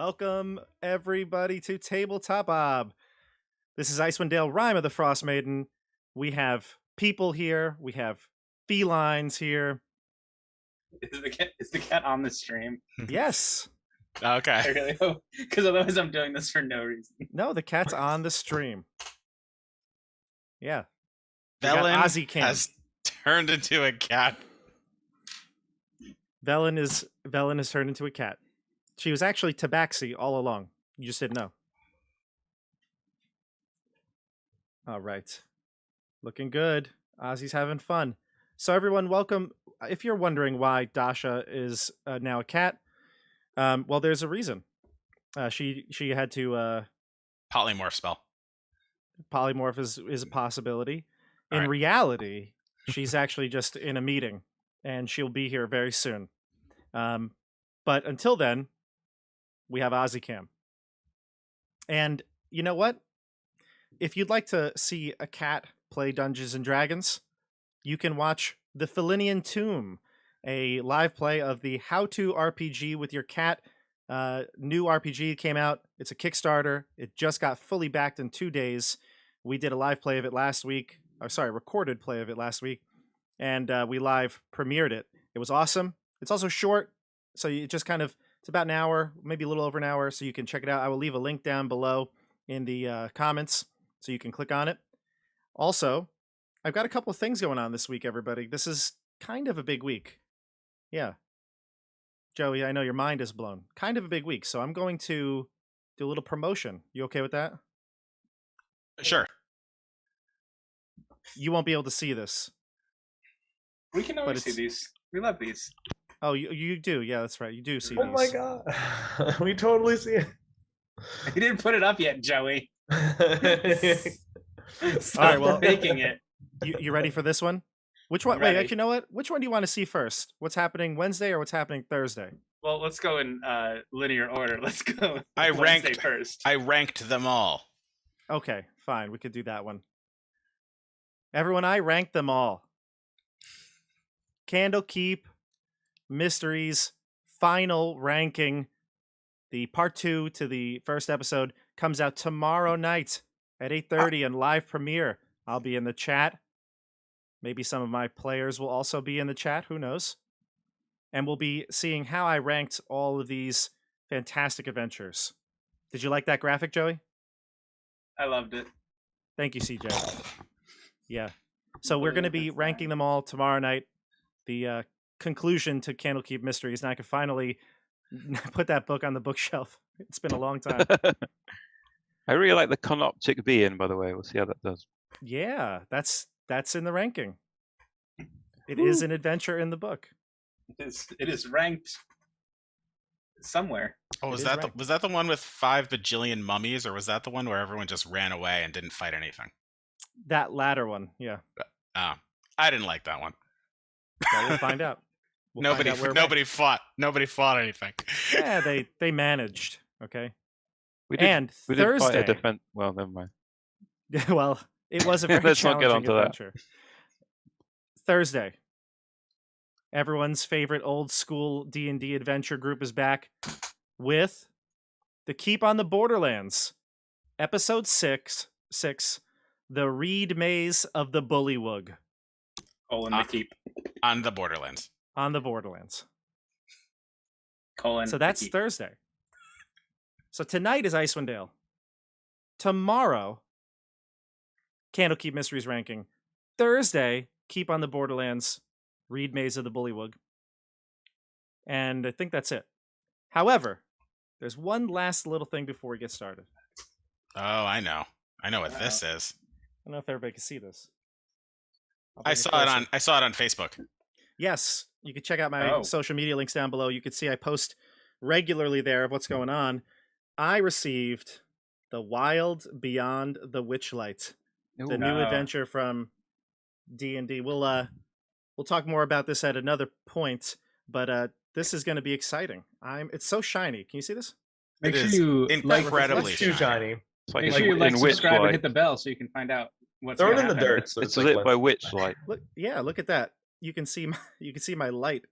Welcome, everybody, to Tabletop Bob. This is Icewind Rime of the Frostmaiden. We have people here. We have felines here. Is the cat on the stream? Yes. Okay. I really hope, because otherwise I'm doing this for no reason. No, the cat's on the stream. Yeah. Velen has turned into a cat. Velen has turned into a cat. She was actually Tabaxi all along. You just didn't know. All right. Looking good. Ozzy's having fun. So everyone, welcome. If you're wondering why Dasha is now a cat, well, there's a reason. She had to... polymorph spell. Polymorph is a possibility. In reality, she's actually just in a meeting, and she'll be here very soon. But until then, we have OzzyCam. And you know what? If you'd like to see a cat play Dungeons and Dragons, you can watch The Felinian Tomb, a live play of the how-to RPG with your cat. New RPG came out. It's a Kickstarter. It just got fully backed in 2 days. We did a live play of it last week. Recorded play of it last week. And we live premiered it. It was awesome. It's also short. So you just it's about an hour, maybe a little over an hour. So you can check it out. I will leave a link down below in the comments so you can click on it. Also, I've got a couple of things going on this week, everybody. This is kind of a big week. Yeah. Joey, I know your mind is blown. Kind of a big week. So I'm going to do a little promotion. You okay with that? Sure. You won't be able to see this. We can always see these. We love these. Oh, you do. Yeah, that's right. You do see these. Oh my god. We totally see it. He didn't put it up yet, Joey. All right, well, making it. You ready for this one? Which one? Wait, actually, you know what? Which one do you want to see first? What's happening Wednesday or what's happening Thursday? Well, let's go in linear order. Let's go. I Wednesday first. I ranked them all. Okay, fine. We could do that one. Everyone, I ranked them all. Candlekeep Mysteries final ranking. The part 2 to the first episode comes out tomorrow night at 8:30 and live premiere. I'll be in the chat. Maybe some of my players will also be in the chat. Who knows? And we'll be seeing how I ranked all of these fantastic adventures. Did you like that graphic, Joey? I loved it. Thank you, CJ. Yeah. So we're going to be ranking them all tomorrow night. The conclusion to Candlekeep Mysteries. And I can finally put that book on the bookshelf. It's been a long time. I really like the Conoptic being, by the way. We'll see how that does. Yeah, that's in the ranking. It is an adventure in the book. It is ranked somewhere. Oh, was that the one with 5 bajillion mummies, or was that the one where everyone just ran away and didn't fight anything? That latter one, yeah. I didn't like that one. Well, we'll find out. Nobody fought anything. Yeah, they managed. Okay. We did Thursday. Fight a defense. Well, never mind. Well, it was a very challenging adventure. Thursday. Everyone's favorite old school D&D adventure group is back with The Keep on the Borderlands, episode 6, The Reed Maze of the Bullywug. The Keep. On the Borderlands. On the Borderlands. So that's Thursday. So tonight is Icewind Dale. Tomorrow, Candlekeep Mysteries ranking. Thursday, Keep on the Borderlands, Reed Maze of the Bullywug. And I think that's it. However, there's one last little thing before we get started. Oh, I know what this is. I don't know if everybody can see this. I saw it on Facebook. Yes, you can check out my social media links down below. You can see I post regularly there of what's going on. I received The Wild Beyond the Witchlight, the new adventure from D&D. We'll talk more about this at another point, but this is going to be exciting. It's so shiny. Can you see this? Make sure you incredibly shiny. Make sure you subscribe, and hit the bell so you can find out what's going to happen. Throw it in the dirt. It's lit by Witchlight. Look at that. You can see my light.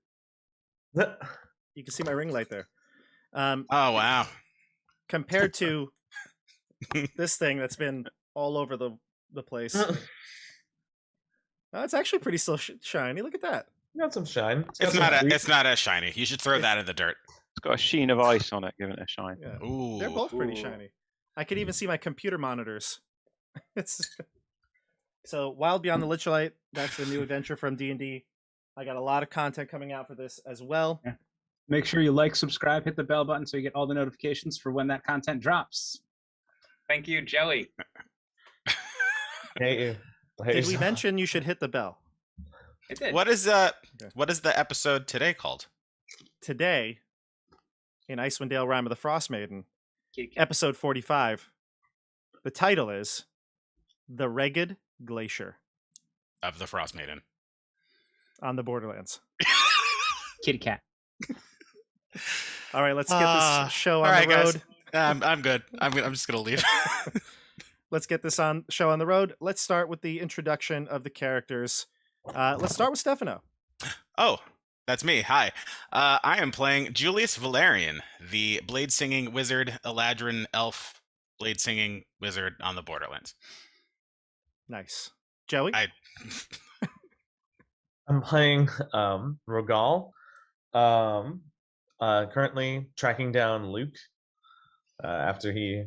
You can see my ring light there. Oh wow! compared to this thing that's been all over the place. It's actually pretty still shiny. Look at that. Got some shine. It's not as shiny. You should throw that in the dirt. It's got a sheen of ice on it, giving it a shine. Yeah. Ooh. They're both pretty shiny. I could even see my computer monitors. So Wild Beyond the Lich-Light, that's the new adventure from D&D. I got a lot of content coming out for this as well. Yeah. Make sure you like, subscribe, hit the bell button so you get all the notifications for when that content drops. Thank you, Jelly. Hate you. Did we mention you should hit the bell? It did. What is the episode today called? Today, in Icewind Dale Rime of the Frostmaiden, Kitty cat. episode 45, the title is The Reghed Glacier Of the Frostmaiden. on the Borderlands. Kitty cat. All right, let's get this show on all the right, road. guys. I'm good. I'm just gonna leave. Let's get this show on the road. Let's start with the introduction of the characters. Let's start with Stefano. Oh, that's me. Hi. I am playing Julius Valerian, the blade-singing wizard, Eladrin elf, blade-singing wizard on the Borderlands. Nice. Joey? I'm playing Rogal. Currently tracking down Luke after he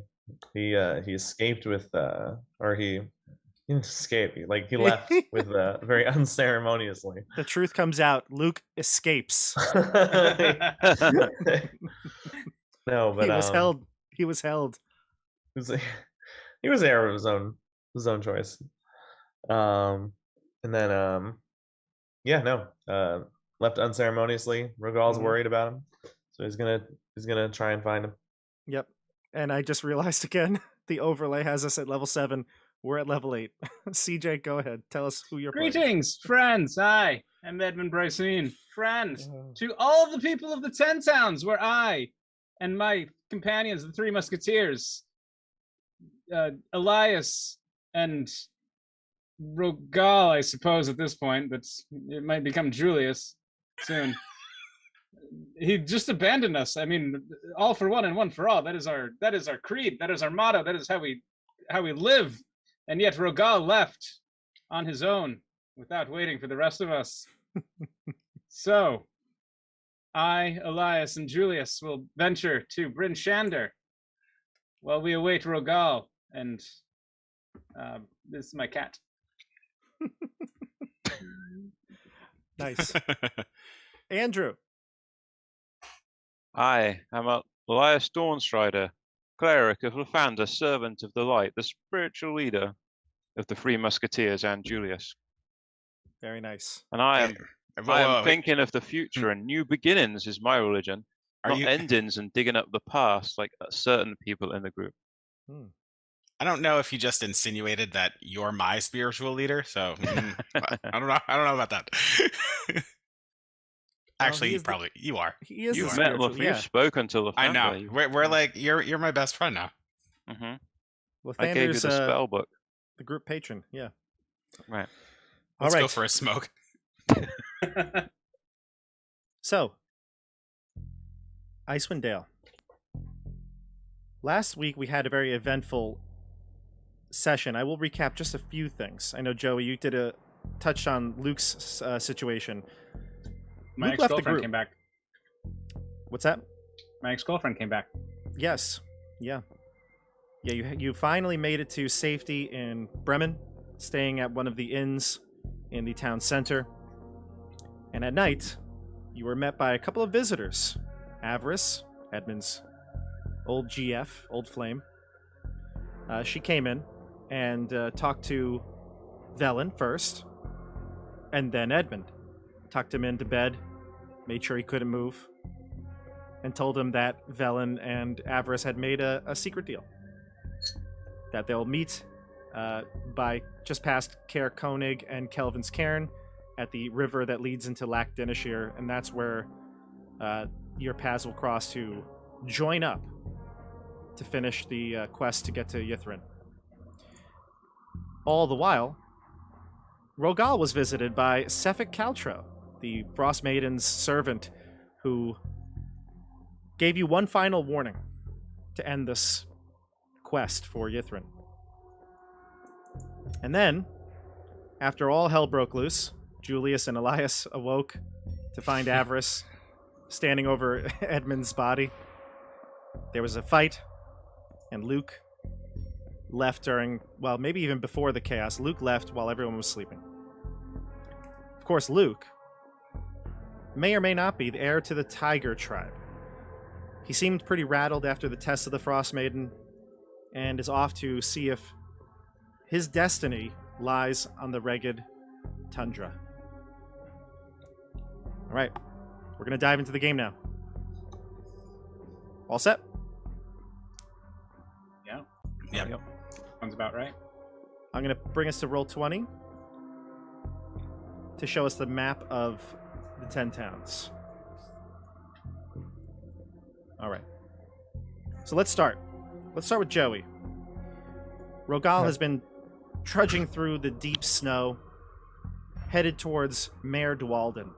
escaped with or he didn't escape. He left with very unceremoniously. The truth comes out. Luke escapes. No, but He was held. He was held. He was there of his own choice. And then left unceremoniously. Rogal's worried about him, so he's gonna try and find him. Yep. And I just realized again, the overlay has us at level 7. We're at level 8. CJ, go ahead. Tell us who you're playing. Greetings, friends. Hi, I'm Edmund Brycene. Friend to all of the people of the 10 towns where I and my companions, the Three Musketeers, Elias and Rogal, I suppose at this point, but it might become Julius soon. He just abandoned us. I mean, all for one and one for all. That is our creed. That is our motto. That is how we live. And yet Rogal left on his own without waiting for the rest of us. So I, Elias, and Julius will venture to Bryn Shander while we await Rogal. And this is my cat. Nice. Andrew. I am Elias Dawnstrider, cleric of Lathander, servant of the light, the spiritual leader of the Three Musketeers and Julius. Very nice. And I am thinking of the future, and new beginnings is my religion, not endings and digging up the past like certain people in the group. I don't know if you just insinuated that you're my spiritual leader, so I don't know about that. Actually, you are. He is. You've met Lathander. You've spoken to Lathander. I know. We're like you're my best friend now. I gave you the spell book. The group patron. Yeah. Right. Let's go for a smoke. So, Icewind Dale. Last week we had a very eventful session. I will recap just a few things. I know, Joey, you did touched on Luke's situation. My ex-girlfriend came back. What's that? My ex-girlfriend came back. Yes. Yeah. Yeah, you finally made it to safety in Bremen, staying at one of the inns in the town center. And at night, you were met by a couple of visitors. Avarice, Edmund's old GF, old flame. She came in and talked to Velen first, and then Edmund. Tucked him into bed, made sure he couldn't move, and told him that Velen and Avarice had made a secret deal. That they'll meet by just past Caer Konig and Kelvin's Cairn at the river that leads into Lac Dinashir, and that's where your paths will cross to join up to finish the quest to get to Yithrin. All the while, Rogal was visited by Sefik Caltro, the Frostmaiden's servant, who gave you one final warning to end this quest for Yithrin. And then, after all hell broke loose, Julius and Elias awoke to find Avarice standing over Edmund's body. There was a fight, and Luke left during, well, maybe even before the chaos. Luke left while everyone was sleeping. Of course, Luke may or may not be the heir to the Tiger tribe. He seemed pretty rattled after the test of the Frostmaiden, and is off to see if his destiny lies on the Reghed tundra. All right, we're going to dive into the game now. All set? Yeah. Yep. Sounds about right. I'm going to bring us to roll 20 to show us the map of the 10 towns. All right. So let's start. Let's start with Joey. Rogal has been trudging through the deep snow, headed towards Mare Dwalden,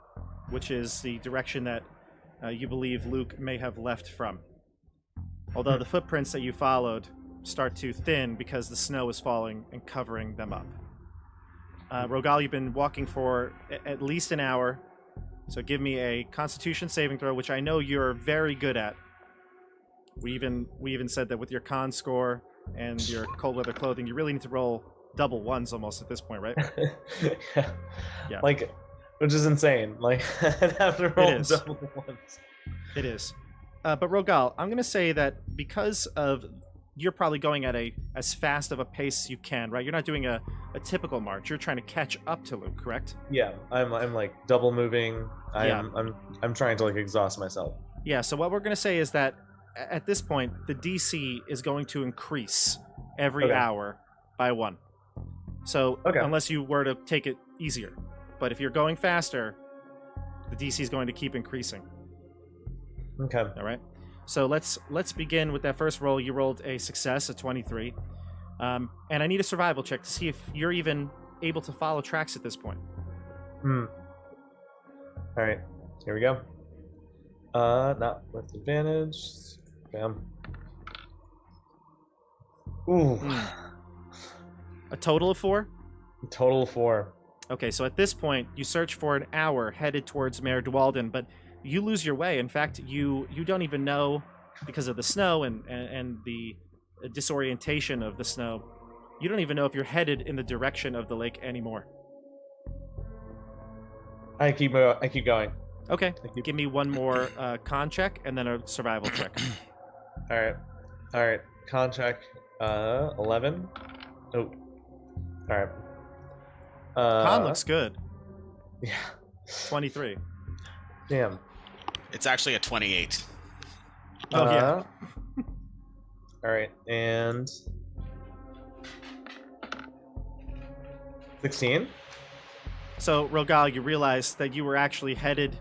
which is the direction that you believe Luke may have left from. Although the footprints that you followed start to thin because the snow is falling and covering them up. Rogal, you've been walking for at least an hour, so give me a Constitution saving throw, which I know you're very good at. We even said that with your con score and your cold weather clothing, you really need to roll double ones almost at this point, right? Yeah. Like, which is insane. Like, I'd have to roll is. double ones. It is. But Rogal, I'm going to say that because of you're probably going at as fast of a pace as you can, right? You're not doing a typical march. You're trying to catch up to Luke, correct? Yeah, I'm like double moving. I'm trying to like exhaust myself. Yeah, so what we're going to say is that at this point, the DC is going to increase every hour by 1. So unless you were to take it easier. But if you're going faster, the DC is going to keep increasing. Okay. All right. So let's begin with that first roll. You rolled a success, a 23. And I need a survival check to see if you're even able to follow tracks at this point. All right. Here we go. Not with advantage. Bam. Ooh. A total of 4? Total of 4. Okay, so at this point, you search for an hour headed towards Mare Dwalden, but you lose your way. In fact, you don't even know, because of the snow and the disorientation of the snow, you don't even know if you're headed in the direction of the lake anymore. I keep going. Okay, give me one more con check and then a survival check. All right. Con check. 11. Oh. All right. Con looks good. Yeah. 23. Damn. It's actually a 28. Oh, yeah. All right, and 16. So, Rogal, you realize that you were actually headed.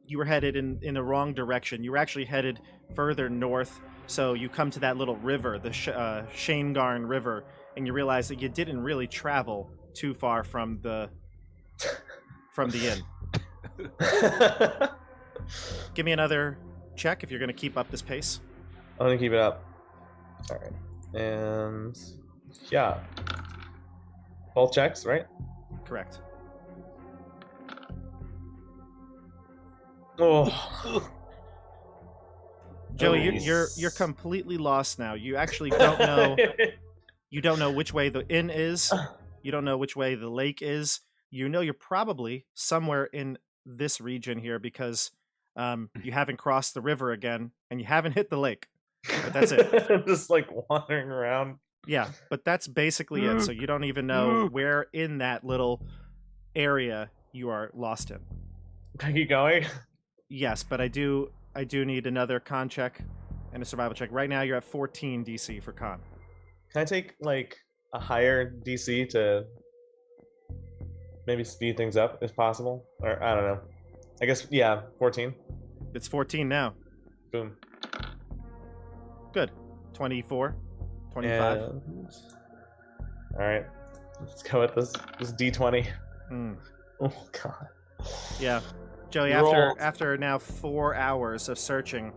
You were headed in the wrong direction. You were actually headed further north. So you come to that little river, the Shanegarn River, and you realize that you didn't really travel too far from the inn. Give me another check if you're going to keep up this pace. I'm gonna keep it up. All right, and yeah, both checks, right? Correct. Oh, Joey, you're completely lost now. You actually don't know. You don't know which way the inn is. You don't know which way the lake is. You know you're probably somewhere in this region here because you haven't crossed the river again and you haven't hit the lake. But that's it. Just like wandering around. Yeah, but that's basically it. So you don't even know where in that little area you are lost in. Are you going? Yes, but I do need another con check and a survival check. Right now you're at 14 DC for con. Can I take like a higher DC to maybe speed things up if possible? Or I don't know. I guess 14. It's 14 now. Boom. Good. 24. 25. And... all right. Let's go with this D20. Oh god. Yeah. Joey, Roll. after now 4 hours of searching,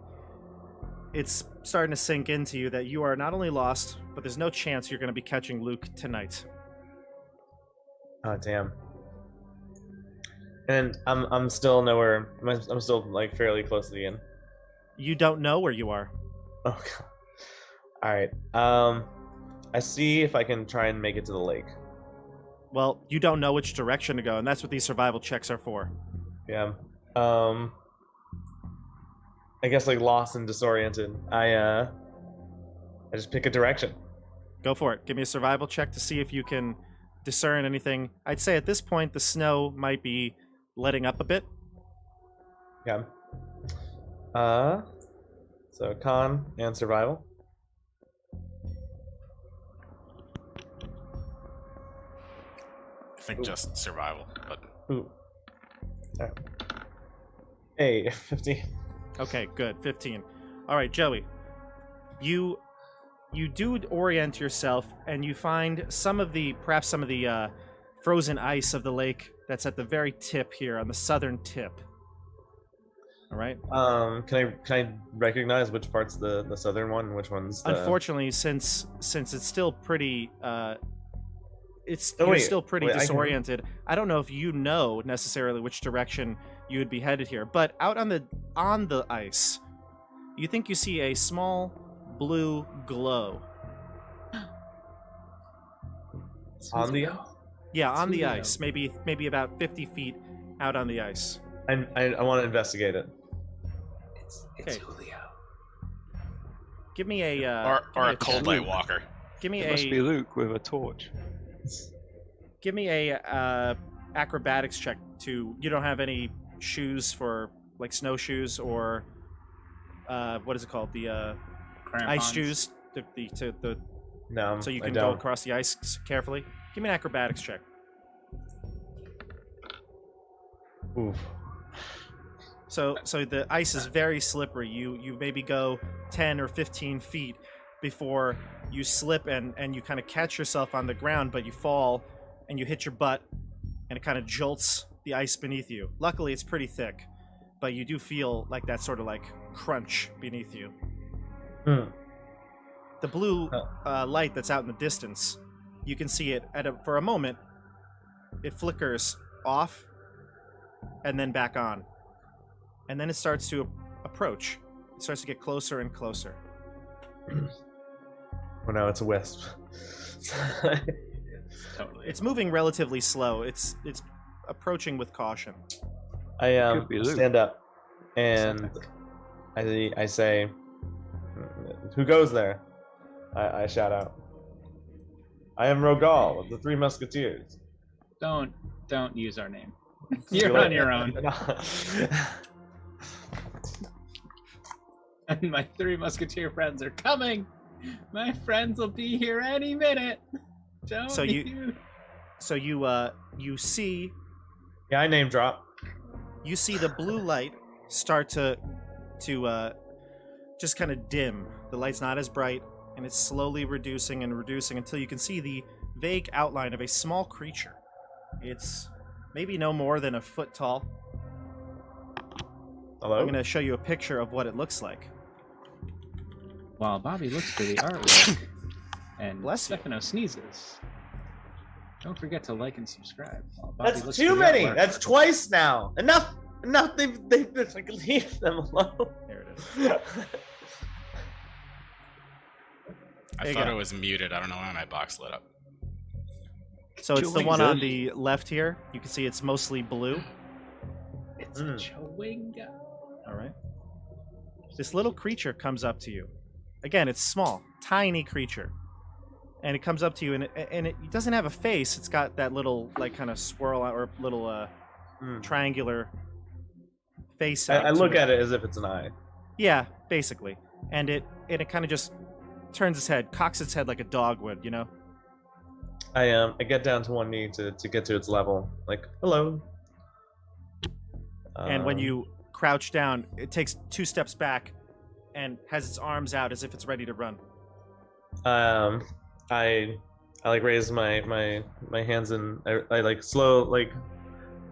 it's starting to sink into you that you are not only lost, but there's no chance you're going to be catching Luke tonight. Oh damn. And I'm still nowhere. I'm still like fairly close to the inn. You don't know where you are. Oh god. All right. I see if I can try and make it to the lake. Well, you don't know which direction to go, and that's what these survival checks are for. Yeah. I guess like lost and disoriented. I just pick a direction. Go for it. Give me a survival check to see if you can discern anything. I'd say at this point the snow might be letting up a bit. Yeah. So con and survival. I think just survival, but Ooh. Alright. Hey, 15. Okay, good. 15. All right, Joey. You do orient yourself, and you find perhaps some of the frozen ice of the lake that's at the very tip here, on the southern tip. All right. Can I recognize which part's the southern one and which one's the... Unfortunately, since it's still pretty wait, still pretty wait, disoriented. I don't know if you know necessarily which direction you would be headed here, but out on the ice, you think you see a small blue glow. On the... Yeah, on the Julio. ice, maybe about 50 feet out on the ice. I want to investigate it. It's Okay. Julio. Give me a or a cold light walker. Give me It must be a Luke with a torch. acrobatics check. You don't have any shoes for like snowshoes or what is it called, the ice Crampons. shoes No, so you I can go don't. across the ice carefully. Give me an acrobatics check. Oof. So the ice is very slippery. You maybe go 10 or 15 feet before you slip and you kind of catch yourself on the ground, but you fall and you hit your butt and it kind of jolts the ice beneath you. Luckily, it's pretty thick, but you do feel like that sort of like crunch beneath you. Hmm. The blue light that's out in the distance, you can see it for a moment. It flickers off and then back on. And then it starts to approach. It starts to get closer and closer. Oh no, it's a wisp. Totally. It's moving relatively slow. It's approaching with caution. I Could be Luke. stand up and I say, "Who goes there?" I shout out. "I am Rogal of the Three Musketeers." Don't use our name. See you You're on later. your own. And my three musketeer friends are coming. My friends will be here any minute. Don't So you see Yeah, I name drop. you see the blue light start to just kind of dim. The light's not as bright, and it's slowly reducing and reducing until you can see the vague outline of a small creature. It's maybe no more than a foot tall. Hello? I'm going to show you a picture of what it looks like. While Bobby looks for the artwork and Bless you. Stefano sneezes, don't forget to like and subscribe. While Bobby That's looks too for the many. artwork. That's twice now. Enough. They've like, leave them alone. There it is. I There you thought go. it was muted. I don't know why my box lit up. So it's the Chewing one on gum. the left here. You can see it's mostly blue. It's Mm. a chewing-gum. All right. This little creature comes up to you. Again, it's small, tiny creature. And it comes up to you, and it doesn't have a face. It's got that little, like, kind of swirl out, or little triangular face out I to look at it as if it's an eye. Yeah, basically. And it kind of just turns its head, cocks its head like a dog would, you know? I get down to one knee to get to its level. Like, hello. And when you crouch down, it takes 2 steps back and has its arms out as if it's ready to run. I like raise my hands and I like slow, like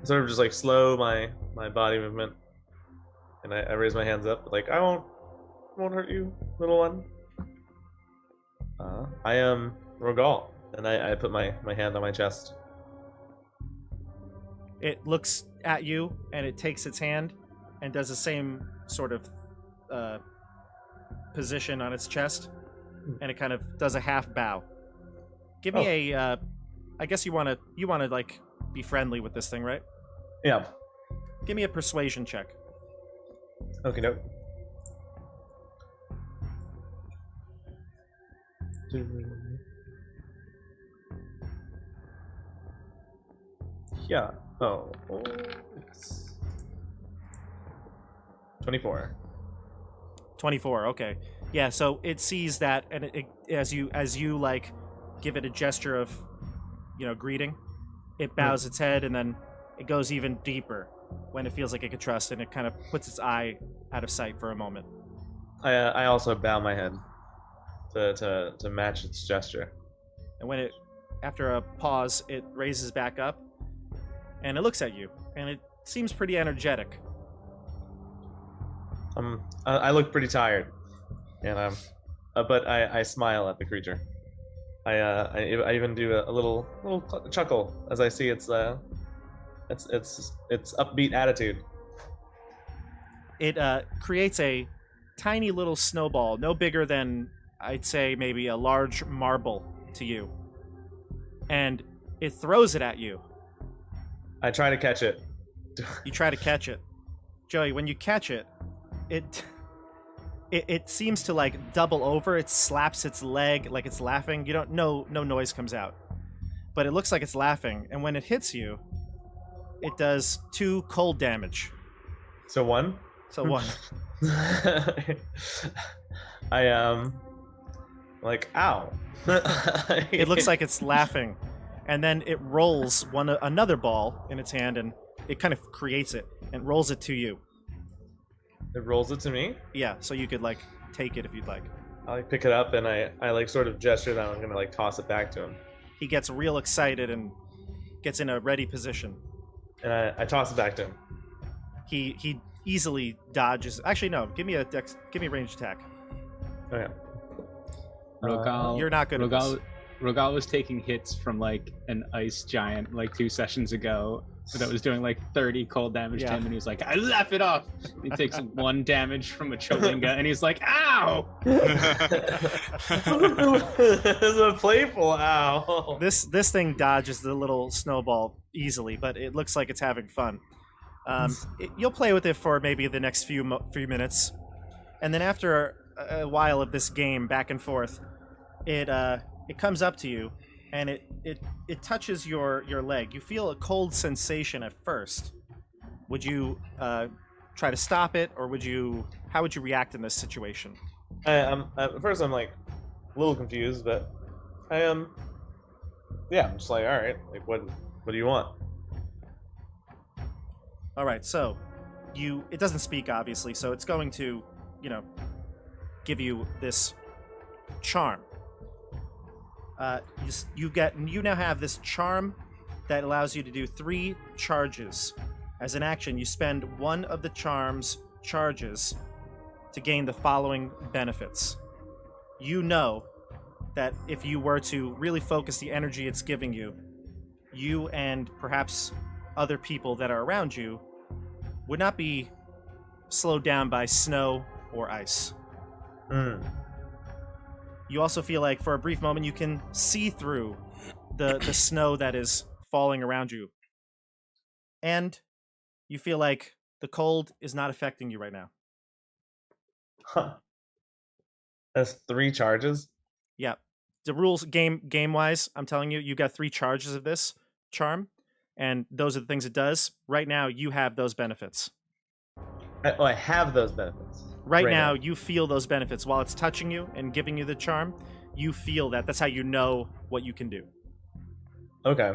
sort of just like slow my body movement, and I raise my hands up like I won't won't hurt you, little one. I am Rogal, and I put my hand on my chest. It looks at you and it takes its hand and does the same sort of position on its chest, and it kind of does a half bow. Give me a. I guess you want to like be friendly with this thing, right? Yeah. Give me a persuasion check. Okay, nope. Yeah. Oh, it's 24. 24. Okay. Yeah. So it sees that, and it as you like give it a gesture of, greeting, it bows its head, and then it goes even deeper when it feels like it can trust, and it kind of puts its eye out of sight for a moment. I also bow my head to match its gesture. And when after a pause, it raises back up, and it looks at you, and it seems pretty energetic. I look pretty tired, and but I smile at the creature. I even do a little chuckle as I see its upbeat attitude. It creates a tiny little snowball, no bigger than, I'd say, maybe a large marble to you, and it throws it at you. I try to catch it. You try to catch it. Joey, when you catch it, it seems to like double over. It slaps its leg like it's laughing. You don't know, no noise comes out, but it looks like it's laughing. And when it hits you, it does 2 cold damage. So 1? So 1. I like, ow. It looks like it's laughing, and then it rolls another ball in its hand, and it kind of creates it and rolls it to you. It rolls it to me? Yeah, so you could like take it if you'd like. I like pick it up, and I like sort of gesture that I'm gonna like toss it back to him. He gets real excited and gets in a ready position. And I toss it back to him. He easily dodges. Actually, no. Give me a range attack. Okay. Rogal, You're not good at this. Rogal was taking hits from like an ice giant like 2 sessions ago that was doing like 30 cold damage to him, and he's like, I laugh it off. He takes 1 damage from a Cholinga, and he's like, ow! It's a playful ow. This thing dodges the little snowball easily, but it looks like it's having fun. You'll play with it for maybe the next few minutes, and then after a while of this game back and forth, it comes up to you, and it touches your leg. You feel a cold sensation at first. Would you try to stop it, or how would you react in this situation? At first I'm like a little confused, but I'm just like, all right, like what do you want? All right, so it doesn't speak, obviously, so it's going to, give you this charm. You now have this charm that allows you to do 3 charges. As an action, you spend 1 of the charm's charges to gain the following benefits. You know that if you were to really focus the energy it's giving you, you and perhaps other people that are around you would not be slowed down by snow or ice. You also feel like for a brief moment you can see through the snow that is falling around you. And you feel like the cold is not affecting you right now. Huh. That's 3 charges? Yeah. The rules game-wise, I'm telling you, you got 3 charges of this charm, and those are the things it does. Right now, you have those benefits. I have those benefits. Right now, you feel those benefits. While it's touching you and giving you the charm, you feel that. That's how you know what you can do. Okay.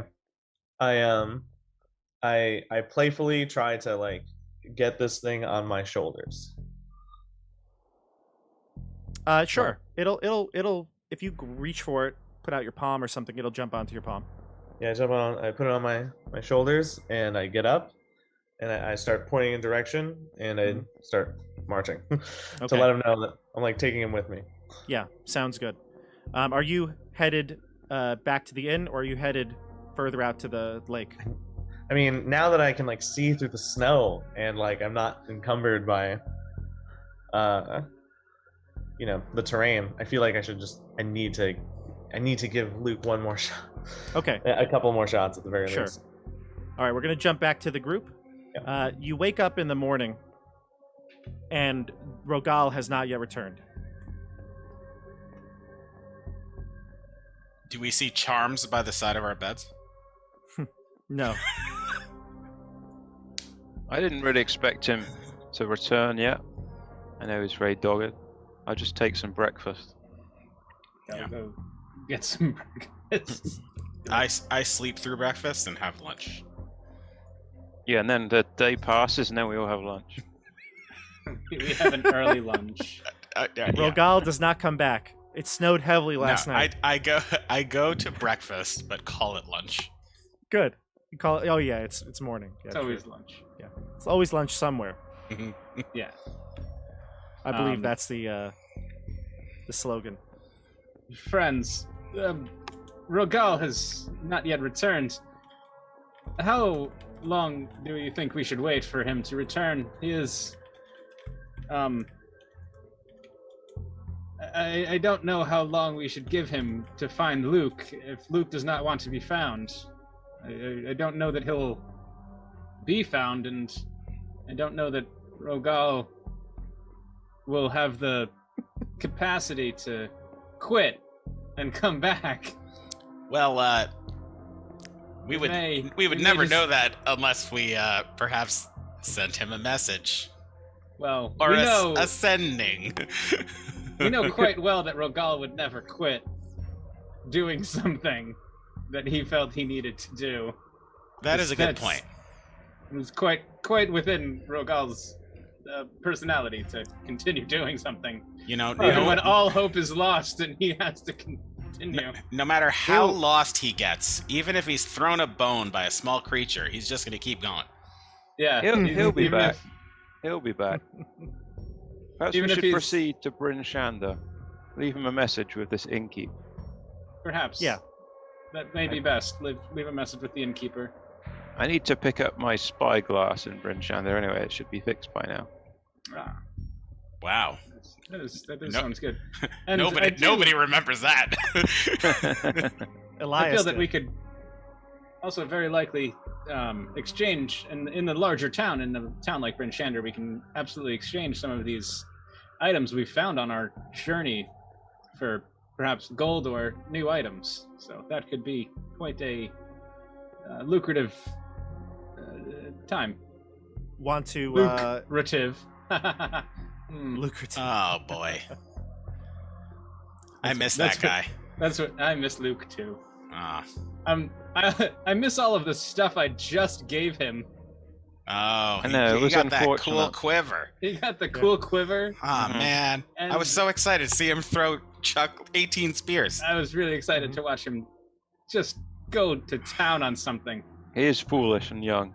I playfully try to like get this thing on my shoulders. Sure. It'll if you reach for it, put out your palm or something, it'll jump onto your palm. Yeah, I put it on my shoulders, and I get up, and I start pointing in direction, and I start marching to Okay. let him know that I'm like taking him with me. Yeah, sounds good. Are you headed back to the inn, or are you headed further out to the lake? I mean, now that I can like see through the snow and like I'm not encumbered by, you know, the terrain, I feel like I need to give Luke one more shot. Okay. A couple more shots at the very Sure. least. All right, we're going to jump back to the group. Yeah. You wake up in the morning, and Rogal has not yet returned. Do we see charms by the side of our beds? No. I didn't really expect him to return yet. I know he's very dogged. I'll just take some breakfast. Gotta Yeah. go get some breakfast. I sleep through breakfast and have lunch. Yeah, and then the day passes, and then we all have lunch. We have an early lunch. Yeah. Rogal does not come back. It snowed heavily last No, night. I go to breakfast, but call it lunch. Good. You call it? Oh yeah, it's morning. Yeah, It's true. always lunch. It's always lunch somewhere. Yeah. I believe that's the slogan. Friends, Rogal has not yet returned. How long do you think we should wait for him to return? He is... I don't know how long we should give him to find Luke. If Luke does not want to be found, I don't know that he'll be found, and I don't know that Rogal will have the capacity to quit and come back. Well, we would may never just- know that unless we perhaps sent him a message Well, or we know a sending. we know quite well that Rogal would never quit doing something that he felt he needed to do. That is a good That's- point. It was quite within Rogal's personality to continue doing something, You know, even when all hope is lost and he has to continue. no matter how He'll- lost he gets, even if he's thrown a bone by a small creature, he's just going to keep going. Yeah, He'll be even back. if- He'll be back. Perhaps Even we if should he's- proceed to Bryn Shander. Leave him a message with this innkeep. Perhaps. Yeah. That may be best. Leave a message with the innkeeper. I need to pick up my spyglass in Bryn Shander anyway. It should be fixed by now. Ah, Wow. that No- sounds good. And I Nobody do- remembers that. Elias I feel that did. we could also very likely exchange in the larger town, in a town like Bryn Shander, we can absolutely exchange some of these items we found on our journey for perhaps gold or new items. So that could be quite a lucrative time. want to Lucrative. lucrative. Oh boy. I miss that's that guy. That's what I miss Luke too. Ah. I miss all of the stuff I just gave him. Oh, know, it he was got that cool unfortunate. quiver. He got the cool quiver. Ah Mhm. man, I was And- so excited to see him throw Chuck 18 spears. I was really excited to watch him just go to town on something. He is foolish and young.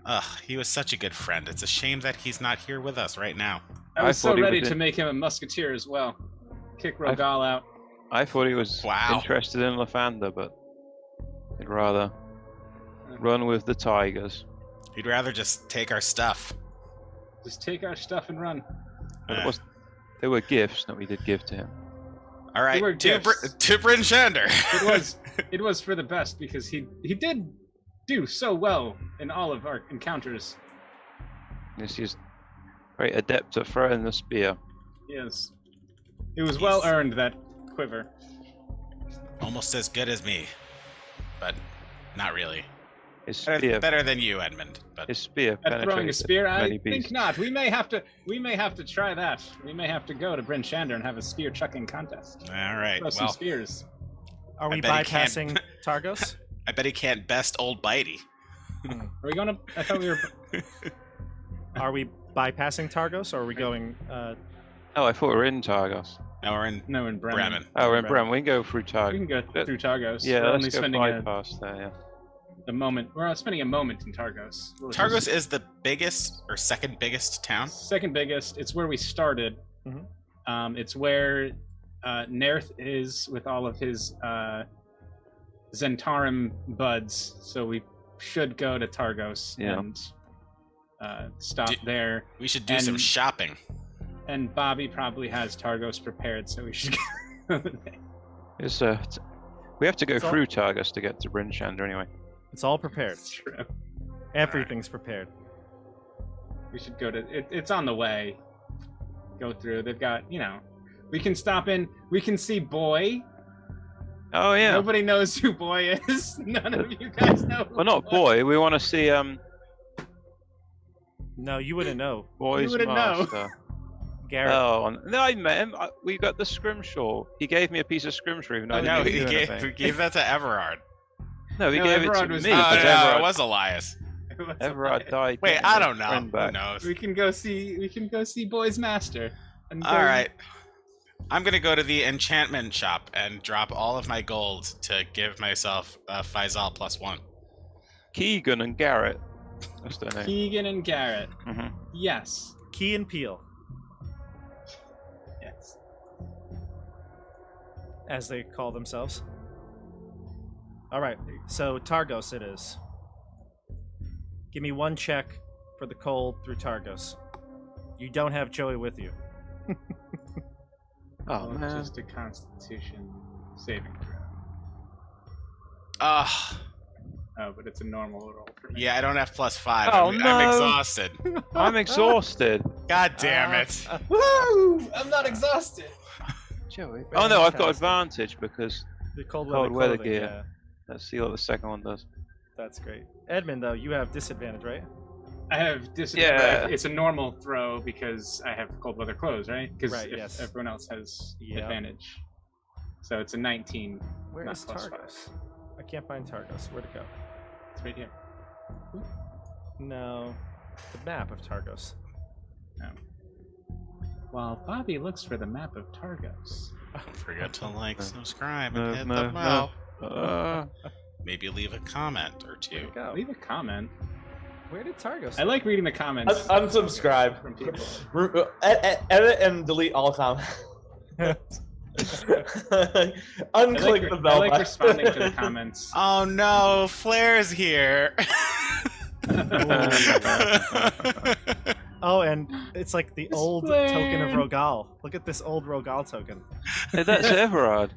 Ugh, he was such a good friend. It's a shame that he's not here with us right now. I I was so thought he ready was to in- make him a musketeer as well. Kick Rogal out. I thought he was Wow. interested in Lathander, but he'd rather run with the tigers. He'd rather just take our stuff. Just take our stuff and run. But Eh. it was, they were gifts that we did give to him. All right, were to gifts. to Bryn Shander. It was for the best because he did do so well in all of our encounters. Yes, he's very adept at throwing the spear. Yes. It was well He's- earned, that quiver. Almost as good as me, but not really. His spear, Better than you, Edmund. But his spear At throwing a penetrated spear, I many think beasts. not. We may have to try that. We may have to go to Bryn Shander and have a spear chucking contest. all right, Throw some well, spears. Are we bet he can't- bypassing Targos? I bet he can't best old Bitey. Are we gonna? I thought we were. Are we bypassing Targos, or are we going? Oh, I thought we were in Targos. Now we're in No, in Bremen. Bremen. Oh, we're in Bremen. Bremen. We can go through We Targos. can go through Targos. Yeah, We're only let's go spending bypass there, yeah. the moment. We're spending a moment in Targos. which Targos is the biggest or second biggest town. second biggest. It's where we started. Mhm. It's where Nerth is with all of his Zentarim buds. So we should go to Targos and stop there. We should do some And- shopping. And Bobby probably has Targos prepared, so we should go there. It's we have to go It's all- through Targus to get to Bryn Shander anyway. It's all prepared. It's true. Everything's prepared. We should go to it's on the way. Go through. They've got, we can stop in. We can see Boy. Oh yeah. Nobody knows who Boy is. None of you guys know. Who Well, not Boy. We want to see No, you wouldn't know, Boy's wouldn't know. master. Garrett. Oh, no, I met him. We got the scrimshaw. He gave me a piece of scrimshaw. Even though I No, didn't he do gave, anything. he gave that to Everard. No, he No, gave it Everard to was- me. Oh, because no, Everard, it was Elias. Everard died. Wait, getting I his don't know. friend Who back. knows? We can go see Boy's master. And All right. I'm going to go to the enchantment shop and drop all of my gold to give myself Faisal +1. Keegan and Garrett. That's their name. Keegan and Garrett. Mhm. Yes. Key and Peel, Yes. as they call themselves. All right, so Targos it is. Give me one check for the cold through Targos. You don't have Joey with you. Oh Well, man. just a Constitution saving throw. Oh, but it's a normal roll for me. Yeah, I don't have +5. Oh, I'm no. exhausted. I'm exhausted. God damn it. Woo! I'm not exhausted. Joey. Oh no, I've got Fantastic. advantage because The cold Cold weather weather clothing, gear. yeah, let's see what the second one does. that's great. Edmund, though, you have disadvantage, right? I have disadvantage. Yeah. It's a normal throw because I have cold weather clothes, right? Because Right, yes. everyone else has Yep. advantage. So it's a 19. Where not is +5. Targos? I can't find Targos. Where'd it go? It's right here. No, the map of Targos. While Bobby looks for the map of Targos. Don't forget to like, subscribe, No, and hit no, the no. bell. Maybe leave a comment or Where'd two. it go? Leave a comment. Where did Targos? I like reading the comments. Unsubscribe. From people. Edit and delete all comments. Unclick the bell I like button. responding to the comments. Oh no, Flair's here. Oh, and it's like the old Display. token of Rogal. Look at this old Rogal token. Hey, that's Everard.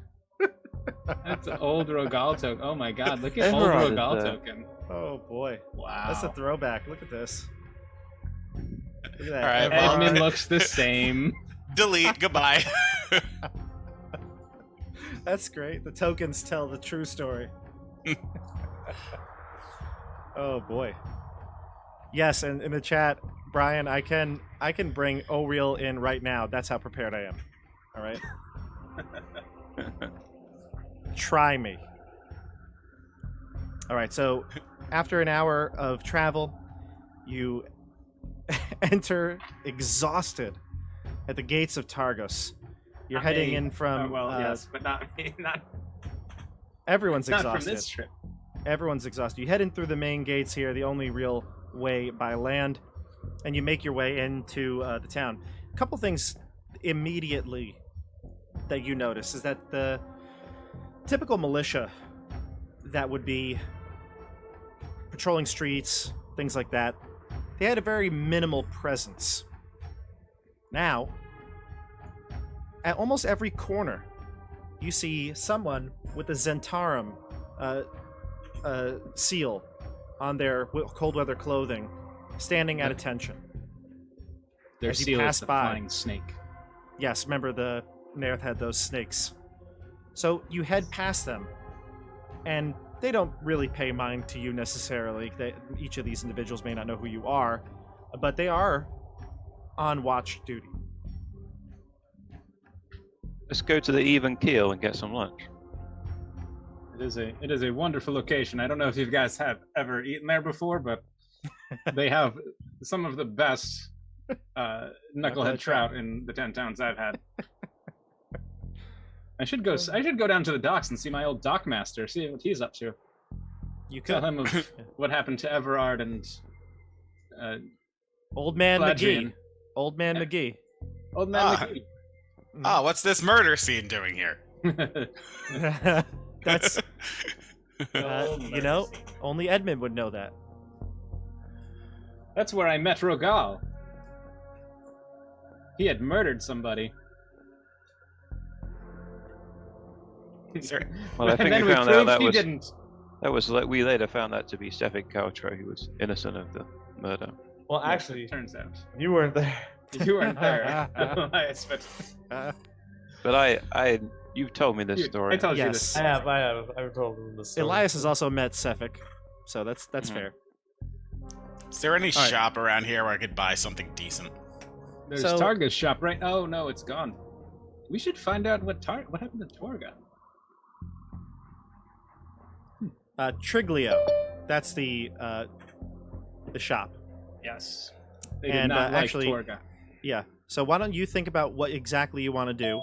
That's an old Rogal token. Oh my god, look at Everard old is Rogal there. token. Oh boy, Wow. that's a throwback. Look at this. Look at that. All right, Everard. well, Edmund looks the same. Delete. Goodbye. That's great. The tokens tell the true story. Oh boy. Yes, and in the chat, Brian, I can bring O'Real in right now. That's how prepared I am. All right. Try me. All right. So, after an hour of travel, you enter exhausted at the gates of Targos. You're Not heading me. in from. well, yes, but not me. Not Everyone's from exhausted. this trip. Everyone's exhausted. You head in through the main gates here, the only real way by land, and you make your way into the town. A couple things immediately that you notice is that the typical militia that would be patrolling streets, things like that, they had a very minimal presence. Now, at almost every corner, you see someone with a Zentarim seal on their cold weather clothing, standing at attention. Their As you seal pass is the by. flying snake. Yes, remember the Nerth had those snakes. So you head past them, and they don't really pay mind to you necessarily. Each of these individuals may not know who you are, but they are on watch duty. Let's go to the Even Keel and get some lunch. It is a wonderful location. I don't know if you guys have ever eaten there before, but they have some of the best knucklehead trout in the 10 towns I've had. I should go down to the docks and see my old dock master, see what he's up to. You Tell could. him of what happened to Everard and Old Man Fladrian. McGee. Old Man Yeah. McGee. Old Man McGee. Oh, what's this murder scene doing here? That's Old you murder know, scene. only Edmund would know that. That's where I met Rogal. He had murdered somebody. Sir, Well, I And think then we found out proved that he was didn't. we later found that to be Stefik Caltro, who was innocent of the murder. Well, Yes, actually, it turns out you weren't there. you weren't there, Elias, but But you've told me this I story. told you Yes. this. I have. I've told him the story. Elias has also met Sefik, so that's Mhm. fair. is there any All right. shop around here where I could buy something decent? There's So- Targa's shop, right? Oh no, it's gone. We should find out what happened to Torga. Triglio, that's the shop. Yes. They did And, not like actually- Torga. Yeah. So why don't you think about what exactly you want to do?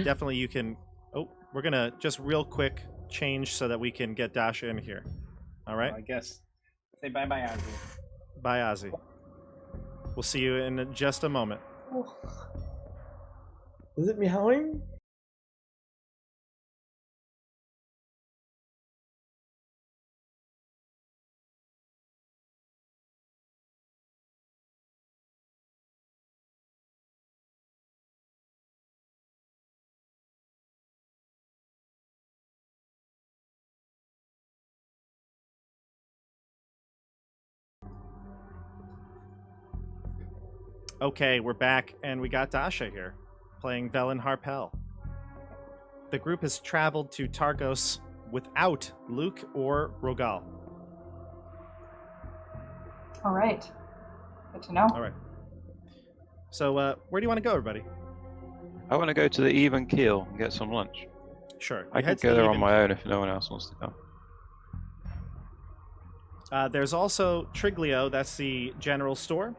Definitely you can. Oh, we're gonna just real quick change so that we can get Dasha in here. All right. I guess. Say bye bye, Ozzy. Bye, Ozzy. We'll see you in just a moment. Is it meowing? Okay, we're back, and we got Dasha here, playing Velen Harpel. The group has traveled to Targos without Luke or Rogal. All right. Good to know. All right. So, where do you want to go, everybody? I want to go to the Even Keel and get some lunch. Sure. I you can head to go the there on Even my own if no one else wants to go. There's also Triglio, that's the general store.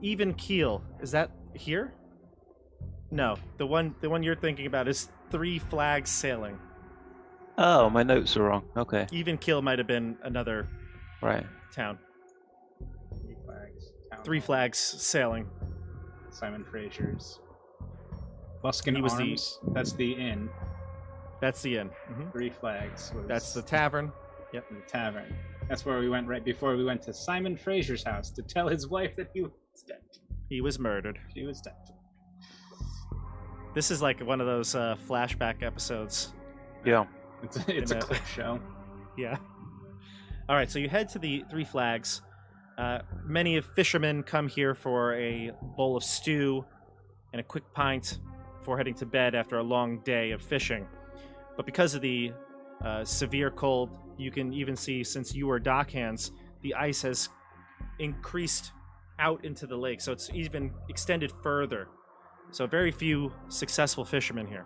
Even Keel, is that here? No, the one you're thinking about is Three Flags Sailing. Oh, my notes are wrong. Okay, Even Keel might have been another right. town. Three Flags. Town Three Hall, Flags Sailing. Simon Fraser's. Buskin He was the- Arms. That's the inn. That's the inn. Mhm. Three Flags. Was That's the tavern. the tavern. That's where we went right before we went to Simon Fraser's house to tell his wife that he was dead. He was murdered. She was dead. This is like one of those flashback episodes. Yeah. It's a In a- clip show. Yeah. All right, so you head to the Three Flags. Many of fishermen come here for a bowl of stew and a quick pint before heading to bed after a long day of fishing. But because of the severe cold, you can even see, since you are dockhands, the ice has increased out into the lake, so it's even extended further. So very few successful fishermen here.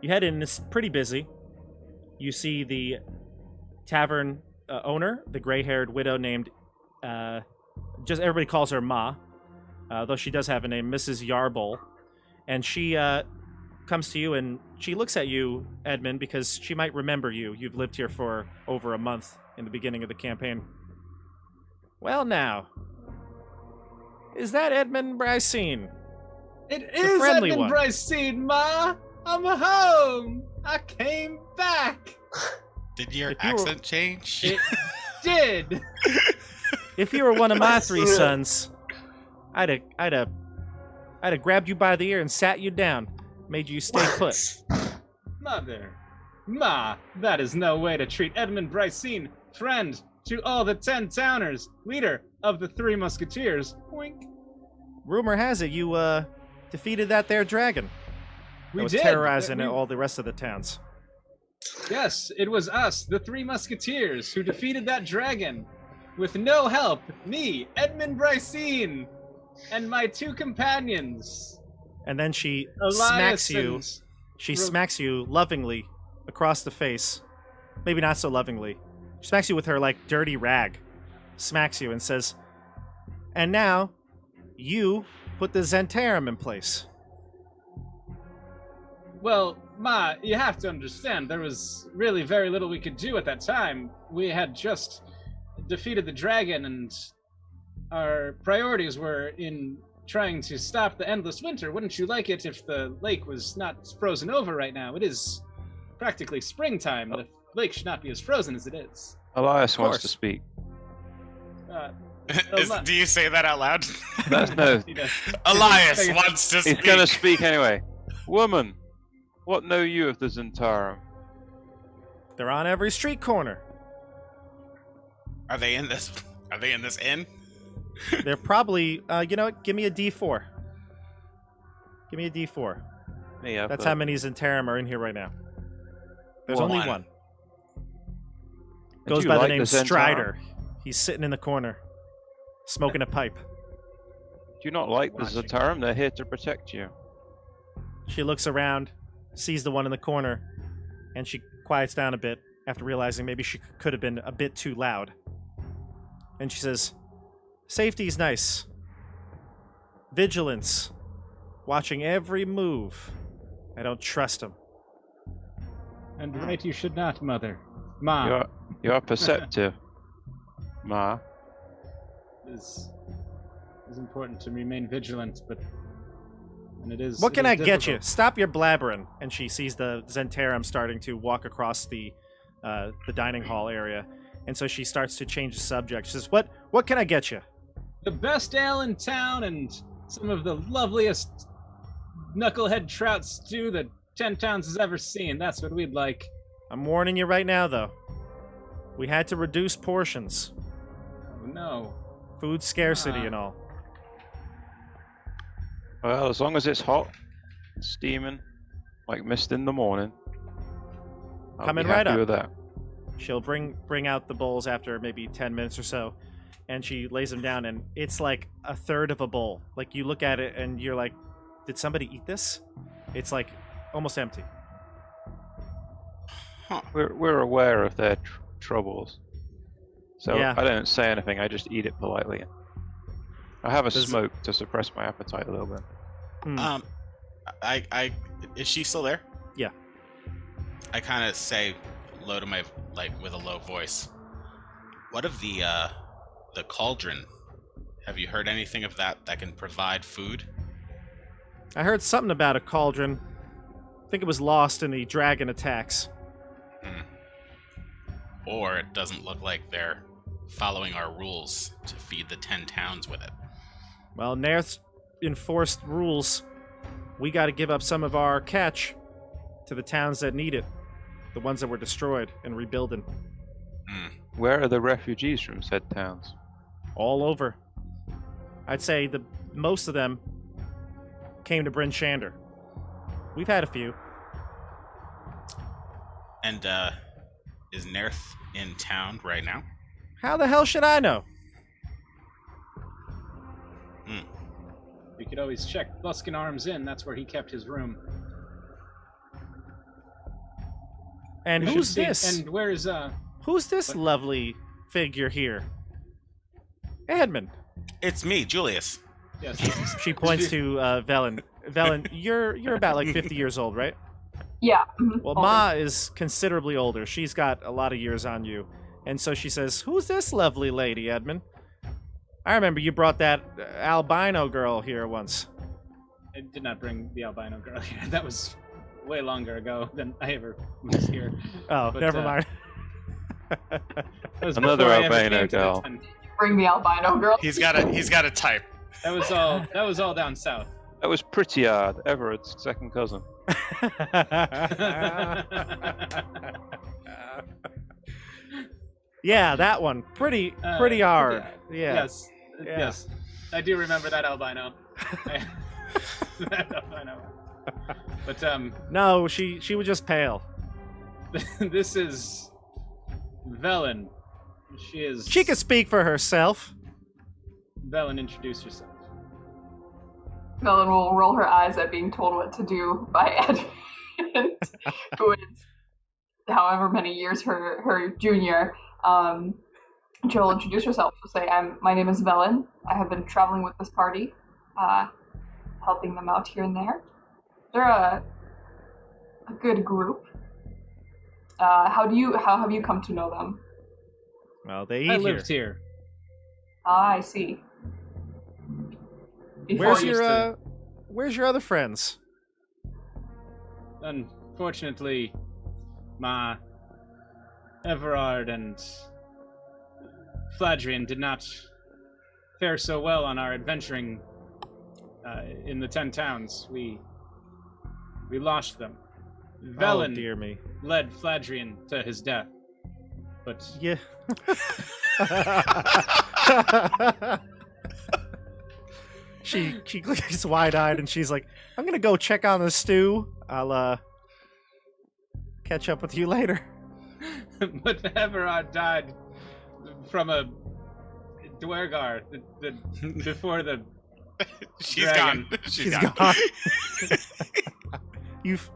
You head in, it's pretty busy. You see the tavern owner, the gray-haired widow named, just everybody calls her Ma, though she does have a name, Mrs. Yarbowl. And she comes to you and she looks at you, Edmund, because she might remember you. You've lived here for over a month in the beginning of the campaign. Well, now, is that Edmund Brycene? It is friendly Edmund one. Brycene, Ma! I'm home! I came back! Did your If you were- accent change? It did! If you were one of my three sons, I'd have grabbed you by the ear and sat you down, made you stay put. Mother. Ma, that is no way to treat Edmund Brycene, friend to all the 10 towners, leader of the Three Musketeers. Wink. Rumor has it you defeated that there dragon that We was did. terrorizing We- all the rest of the towns. Yes, it was us, the Three Musketeers, who defeated that dragon. With no help, me, Edmund Brycene, and my 2 companions, And then she Elias smacks you. and She Ro- smacks you lovingly across the face. Maybe not so lovingly. She smacks you with her like dirty rag. Smacks you and says, "And now, you put the Zentarim in place." Well, Ma, you have to understand, there was really very little we could do at that time. We had just defeated the dragon, and our priorities were in trying to stop the endless winter. Wouldn't you like it if the lake was not frozen over right now? It is practically springtime. The lake should not be as frozen as it is. Elias wants to course. speak. Do you say that out loud? That's no. He does. Elias wants to He's speak. going to speak anyway. Woman, what know you of the Zentarim? They're on every street corner. Are they in this? Are they in this inn? They're probably, you know what? Give me a D4. Give me a D4. Me, That's how many Zentarim are in here right now. There's One. only one. Do Goes you by like the name Zentarim? Strider. He's sitting in the corner, smoking a pipe. Do you not like the Watching. Zentarim? They're here to protect you. She looks around, sees the one in the corner, and she quiets down a bit after realizing maybe she could have been a bit too loud. And she says, "Safety's nice. Vigilance. Watching every move. I don't trust him." And right you should not, Mother. Ma. You're perceptive, Ma. Is important to remain vigilant, but and it is. What can it I is get you? difficult. Stop your blabbering. And she sees the Zentarim starting to walk across the dining hall area. And so she starts to change the subject. She says, What can I get you? The best ale in town and some of the loveliest knucklehead trout stew that 10 Towns has ever seen. That's what we'd like. I'm warning you right now, though. We had to reduce portions. Oh, no. Food scarcity and all. Well, as long as it's hot, steaming, like mist in the morning, I'll Coming be right happy up. with that. She'll bring out the bowls after maybe 10 minutes or so, and she lays them down, and it's like a third of a bowl. Like, you look at it, and you're like, did somebody eat this? It's like almost empty. We're aware of their troubles, so Yeah. I don't say anything. I just eat it politely. I have a Does- smoke to suppress my appetite a little bit. Hmm. I is she still there? Yeah. I kind of say low to my with a low voice. What of the cauldron? Have you heard anything of that can provide food? I heard something about a cauldron. I think it was lost in the dragon attacks. Or it doesn't look like they're following our rules to feed the 10 towns with it. Well, Nairth's enforced rules. We got to give up some of our catch to the towns that need it. The ones that were destroyed and rebuilding. Where are the refugees from said towns? All over. I'd say most of them came to Bryn Shander. We've had a few. And is Nairth in town right now? How the hell should I know? We could always check Buskin Arms Inn. That's where he kept his room. And We should who's see- this? And where is Who's this lovely figure here? Edmund. It's me, Julius. yes. She points to Velen. Velen, you're about like 50 years old, right? Yeah. Well, Ma is considerably older. She's got a lot of years on you. And so she says, "Who's this lovely lady, Edmund? I remember you brought that albino girl here once." I did not bring the albino girl here. That was way longer ago than I ever was here. Oh, But, never mind. That was Another before I ever albino came to the girl. tent. Bring the albino girl. He's got a type. That was all down south. That was Pretty Hard, Everett's second cousin. Yeah, that one. Pretty hard. Yeah. Yes. Yeah. Yes. I do remember that albino. That albino. But No, she was just pale. this is Velen. She can speak for herself. Velen, introduce yourself. Velen will roll her eyes at being told what to do by Edmund, who is however many years her junior. She'll introduce herself. She'll say, my name is Velen. I have been traveling with this party, helping them out here and there. They're a good group. How have you come to know them? Well, they eat I here. lived here. Ah, I see. Before Where's you- your Where's your other friends? Unfortunately, my Everard and Fladrian did not fare so well on our adventuring in the 10 towns. We lost them. Oh Velen dear me. led Fladrian to his death. But Yeah. she gets wide-eyed and she's like, "I'm gonna go check on the stew. I'll catch up with you later." but Everard died from a Dwergar before the She's Dragon. gone. She's gone.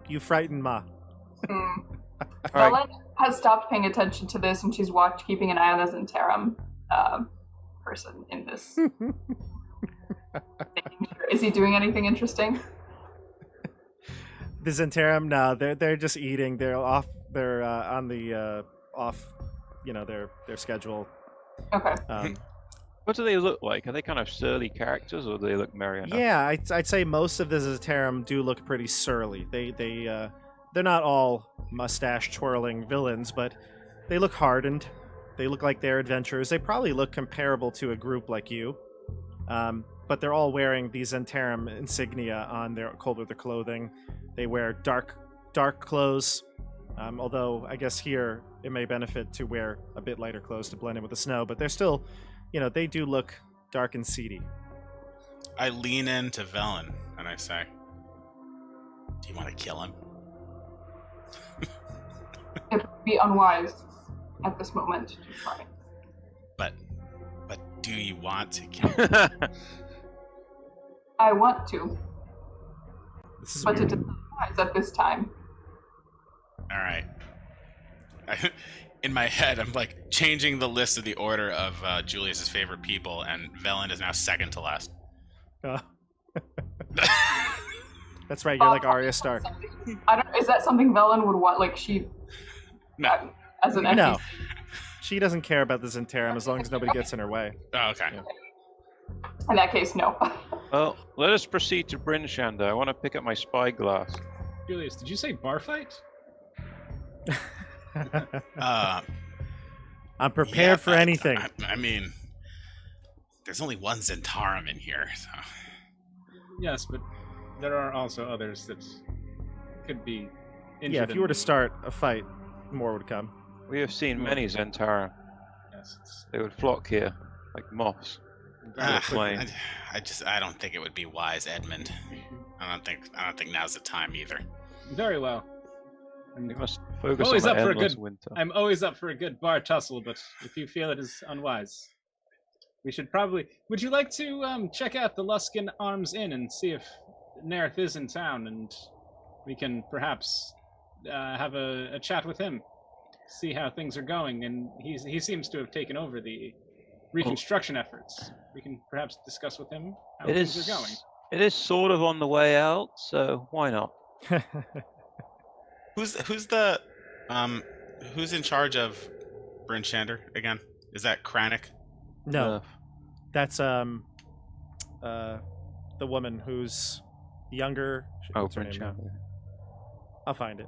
You frightened Ma. Hmm. All right. Velen has stopped paying attention to this, and she's keeping an eye on the Zentarim person in this. Making sure- Is he doing anything interesting? The Zentarim, no, they're just eating. They're off. They're on the off. Their schedule. Okay. What do they look like? Are they kind of surly characters, or do they look merry enough? Yeah, I'd say most of the Zentarim do look pretty surly. They're not all mustache twirling villains, but they look hardened. They look like they're adventurers. They probably look comparable to a group like you, but they're all wearing these Zentarim insignia on their clothing. They wear dark clothes, although I guess here it may benefit to wear a bit lighter clothes to blend in with the snow. But they're still, they do look dark and seedy. I lean into Velen and I say, "Do you want to kill him?" It would be unwise at this moment to try. But do you want to kill him? I want to, This is but weird. it is unwise at this time. All right. In my head, I'm like changing the list of the order of Julius's favorite people, and Velen is now second to last. That's right. You're like Arya Stark. Is that something Velen would want? Like she, No. as an NPC? No, she doesn't care about the Zentarim as long as nobody gets in her way. Oh, okay. Yeah. In that case, no. Well, let us proceed to Bryn Shander. I want to pick up my spyglass. Julius, did you say bar fight? I'm prepared Yeah, for anything. I mean, there's only one Zentarim in here. So. Yes, but there are also others that could be injured. Yeah, if you were to and- start a fight, more would come. We have seen many Zentarim. Yes, it's They would flock here like moths. Ah, flame. I don't think it would be wise, Edmund. I don't think now's the time either. very well. We must focus Always on up the for a endless good- winter. I'm always up for a good bar tussle, but if you feel it is unwise, we should probably. Would you like to check out the Luskin Arms Inn and see if Nerith is in town, and we can perhaps have a chat with him, see how things are going, and he seems to have taken over the reconstruction efforts. We can perhaps discuss with him how It things is. are going. It is sort of on the way out, so why not? Who's in charge of Bryn Shander again? Is that Kranich? No, that's the woman who's younger. Oh, What's her Bryn name now? Shander. I'll find it.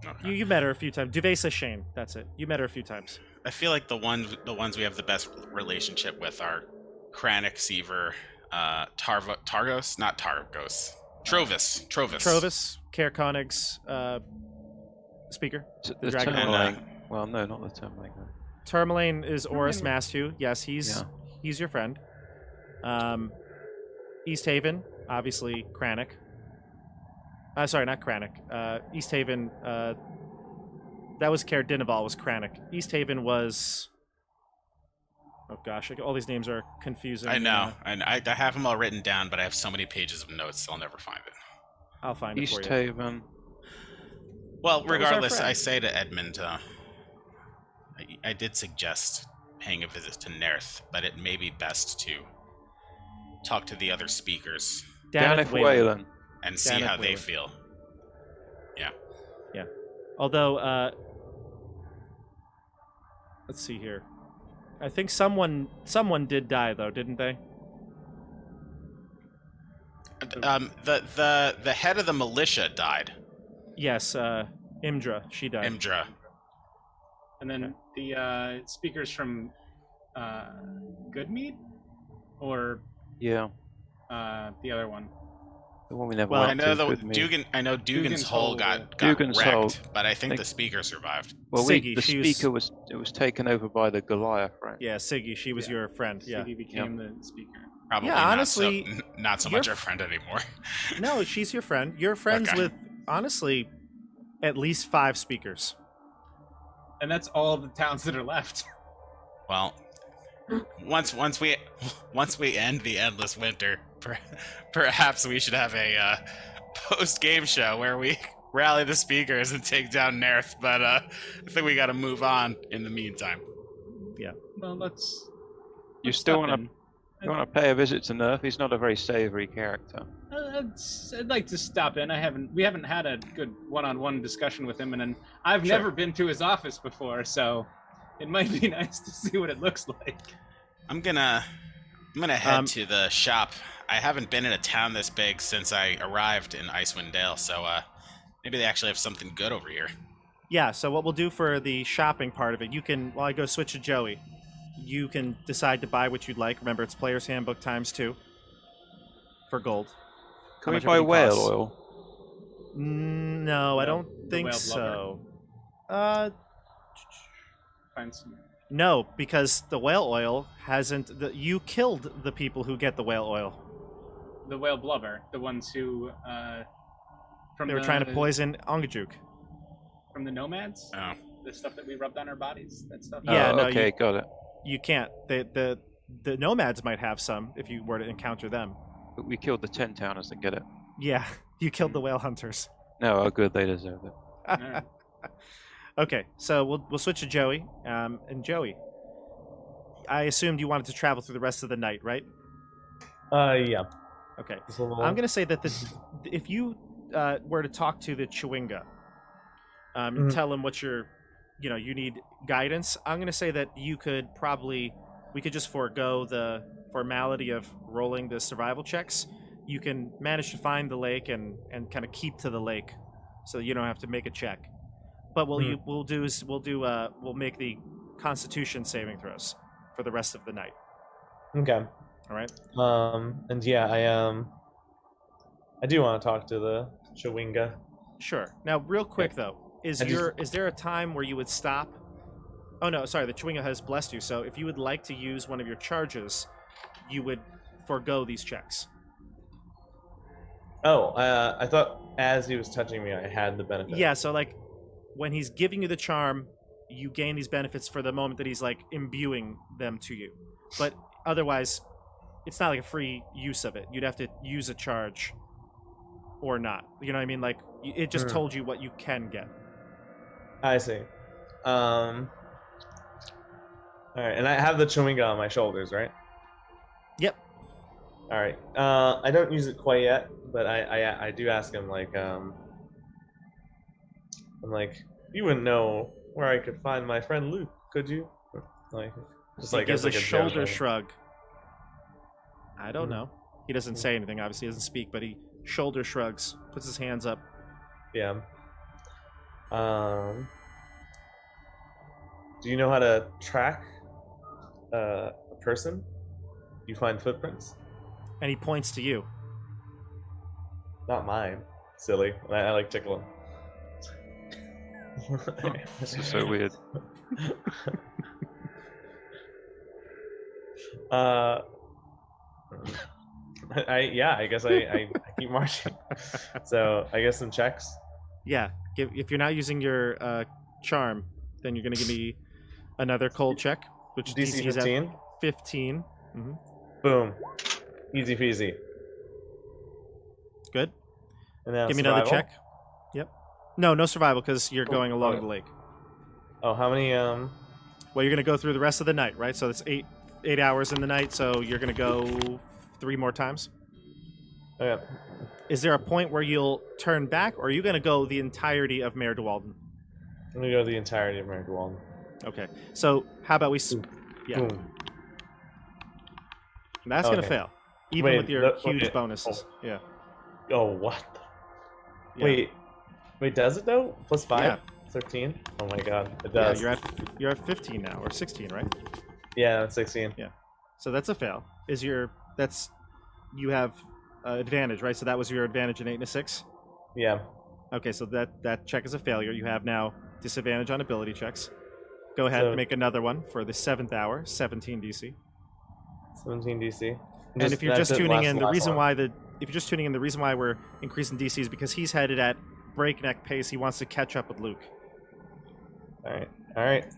Okay. You met her a few times. Duvesa Shane. That's it. You met her a few times. I feel like the ones we have the best relationship with are Kranich, Seaver, Targos, not Targos. Trovis. Trovis, Care Konig's speaker. The Dragon Man. Tourmaline. Well, no, not the Tourmaline. Tourmaline is Oris Mastu. Yes, he's Yeah. your friend. East Haven, obviously Kranich. Sorry, not Kranich. East Haven. That was Caer Dineval was Kranich. East Haven was. Oh gosh, all these names are confusing. I know, and I have them all written down, but I have so many pages of notes, I'll never find it. I'll find it East for you. Haven. Well, was our regardless, friend. I say to Edmund, I did suggest paying a visit to Nerith, but it may be best to talk to the other speakers Daneth Daneth Whalen. Whalen. and see Janet how they Whalen. feel. Yeah. Although, let's see here. I think someone did die though, didn't they? The head of the militia died. Yes, Imdra. She died. Imdra. And then the speakers from Goodmead, or Yeah. the other one. The one we never Well, I went know to with me. Dugan's Dugan's hole Hole. got Dugan's wrecked, Hole. but I think Think- the speaker survived. Well, Siggy, the she speaker was taken over by the Goliath, right? Yeah, Siggy. She was Yeah. your friend. Yeah. Siggy became the speaker. Probably Yeah, not honestly, not so you're much our friend anymore. No, she's your friend. You're friends Okay. with, honestly, at least 5 speakers. And that's all the towns that are left. Well, once we end the endless winter, perhaps we should have a post game show where we rally the speakers and take down Nerth. But I think we got to move on in the meantime. Well, let's. You let's still step want in. to? You want to pay a visit to Nerf? He's not a very savoury character. I'd like to stop in. We haven't had a good one-on-one discussion with him, and I've Sure. never been to his office before, so it might be nice to see what it looks like. I'm gonna head to the shop. I haven't been in a town this big since I arrived in Icewind Dale, so maybe they actually have something good over here. Yeah, so what we'll do for the shopping part of it, you can, while I go switch to Joey, you can decide to buy what you'd like. Remember, it's Player's Handbook ×2 for gold. Can How we much buy everything whale costs. oil? No, I don't The think whale so. Find some. No, because the whale oil hasn't. You killed the people who get the whale oil. The whale blubber, the ones who from They were trying to poison Ongajuk. from the nomads, Oh, the stuff that we rubbed on our bodies, that stuff. Yeah, Oh, no, okay, got it. You can't. The nomads might have some if you were to encounter them. But we killed the 10 towners that get it. Yeah, you killed the whale hunters. No, oh good, they deserve it. Alright. Okay, so we'll switch to Joey. And Joey, I assumed you wanted to travel through the rest of the night, right? Yeah. Okay. Just a little- I'm gonna say that if you were to talk to the Chewinga, tell him what you need guidance. I'm gonna say that we could just forego the formality of rolling the survival checks. You can manage to find the lake and kind of keep to the lake, so you don't have to make a check. But we'll make the Constitution saving throws for the rest of the night. Okay. All right. And yeah, I do want to talk to the Chewinga. Sure. Now, real quick though, is there a time where you would stop? Oh no, sorry. The Chewinga has blessed you, so if you would like to use one of your charges, you would forego these checks. Oh, I thought as he was touching me, I had the benefit. Yeah. So like, when he's giving you the charm, you gain these benefits for the moment that he's like imbuing them to you. But otherwise, it's not like a free use of it. You'd have to use a charge or not. You know what I mean? Like, it just told you what you can get. I see. All right, and I have the Chewinga on my shoulders, right? Yep. All right. I don't use it quite yet, but I do ask him like I'm like, you wouldn't know where I could find my friend Luke, could you? Like, just He like gives as like a joke. shoulder shrug. I don't know. He doesn't say anything. Obviously, he doesn't speak, but he shoulder shrugs, puts his hands up. Yeah. Do you know how to track a person? You find footprints? And he points to you. Not mine. Silly. I like tickle him. This is so weird. I guess I keep marching. So I guess some checks. Yeah. If you're not using your charm, then you're going to give me another cold check, which DC is at 15. 15. Mm-hmm. Boom. Easy peasy. Good. And now Give me another survival. check. Yep. No survival because you're going along the lake. Oh, how many? Well, you're going to go through the rest of the night, right? So it's 8 hours in the night, so you're going to go 3 more times. Okay. Is there a point where you'll turn back, or are you going to go the entirety of Mayor de Walden? I'm gonna go the entirety of Mergwald. Okay. So how about we? Yeah. Boom. And that's gonna Okay. fail, even Wait, with your huge wait. bonuses. Yeah. Oh, what? Yeah. Wait, does it though? Plus 5? Yeah. 13? Oh my god, it Yeah, does. you're at 15 now, or 16, right? Yeah, 16. So that's a fail. You have advantage, right? So that was your advantage in 8 and a 6. Yeah. Okay, so that check is a failure. You have now disadvantage on ability checks. Go ahead, So- make another one for the 7th hour, 17 DC. 17 DC. And if you're just tuning in, the reason why we're increasing DC is because he's headed at breakneck pace. He wants to catch up with Luke. Alright.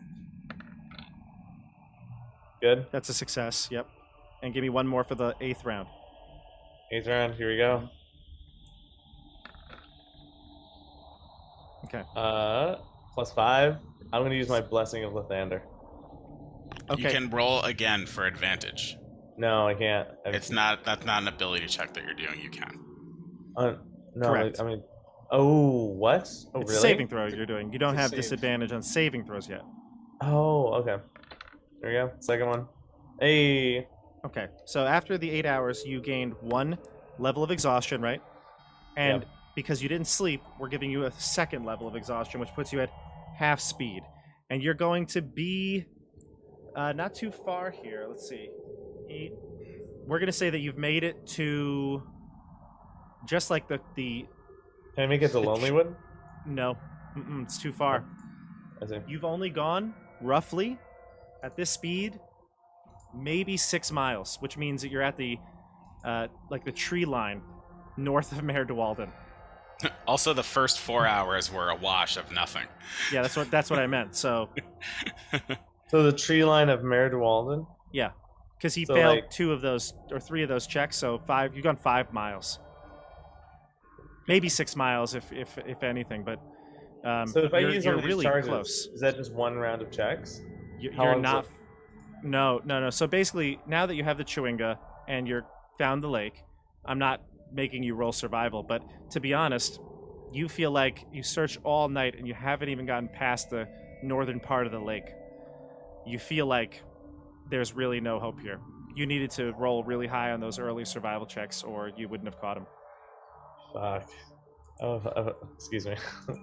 Good. That's a success. Yep. And give me one more for the 8th round. 8th round, here we go. Okay. Plus 5. I'm gonna use my Blessing of Lathander. Okay. You can roll again for advantage. No, I can't. That's not an ability check that you're doing. You can. No, Correct. I mean, oh, what? Oh, It's really? a saving throw you're doing. You don't It's a have save. disadvantage on saving throws yet. Oh, okay. There we go. Second one. Hey. Okay. So after the 8 hours, you gained 1 level of exhaustion, right? And Yep. because you didn't sleep, we're giving you a 2nd level of exhaustion, which puts you at half speed. And you're going to be not too far here. Let's see. We're going to say that you've made it to just like the Can I make it to Lonelywood? no, it's too far. I see. You've only gone roughly at this speed maybe 6 miles, which means that you're at the like the tree line north of Mayor Dewalden. Also, the first 4 hours were a wash of nothing. Yeah, that's what I meant. So So the tree line of Mayor Dewalden? yeah, because he So, failed like- 2 of those or 3 of those checks. So you've gone 5 miles, maybe 6 miles if anything. But So if I use you're one of these really charges, close. is that just one round of checks? How You're long not. is it? No. So basically, now that you have the Chewinga and you're found the lake, I'm not making you roll survival. But to be honest, you feel like you searched all night and you haven't even gotten past the northern part of the lake. You feel like there's really no hope here. You needed to roll really high on those early survival checks, or you wouldn't have caught him. Fuck. Oh, excuse me. No,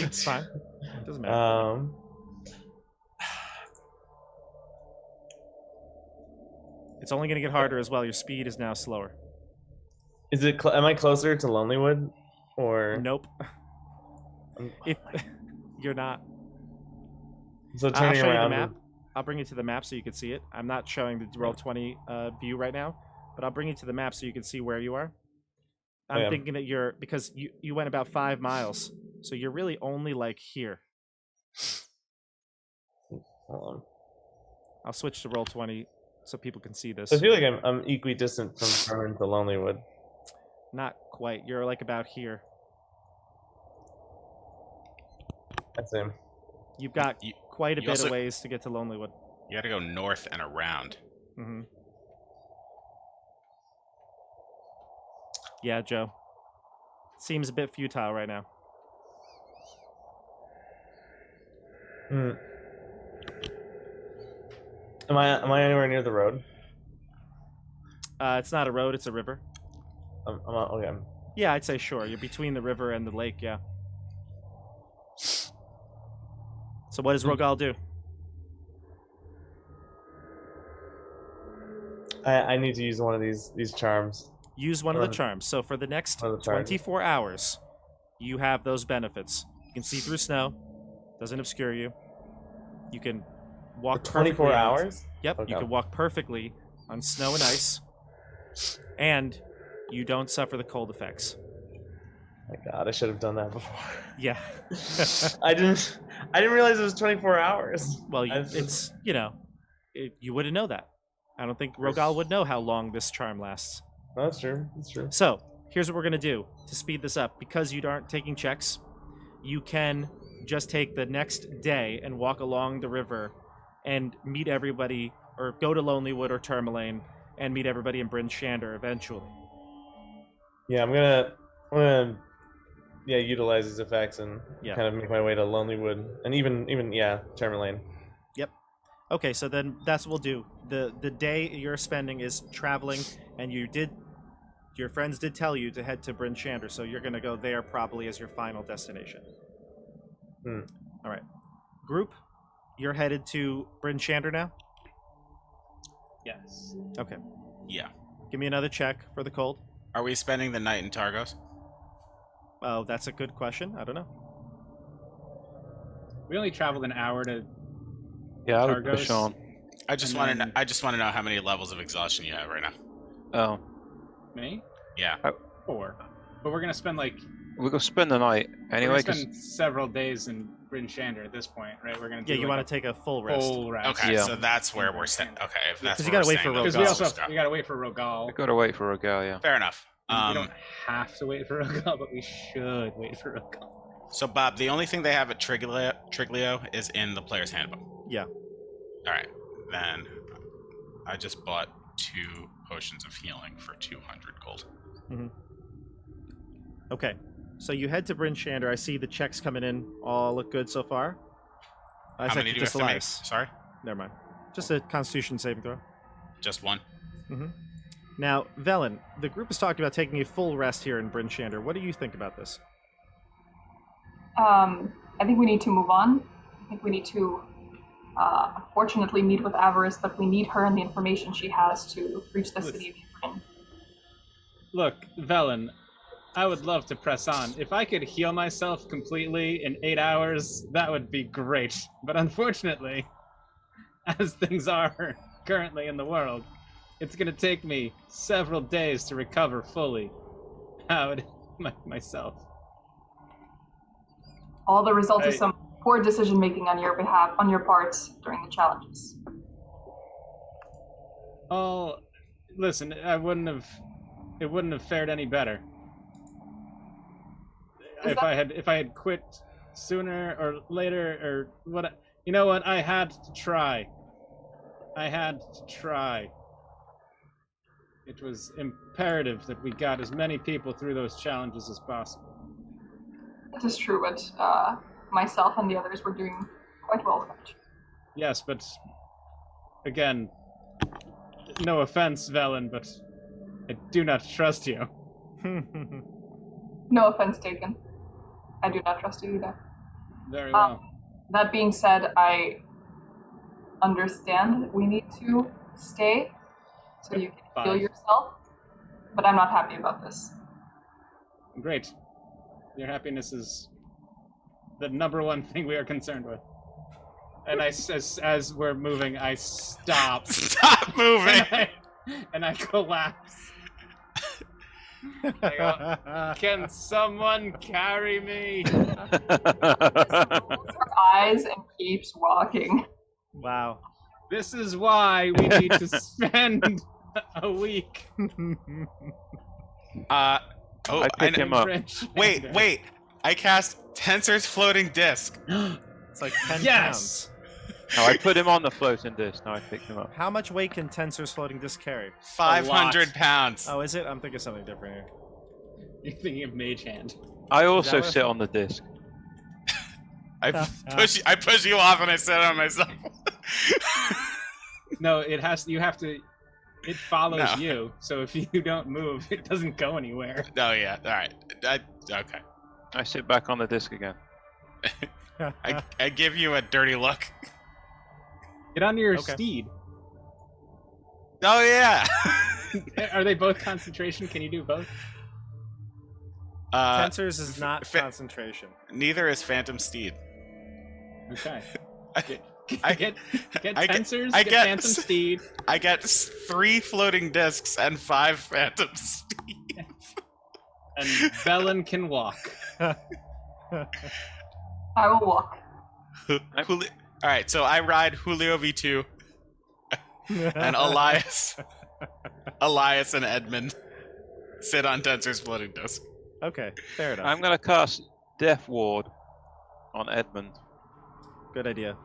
it's fine. It doesn't matter. It's only going to get harder as well. Your speed is now slower. Is it? Am I closer to Lonelywood, or Nope. Um, If you're not. So I'll turning show you the around. map. I'll bring you to the map so you can see it. I'm not showing the Roll20 view right now, but I'll bring you to the map so you can see where you are. I'm yeah. thinking that you're because you went about 5 miles, so you're really only like here. Hold on. I'll switch to Roll20 so people can see this. So I feel like I'm equidistant from Carmen to Lonelywood. Not quite. You're like about here. I see. You've got You- quite a you bit also- of ways to get to Lonelywood. You got to go north and around. Mm-hmm. Yeah, Joe. Seems a bit futile right now. Hmm. Am I anywhere near the road? It's not a road; it's a river. Okay. Yeah, I'd say sure. You're between the river and the lake. Yeah. So what does Rogal do? I need to use one of these charms. Use one of the charms. So for the next One of the charms. 24 hours, you have those benefits. You can see through snow. Doesn't obscure you. You can walk For 24 perfectly on- hours? Yep, you Okay. can walk perfectly on snow and ice. And you don't suffer the cold effects. My God, I should have done that before. Yeah. I didn't realize it was 24 hours. Well, I- it's, you wouldn't know that. I don't think Rogal would know how long this charm lasts. That's true. That's true. So, here's what we're going to do to speed this up. Because you aren't taking checks, you can just take the next day and walk along the river and meet everybody, or go to Lonelywood or Tourmaline and meet everybody in Bryn Shander eventually. Yeah, I'm gonna utilize these effects and Yeah. kind of make my way to Lonelywood and even Charmerlane. Yep. Okay, so then that's what we'll do. The day you're spending is traveling, and your friends did tell you to head to Bryn Shander, so you're going to go there probably as your final destination. All right. Group, you're headed to Bryn Shander now? Yes. Okay. Yeah. Give me another check for the cold. Are we spending the night in Targos? Oh, that's a good question. I don't know. We only traveled an hour to Yeah, I'll Targos. push on. I just And want to. then- I just want to know how many levels of exhaustion you have right now. Oh, me. Yeah. 4. But we're gonna spend like we're gonna spend the night anyway. we're gonna 'Cause spend several days in Bryn Shander at this point, right? We're gonna do Yeah, you like want to take a full rest. full rest. Okay, Yeah. so that's where we're staying. Okay, if that's 'Cause you where gotta we're wait for staying, then Because we Rogal. also let's go. we gotta wait for Rogal. we gotta wait for Rogal, yeah. Fair enough. We don't have to wait for Rogal, but we should wait for Rogal. So Bob, the only thing they have at Triglio is in the player's handbook. Yeah. All right, then I just bought 2 potions of healing for 200 gold. Okay. So you head to Bryn Shander. I see the checks coming in. All look good so far. How It's many actually do you have just to make? Elias. Sorry, Never mind. Just a Constitution saving throw. just 1. Now, Velen, the group has talked about taking a full rest here in Bryn Shander. What do you think about this? I think we need to move on. I think we need to, unfortunately, meet with Avarice, but we need her and the information she has to reach the city of Ukraine. Look, Velen, I would love to press on. If I could heal myself completely in 8 hours, that would be great. But unfortunately, as things are currently in the world, it's going to take me several days to recover fully. How would myself? All the result of I- some poor decision making on your behalf, on your part during the challenges. Oh, listen, it wouldn't have fared any better. If I had quit sooner or later or what, you know what? I had to try. It was imperative that we got as many people through those challenges as possible. That is true, but myself and the others were doing quite well with it. Yes, but again, no offense, Velen, but I do not trust you. No offense taken. I do not trust you either. Very well. That being said, I understand we need to stay so you can heal Fine. yourself, but I'm not happy about this. Great. Your happiness is the number one thing we are concerned with. And as we're moving, I stop. Stop moving. and I collapse. I go, can someone carry me? Closes her eyes and keeps walking. Wow. This is why we need to spend a week. Oh, I pick him up. Wait. I cast Tensor's floating disc. It's like 10 Yes! pounds. No, I put him on the floating disc. Now I picked him up. How much weight can Tensor's floating disc carry? 500 pounds. Oh, is it? I'm thinking something different here. You're thinking of Mage Hand. I also what- sit on the disc. I push you off and I sit on myself. No, you have to. It follows No. you. So if you don't move, it doesn't go anywhere. Oh yeah. All right. Okay. I sit back on the disc again. I give you a dirty look. Get onto your Okay. steed. Oh yeah. Are they both concentration? Can you do both? Tensor's is not fa- concentration. Neither is Phantom Steed. Okay. I- Get I get- Tensors, I get get- Phantom Steed, I get 3 floating discs and 5 Phantom Steed. and Velen can walk. I will walk. All right, so I ride Julio V2 and Elias and Edmund sit on Tensor's floating disc. Okay, fair enough. I'm gonna cast Death Ward on Edmund, Good idea.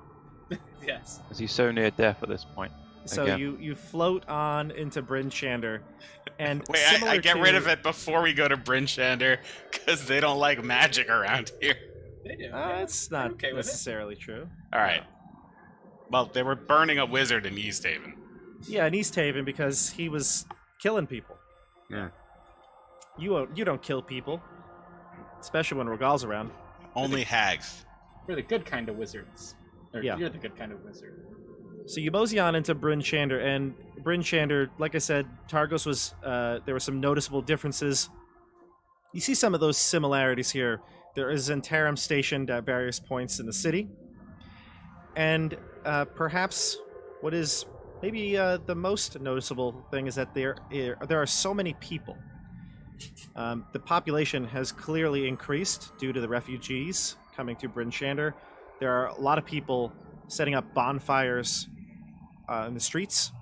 Yes. because he's so near death at this point. So Again. you float on into Bryn Shander, and Wait, I get rid of it before we go to Bryn Shander because they don't like magic around here. They do. Yeah, It's I'm not okay with it. necessarily true. All right. Well, they were burning a wizard in East Haven. Yeah, in East Haven because he was killing people. Yeah. You don't kill people, especially when Regal's around. Only hags. We're the good kind of wizards. Or Yeah. You're the good kind of wizard. So you mosey on into Bryn Shander, and Bryn Shander, like I said, Targos was there were some noticeable differences. You see some of those similarities here. There is Zentarim stationed at various points in the city, and perhaps what is maybe the most noticeable thing is that there are so many people. The population has clearly increased due to the refugees coming to Bryn Shander. There are a lot of people setting up bonfires in the streets.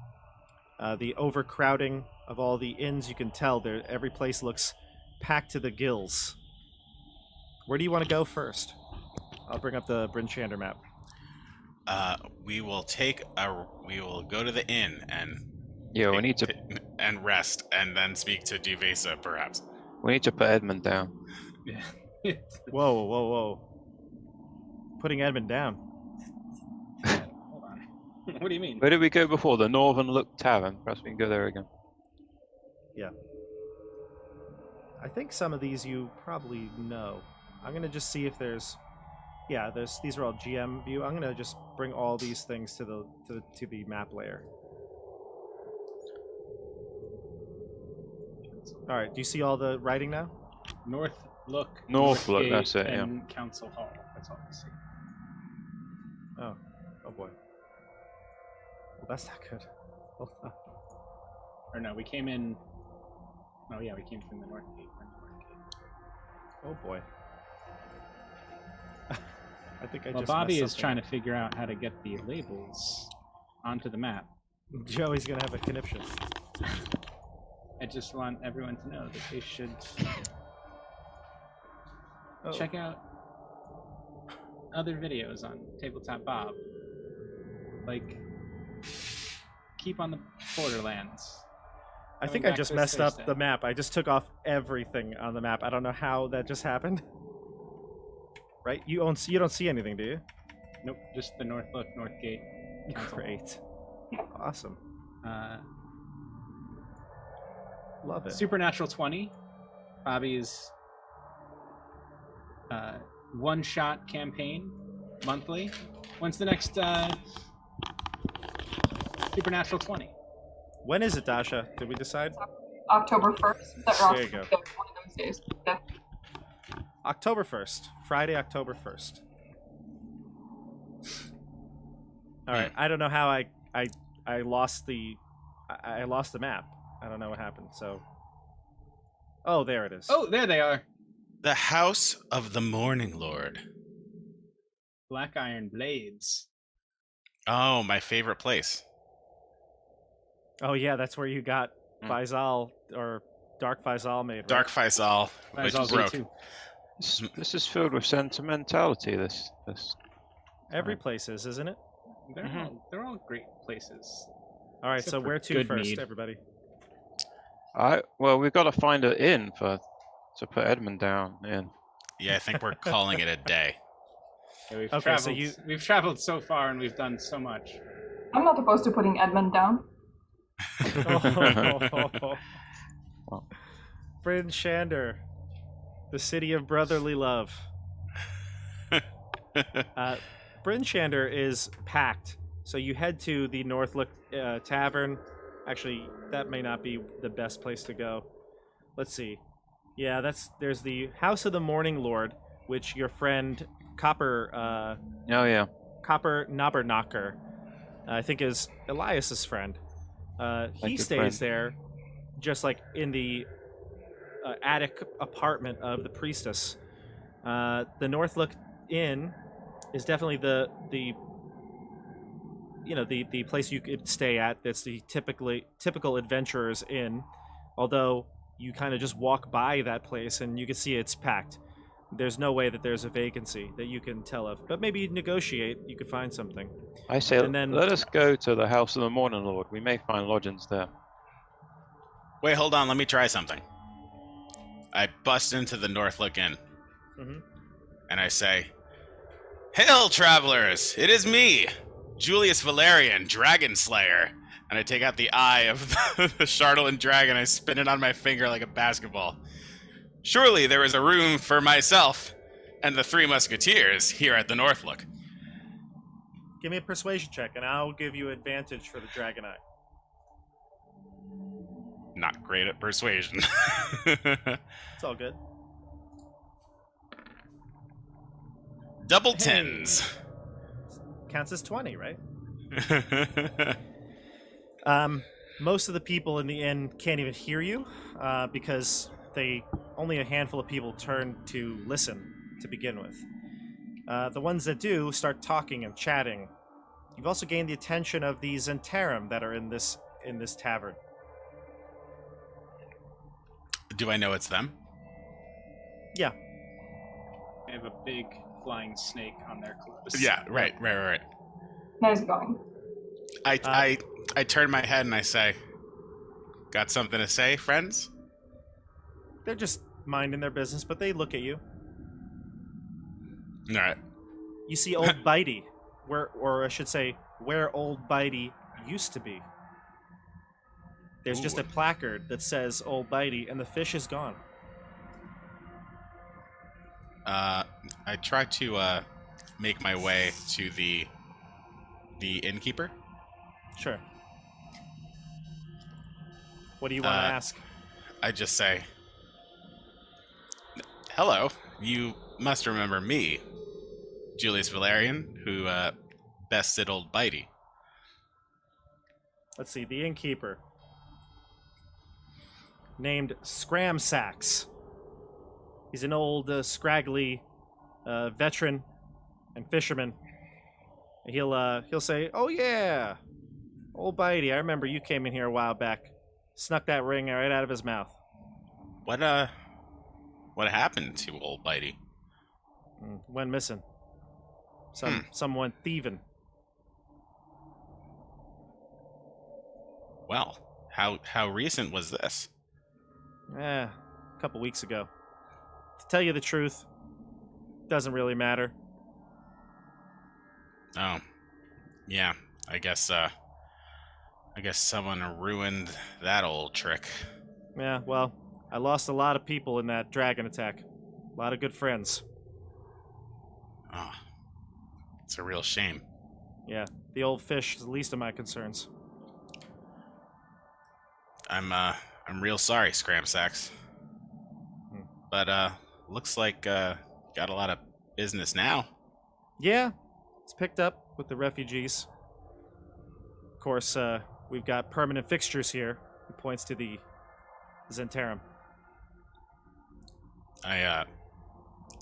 The overcrowding of all the inns, you can tell there. Every place looks packed to the gills. Where do you want to go first? I'll bring up the Bryn Shander map. We will go to the inn and Yeah, we need to and rest, and then speak to Duvesa, perhaps. put Edmund down. Yeah. Whoa. Putting Edmund down. Hold on. What do you mean? Where did we go before? The Northern Look Tavern. Perhaps we can go there again. I think some of these you probably know. I'm gonna just see if there's. Yeah, these are all GM view. I'm gonna just bring all these things to the map layer. All right. Do you see all the writing now? North Look. North Look, Gate, that's it, yeah. And Council Hall. That's all I see. Oh boy. Well, that's not good. Hold on. Or no, we came in. Oh yeah, we came from the North Gate. Oh boy. I think I Well, just. Bobby is trying to figure out how to get the labels onto the map. Joey's gonna have a conniption. I just want everyone to know that they should Oh. check out other videos on Tabletop Bob. Like, keep on the Borderlands. I think Coming I back just this messed up Thursday. the map. I just took off everything on the map. I don't know how that just happened. Right? You don't see anything, do you? Nope, just the North Look, North Gate. Council. Great. Awesome. Love it. Supernatural 20, Bobby's one-shot campaign monthly. When's the next Supernatural 20? When is it, Dasha? Did we decide? October 1st. There you go. One of those days. Yeah. October 1st. Friday, October 1st. All right. I don't know how I lost the map. I don't know what happened. So, oh, there it is. Oh, there they are. The House of the Morning Lord. Black Iron Blades. Oh, my favorite place. Oh yeah, that's where you got Faisal or Dark Faisal made. Right? Dark Faisal, which Faisal broke. V2. This is filled with sentimentality. This. Every place is, isn't it? They're all great places. All right. Except So for where to Good first, Mead. everybody? Well, we've got to find an inn to put Edmund down in. Yeah, I think we're calling it a day. Yeah, we've Okay, so traveled. We've traveled so far and we've done so much. I'm not opposed to putting Edmund down. Bryn Shander, the city of brotherly love. Bryn Shander is packed, so you head to the North Look Tavern. Actually, that may not be the best place to go. Let's see. Yeah, there's the House of the Morning Lord, which your friend Copper Oh yeah. Copper Knobberknocker, I think is Elias's friend. He good stays friend. there, just like in the attic apartment of the priestess. The Northlook Inn is definitely the place you could stay at. That's the typical adventurer's inn. Although you kind of just walk by that place and you can see it's packed. there's no way that there's a vacancy that you can tell of. But maybe negotiate. You could find something. I say, And then- let us go to the house of the Morning Lord. We may find lodgings there. Wait, hold on. Let me try something. I bust into the Northlook Inn, Mhm. and I say, "Hail, travelers! It is me, Julius Valerian, Dragon Slayer." And I take out the eye of the Chardolin dragon. I spin it on my finger like a basketball. Surely there is a room for myself and the Three Musketeers here at the Northlook. Give me a persuasion check, and I'll give you advantage for the dragon eye. Not great at persuasion. It's all good. Double Hey. tens. Counts as 20, right? Most of the people in the inn can't even hear you because only a handful of people turn to listen to begin with. The ones that do start talking and chatting. You've also gained the attention of the Zentarim that are in this tavern. Do I know it's them? Yeah, They have a big flying snake on their clothes. Yeah, right. How's it going? I turn my head and I say, "Got something to say, friends?" they're just minding their business, but they look at you. All right. You see Old Bitey, or I should say, where Old Bitey used to be. There's just Ooh. a placard that says Old Bitey, and the fish is gone. I try to make my way to the innkeeper. Sure. What do you want to ask? I just say, "Hello, you must remember me, Julius Valerian, who bested Old Bitey." Let's see, the innkeeper. Named Scramsax. He's an old, scraggly veteran and fisherman. And he'll say, "Oh yeah, Old Bitey, I remember you came in here a while back." Snuck that ring right out of his mouth. What happened to Old Bitey? Went missing. Someone thieving. Well, how recent was this? A couple weeks ago. To tell you the truth, doesn't really matter. Oh, yeah. I guess someone ruined that old trick. Yeah, well, I lost a lot of people in that dragon attack. A lot of good friends. Oh, it's a real shame. Yeah, the old fish is the least of my concerns. I'm real sorry, Scramsax. But looks like got a lot of business now. Yeah, it's picked up with the refugees. Of course, we've got permanent fixtures here. He points to the Zentarim. I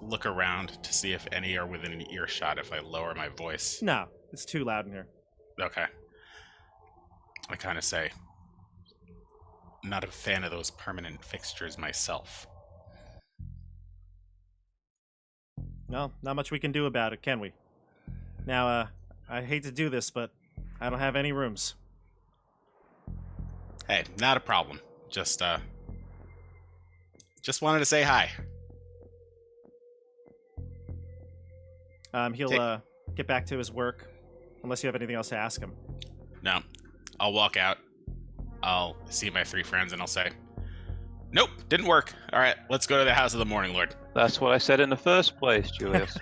look around to see if any are within an earshot if I lower my voice. No, it's too loud in here. Okay. I kind of say, not a fan of those permanent fixtures myself. No, not much we can do about it, can we? Now, I hate to do this, but I don't have any rooms. Hey, not a problem. Just wanted to say hi. He'll get back to his work, unless you have anything else to ask him. No, I'll walk out. I'll see my three friends and I'll say, "Nope, didn't work. All right, let's go to the House of the Morning Lord." That's what I said in the first place, Julius.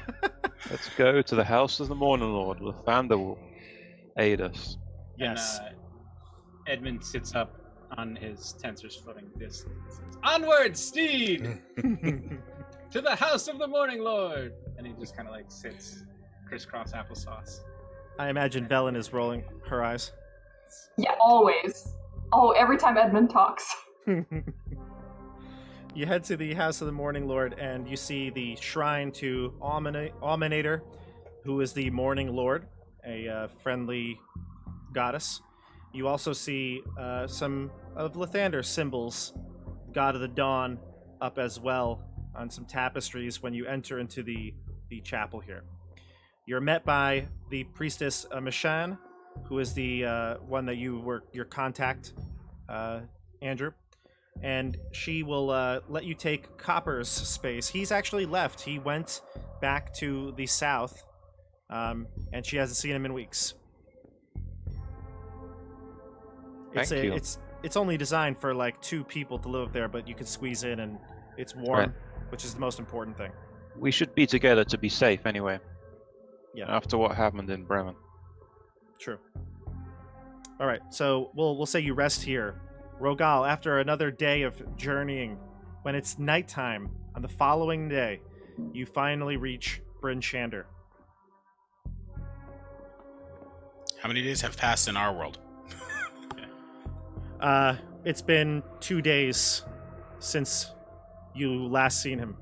Let's go to the house of the Morning Lord. Lathander will aid us. Yes. And, Edmund sits up on his tensor's footing. This says, "Onward, steed, to the house of the Morning Lord!" And he just kind of like sits crisscross applesauce. I imagine Velen is rolling her eyes. Yeah, always. Oh, every time Edmund talks. You head to the House of the Morning Lord, and you see the shrine to Ominator, who is the Morning Lord, a friendly goddess. You also see some of Lathander's symbols, God of the Dawn, up as well, on some tapestries when you enter into the chapel here. You're met by the priestess Mishan, who is the one that you were your contact, Andrew, and she will let you take Copper's space. He's actually left. He went back to the south, and she hasn't seen him in weeks. Thank you. It's only designed for like 2 people to live up there, but you can squeeze in, and it's warm, Right. which is the most important thing. We should be together to be safe anyway. Yeah. After what happened in Bremen. True. All right, so we'll say you rest here. Rogal, after another day of journeying, when it's nighttime on the following day, you finally reach Bryn Shander. How many days have passed in our world? It's been 2 days since you last seen him.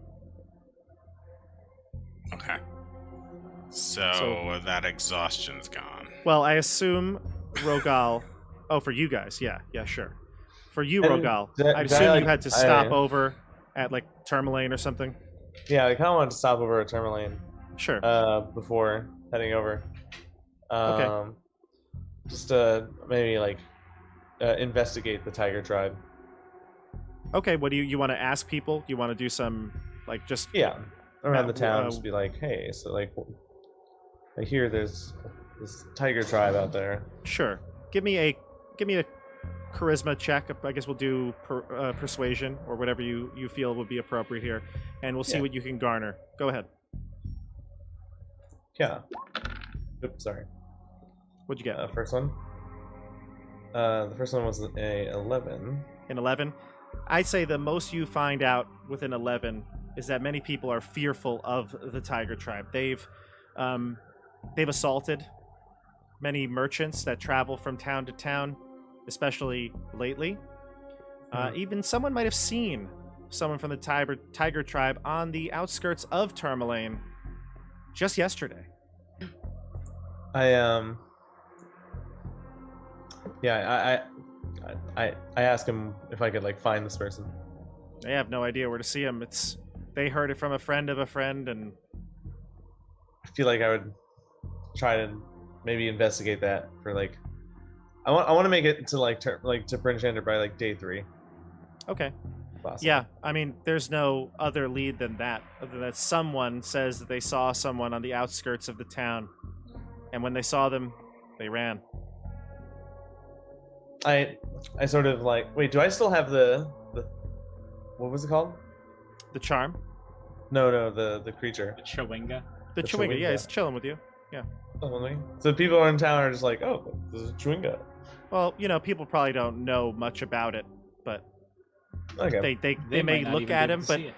Okay. So that exhaustion's gone. Well, I assume Rogal. Oh, for you guys, yeah, sure. For you, And Rogal, did I, I'd assume like, you had to stop over at like Tourmaline or something. Yeah, I kind of wanted to stop over at Tourmaline Sure. before heading over. Okay. Just maybe like investigate the tiger tribe. Okay, what do you want to ask people? You want to do some like just Yeah, around the town, uh, just be like, hey, so like, I hear there's this tiger tribe out there. Sure. Give me a charisma check. I guess we'll do persuasion or whatever you feel would be appropriate here, and we'll see Yeah. what you can garner. Go ahead. Yeah. Oops, sorry. What'd you get? First one. The first one was a 11. An 11. I'd say the most you find out with an 11 is that many people are fearful of the tiger tribe. They've assaulted many merchants that travel from town to town, especially lately. Even someone might have seen someone from the tiger tribe on the outskirts of Tourmaline just yesterday. I asked him if I could like find this person. They have no idea where to see him. They heard it from a friend of a friend, and I feel like I would try to maybe investigate that for like. I want to make it to to Bryn Shander by like day 3. okay. Possible. Yeah, I mean, there's no other lead than that, other than that someone says that they saw someone on the outskirts of the town, and when they saw them, they ran. I sort of like wait. Do I still have the what was it called? The charm? No, the creature. The Chewinga. The The Chewinga, yeah, Chewinga. he's chilling with you. So people in town are just like, oh, this is Chewinga. Well, people probably don't know much about it, but Okay. they may might not look even at be him, able to but see it.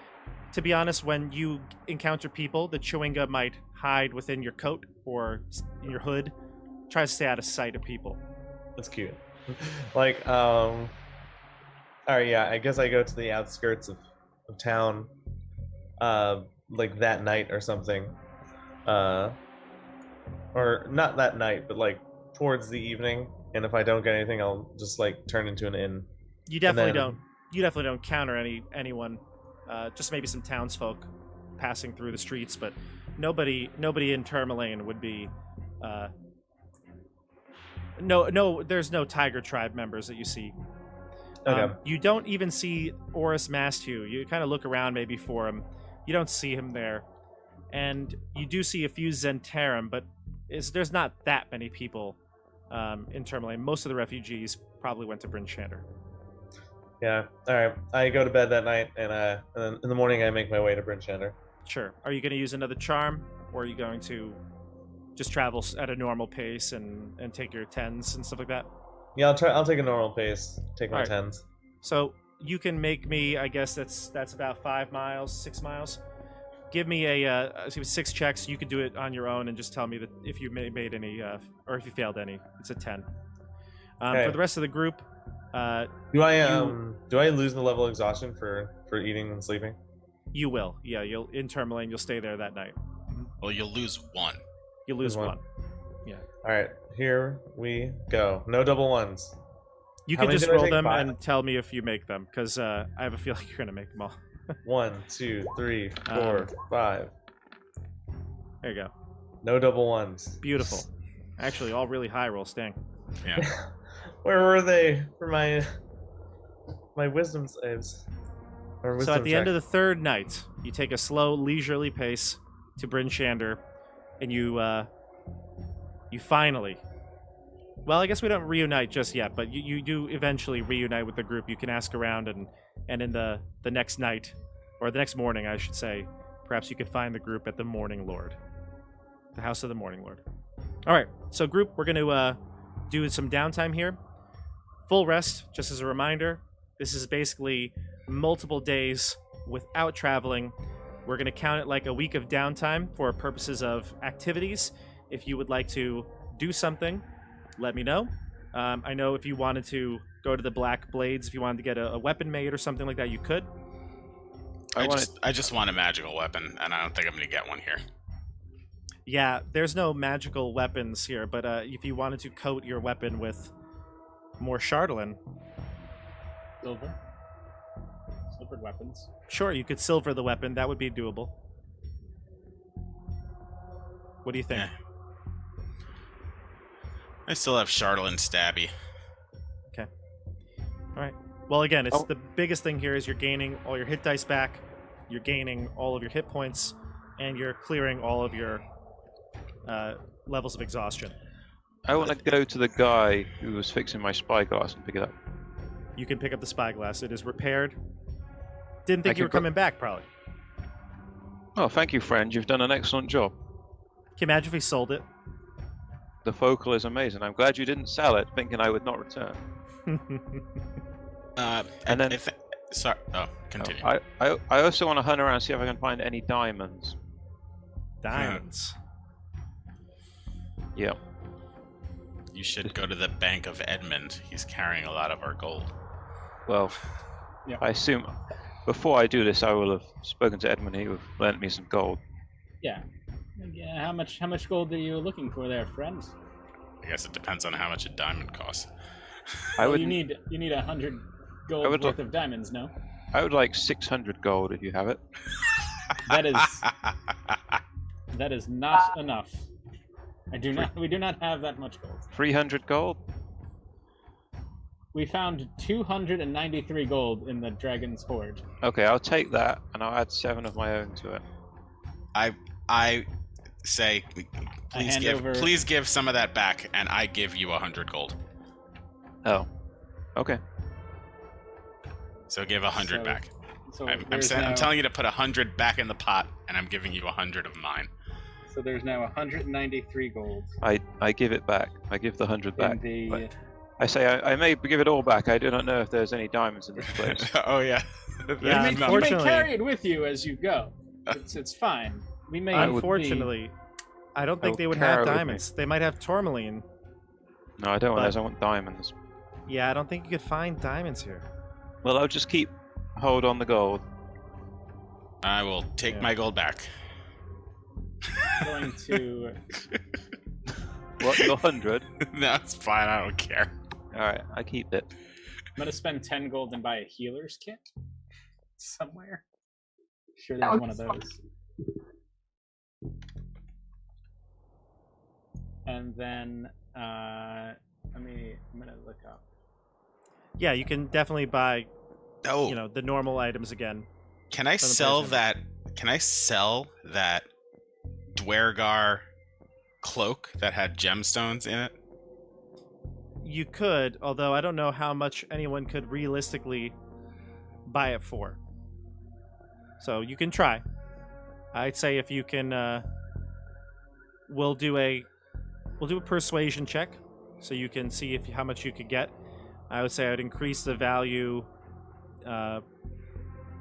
to be honest, when you encounter people, the Chewinga might hide within your coat or in your hood, try to stay out of sight of people. That's cute. Like, all right, yeah. I guess I go to the outskirts of town, like that night or something, or not that night, but like towards the evening. And if I don't get anything, I'll just like turn into an inn. You definitely then- don't. You definitely don't counter anyone. Just maybe some townsfolk passing through the streets, but nobody in Tourmaline would be. No, there's no Tiger Tribe members that you see. Okay. You don't even see Oris Mastu. You kind of look around maybe for him. You don't see him there, and you do see a few Zentarim, but there's not that many people in Tourmaline. Most of the refugees probably went to Bryn Shander. Yeah. All right. I go to bed that night, and then in the morning I make my way to Bryn Shander. Sure. Are you going to use another charm, or are you going to just travel at a normal pace and take your 10s and stuff like that? Yeah, I'll take a normal pace. Take my All right. 10s. So you can make me, I guess that's about 5 miles, 6 miles. Give me a 6 checks. You can do it on your own and just tell me that if you made any, or if you failed any. It's a 10. Okay. For the rest of the group, Do I lose the level of exhaustion for eating and sleeping? you will. Yeah, you'll in Tourmaline. You'll stay there that night. Well, you'll lose 1. You lose One. one. All right, here we go. No double ones. You How can many just did I roll take? them 5? and tell me if you make them, because I have a feeling you're gonna make them all. 1, 2, 3, 4, 5. There you go. No double ones. Beautiful. Actually, all really high roll sting. Yeah. Where were they for my wisdom saves? Or So wisdom at the end check? of the third night, you take a slow, leisurely pace to Bryn Shander, and you finally. Well, I guess we don't reunite just yet, but you do eventually reunite with the group. You can ask around, and in the next night, or the next morning, I should say, perhaps you could find the group at the Morning Lord, the House of the Morning Lord. All right, so group, we're going to do some downtime here. Full rest, just as a reminder. This is basically multiple days without traveling. We're going to count it like a week of downtime for purposes of activities. If you would like to do something, let me know. I know if you wanted to go to the Black Blades, if you wanted to get a weapon made or something like that, you could. I just want a magical weapon, and I don't think I'm going to get one here. Yeah, there's no magical weapons here, but if you wanted to coat your weapon with more Chardolin, Silvered weapons. sure, you could silver the weapon. That would be doable. What do you think? Eh. I still have Chardolin Stabby. All right. Well, again, it's Oh. the biggest thing here is you're gaining all your hit dice back, you're gaining all of your hit points, and you're clearing all of your levels of exhaustion. I want to go to the guy who was fixing my spyglass and pick it up. You can pick up the spyglass. It is repaired. Didn't I think you can were go- coming back, probably. Oh, thank you, friend. You've done an excellent job. Can you imagine if he sold it? The focal is amazing. I'm glad you didn't sell it, thinking I would not return. And then- sorry. Oh, continue. I also want to hunt around, see if I can find any diamonds. Diamonds. Yeah. You should go to the Bank of Edmund. He's carrying a lot of our gold. Well, Yeah. I assume before I do this, I will have spoken to Edmund. He would have lent me some gold. Yeah. How much gold are you looking for there, friends? I guess it depends on how much a diamond costs. I Well, would. you need 100 gold I would worth of diamonds, no? I would like 600 gold if you have it. That is not enough. We do not have that much gold. 300 gold. We found 293 gold in the dragon's hoard. Okay, I'll take that, and I'll add 7 of my own to it. I say, hand please give some of that back, and I give you 100 gold. Oh. Okay. So give 100 So- back. So I'm there's now, telling you to put 100 back in the pot, and I'm giving you 100 of mine. So there's now 193 gold I give it back. I give the 100 in back. the. but I say I may give it all back. I do not know if there's any diamonds in this place. Oh yeah. Yeah, you may unfortunately- carry it with you as you go. It's fine. We may. Unfortunately, I don't think will they would carry have it with me. diamonds. They might have tourmaline. No, I don't want But- those. I want diamonds. Yeah, I don't think you could find diamonds here. Well, I'll just keep hold on the gold. I will take Yeah. my gold back. Be going to. What, your 100? No, it's fine. I don't care. Alright, I keep it. I'm gonna spend 10 gold and buy a healer's kit somewhere. Sure, That there's would one of be those. And then, I'm gonna look up. Yeah, you can definitely buy, Oh, you know, the normal items again. can I from the sell person. that? Can I sell that Dwergar cloak that had gemstones in it? You could, although I don't know how much anyone could realistically buy it for. So you can try. I'd say if you can, we'll do a persuasion check, so you can see how much you could get. I would say I'd increase the value,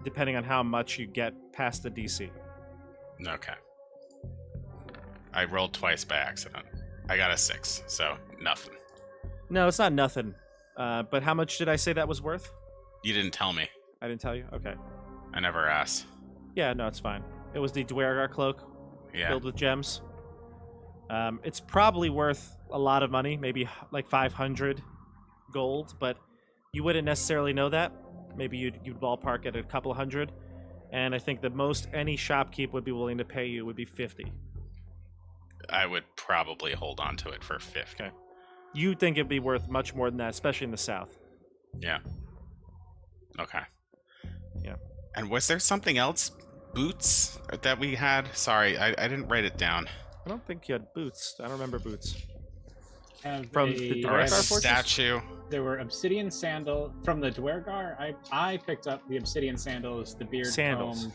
depending on how much you get past the DC. Okay. I rolled twice by accident. I got a 6, so nothing. No, it's not nothing. But how much did I say that was worth? You didn't tell me. I didn't tell you. Okay. I never asked. Yeah, no, it's fine. It was the Dwergar cloak Yeah. filled with gems. It's probably worth a lot of money, maybe like 500 gold, but you wouldn't necessarily know that. Maybe you'd ballpark at a couple hundred. and I think the most any shopkeep would be willing to pay you would be 50. I would probably hold on to it for 50. Okay. You think it'd be worth much more than that, especially in the south. Yeah. Okay. Yeah. And was there something else? Boots that we had? Sorry, I didn't write it down. I don't think you had boots. I don't remember boots. From the Or a Dwargar forces? statue. There were obsidian sandal from the Dwergar. I picked up the obsidian sandals, the beard Sandals. comb.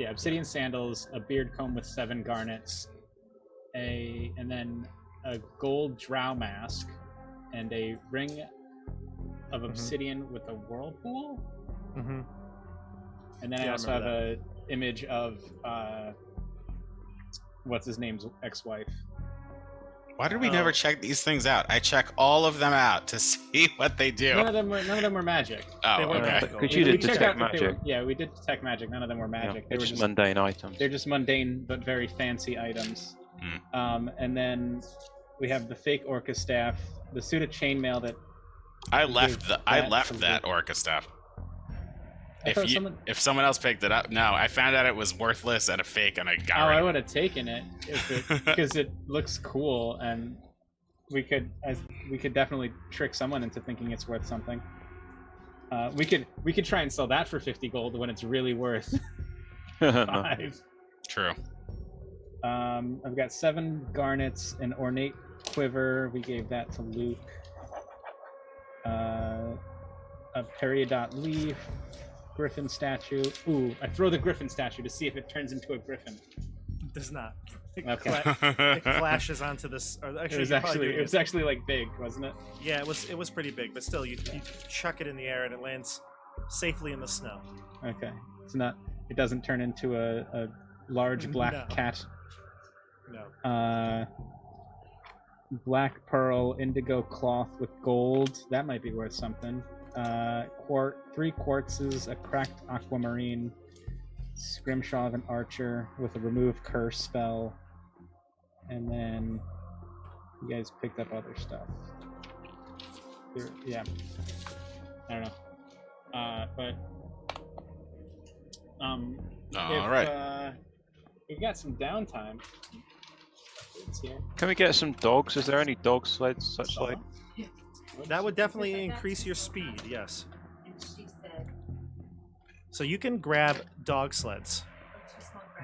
Yeah, obsidian sandals, a beard comb with 7 garnets, and then a gold drow mask, and a ring of obsidian with a whirlpool. Mm-hmm. And then Yeah, I I also have remember a image of what's his name's ex-wife. Why did we never check these things out? I check all of them out to see what they do. None of them were magic. Oh, They weren't okay. magical. Because you We did checked detect out that they were- magic. yeah, we did detect magic. None of them were magic. Yeah, They were just just mundane items. they're just mundane but very fancy items. And then we have the fake orca staff, the suit of chainmail that I We left gave the that I left to that the- orca stuff. I thought someone. If someone else picked it up, no, I found out it was worthless and a fake, and I got Oh, rid I of would have taken it because it looks cool, and we could definitely trick someone into thinking it's worth something. We could try and sell that for 50 gold when it's really worth No. 5. True. I've got 7 garnets, an ornate quiver. We gave that to Luke. A peridot leaf, Griffin statue. Ooh, I throw the Griffin statue to see if it turns into a griffin. It does not. It, Okay. it flashes onto this. Or actually, It was actually like big, wasn't it? Yeah, it was pretty big, but still, you chuck it in the air and it lands safely in the snow. Okay, it's not. It doesn't turn into a large black No. cat. No. Black pearl, indigo cloth with gold. That might be worth something. 3 quartzes, a cracked aquamarine, scrimshaw of an archer with a remove curse spell, and then you guys picked up other stuff. Yeah, I don't know. But All right. We've got some downtime. It's here. Can we get some dogs? Is there any dog sleds, such like? That would definitely increase your speed, yes. So you can grab dog sleds.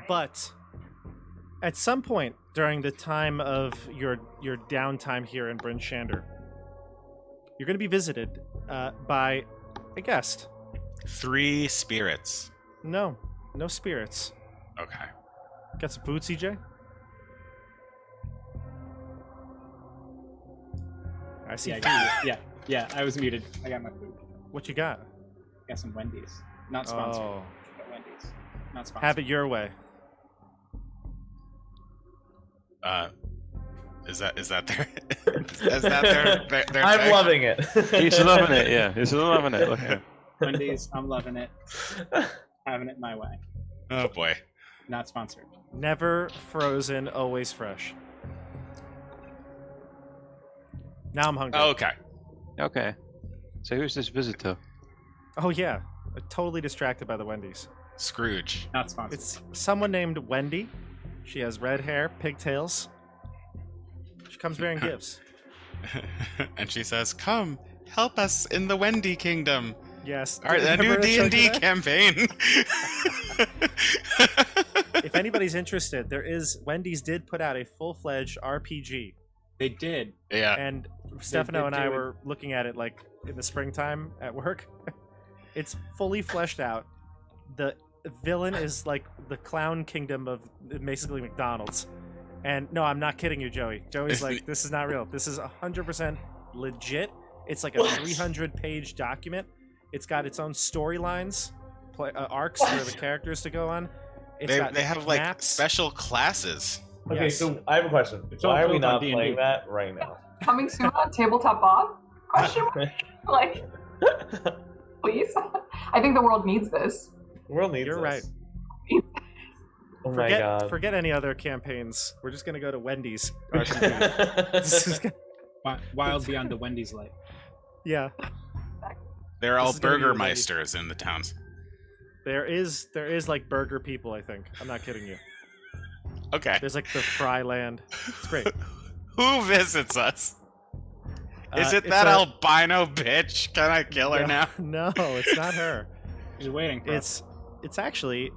But at some point during the time of your downtime here in Bryn Shander, you're going to be visited by a guest. 3 spirits. No spirits. Okay. Got some food, CJ? I see food. Yeah. I was muted. I got my food. What you got? Got some Wendy's. Not sponsored. Oh, But Wendy's. Not sponsored. have it your way. Is that their is that their I'm thing? loving it. He's loving it. Yeah, he's loving it. Look at him. Wendy's. I'm loving it. Having it my way. Oh boy. Not sponsored. Never frozen, always fresh. Now I'm hungry. Oh, okay. Okay. So who's this visitor? Oh yeah, totally distracted by the Wendy's. Scrooge. Not sponsored. It's someone named Wendy. She has red hair, pigtails. She comes bearing gifts. And she says, "Come, help us in the Wendy Kingdom." Yes. All right, a new Remember I showed you D&D that? campaign. If anybody's interested, Wendy's did put out a full-fledged RPG, They did. Yeah. and Stefano and I do it. were looking at it like in the springtime at work. It's fully fleshed out. The villain is like the clown kingdom of basically McDonald's. And no, I'm not kidding you, Joey. Joey's like, this is not real. This is 100% legit. It's like a 300-page document. It's got its own storylines, arcs for the characters to go on. It's got They have like maps. special classes. Okay, Yes. so I have a question. It's all Why are we built on not D&D. playing that right now? Coming soon on Tabletop Bob? Question mark? Like, please? I think the world needs this. The world needs You're this. right. Oh my god. Forget any other campaigns. We're just gonna go to Wendy's RPG. This is gonna- Wild beyond the Wendy's light. yeah. They're all This is gonna be a Wendy's. Burgermeisters in the towns. There is like burger people, I think. I'm not kidding you. Okay. There's like the Fry Land. It's great. Who visits us? Is it it's that a- albino bitch? Can I kill her now? No, it's not her. He's waiting for us. It's actually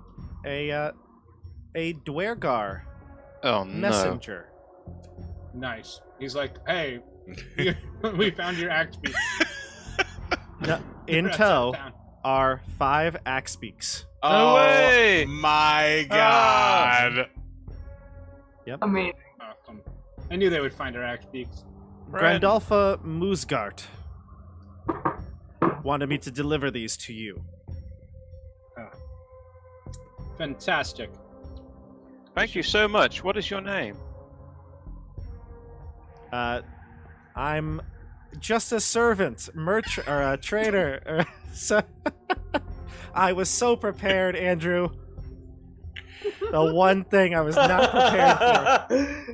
a Dwergar Oh no. messenger. Nice. He's like, hey, we found your axe beak. No, in Rats out of tow town. are 5 axe beaks. No way! My God. Amazing. Awesome. I knew they would find our axe beaks. Friend. Grandalfa Musgart wanted me to deliver these to you. Fantastic. Thank you so much. What is your name? I'm just a servant, or a trader. So I was so prepared, Andrew. The one thing I was not prepared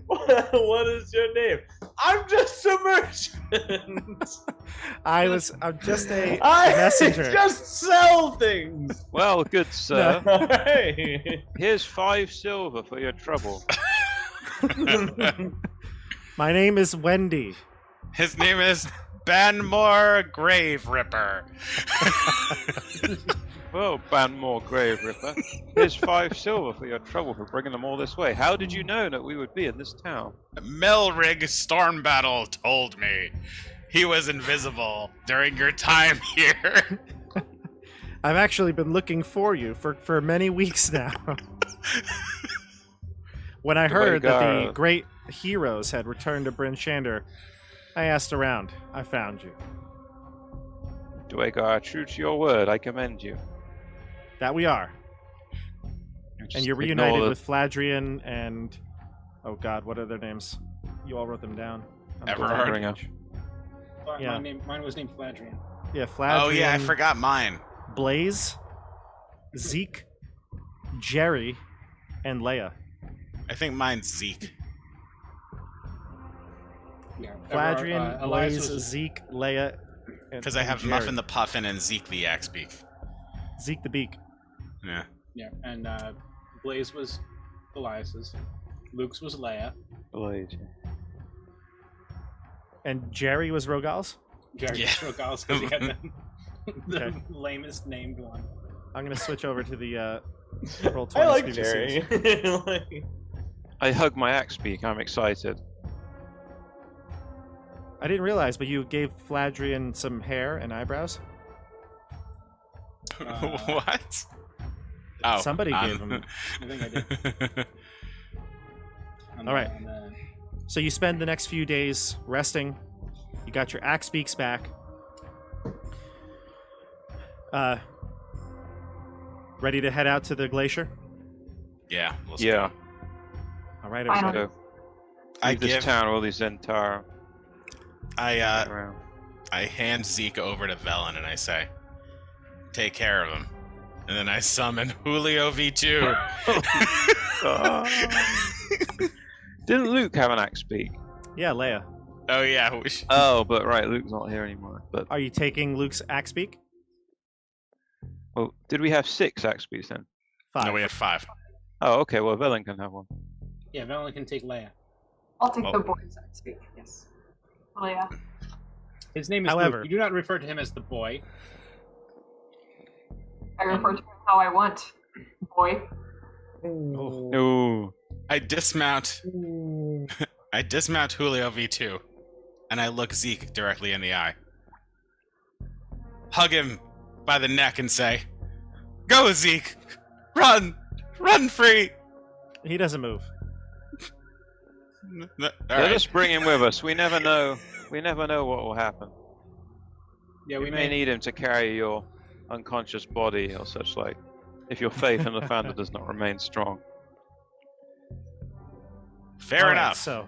for. What is your name? I'm just a merchant. I'm just a I messenger. just sell things. Well, good sir. Hey. Here's 5 silver for your trouble. My name is Wendy. His name is Banmore Grave Ripper. Well, Banmore Grave Ripper, here's 5 silver for your trouble for bringing them all this way. How did you know that we would be in this town? Melrig Stormbattle told me. He was invisible during your time here. I've actually been looking for you for many weeks now. When I heard that the Dwergar. great heroes had returned to Bryn Shander, I asked around. I found you. Dwergar, true to your word, I commend you. That we are. Just And you're ignore reunited the- with Fladrian and... Oh god, what are their names? You all wrote them down. I'm Everard. going Ringer. to- Yeah. Yeah. Mine was named Fladrian. Yeah, Fladrian, Oh yeah, I forgot mine. Blaze, Zeke, Jerry, and Leia. I think mine's Zeke. Yeah. Fladrian, Elias Blaze, was- Zeke, Leia, and Because I have Jerry. Muffin the Puffin and Zeke the Axebeak. Zeke the Beak. Yeah. Yeah, and Blaze was Elias's. Luke's was Leia. Blaze. And Jerry was Rogal's? Jerry Yeah. Rogal's because he had the Okay. lamest named one. I'm gonna switch over to the roll 20 I like PVCs. Jerry. Like, I hug my axe beak, I'm excited. I didn't realize, but you gave Fladrian some hair and eyebrows? What? Oh, Somebody gave him. I think I did. All right. So you spend the next few days resting. You got your axe beaks back. Ready to head out to the glacier? Yeah. let's Yeah. go. All right, Fine. everybody. So, I leave this give. town with all these Zentarim I around. I hand Zeke over to Velen and I say, "Take care of him." And then I summon Julio V2. Didn't Luke have an axe beak? Yeah, Leia. Oh yeah. Oh, but right, Luke's not here anymore. But Are you taking Luke's axe beak? well, did we have 6 axe beaks then? 5. No, we have 5. Oh, okay. Well, Velen can have one. Yeah, Valen can take Leia. I'll take Well- the boys I speak. Yes. Oh yeah. His name is However- Luke. You do not refer to him as the boy. I refer to him how I want. Boy. Oh. Ooh. I dismount. I dismount Julio V2, and I look Zeke directly in the eye. Hug him by the neck and say, "Go, Zeke! Run! Run free!" He doesn't move. All Let right. us bring him with us. We never know. We never know what will happen. Yeah, We may need him to carry your unconscious body or such like. If your faith in the founder does not remain strong. Fair All right, enough. So,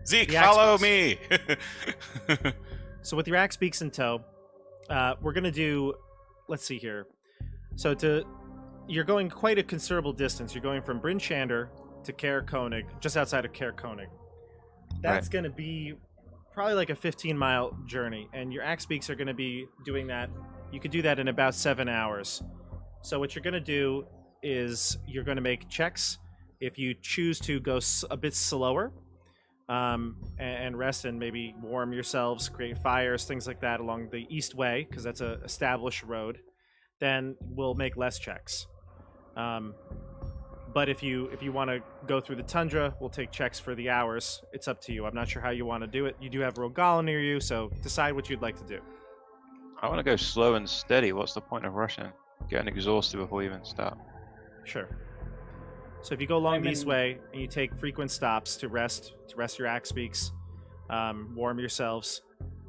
Zeke, the axe follow beaks. me. So with your axe beaks in tow, we're gonna do. Let's see here. So you're going quite a considerable distance. You're going from Bryn Shander to Caer Konig, just outside of Caer Konig. That's gonna be probably like a 15-mile journey, and your axe beaks are gonna be doing that. You could do that in about 7 hours. So what you're going to do is you're going to make checks. If you choose to go a bit slower and rest and maybe warm yourselves, create fires, things like that along the east way, because that's a established road, then we'll make less checks. But if you want to go through the tundra, we'll take checks for the hours. It's up to you. I'm not sure how you want to do it. You do have Rogala near you, so decide what you'd like to do. I want to go slow and steady. What's the point of rushing? Getting exhausted before we even start. Sure. So if you go along the east way and you take frequent stops to rest your axe beaks, warm yourselves,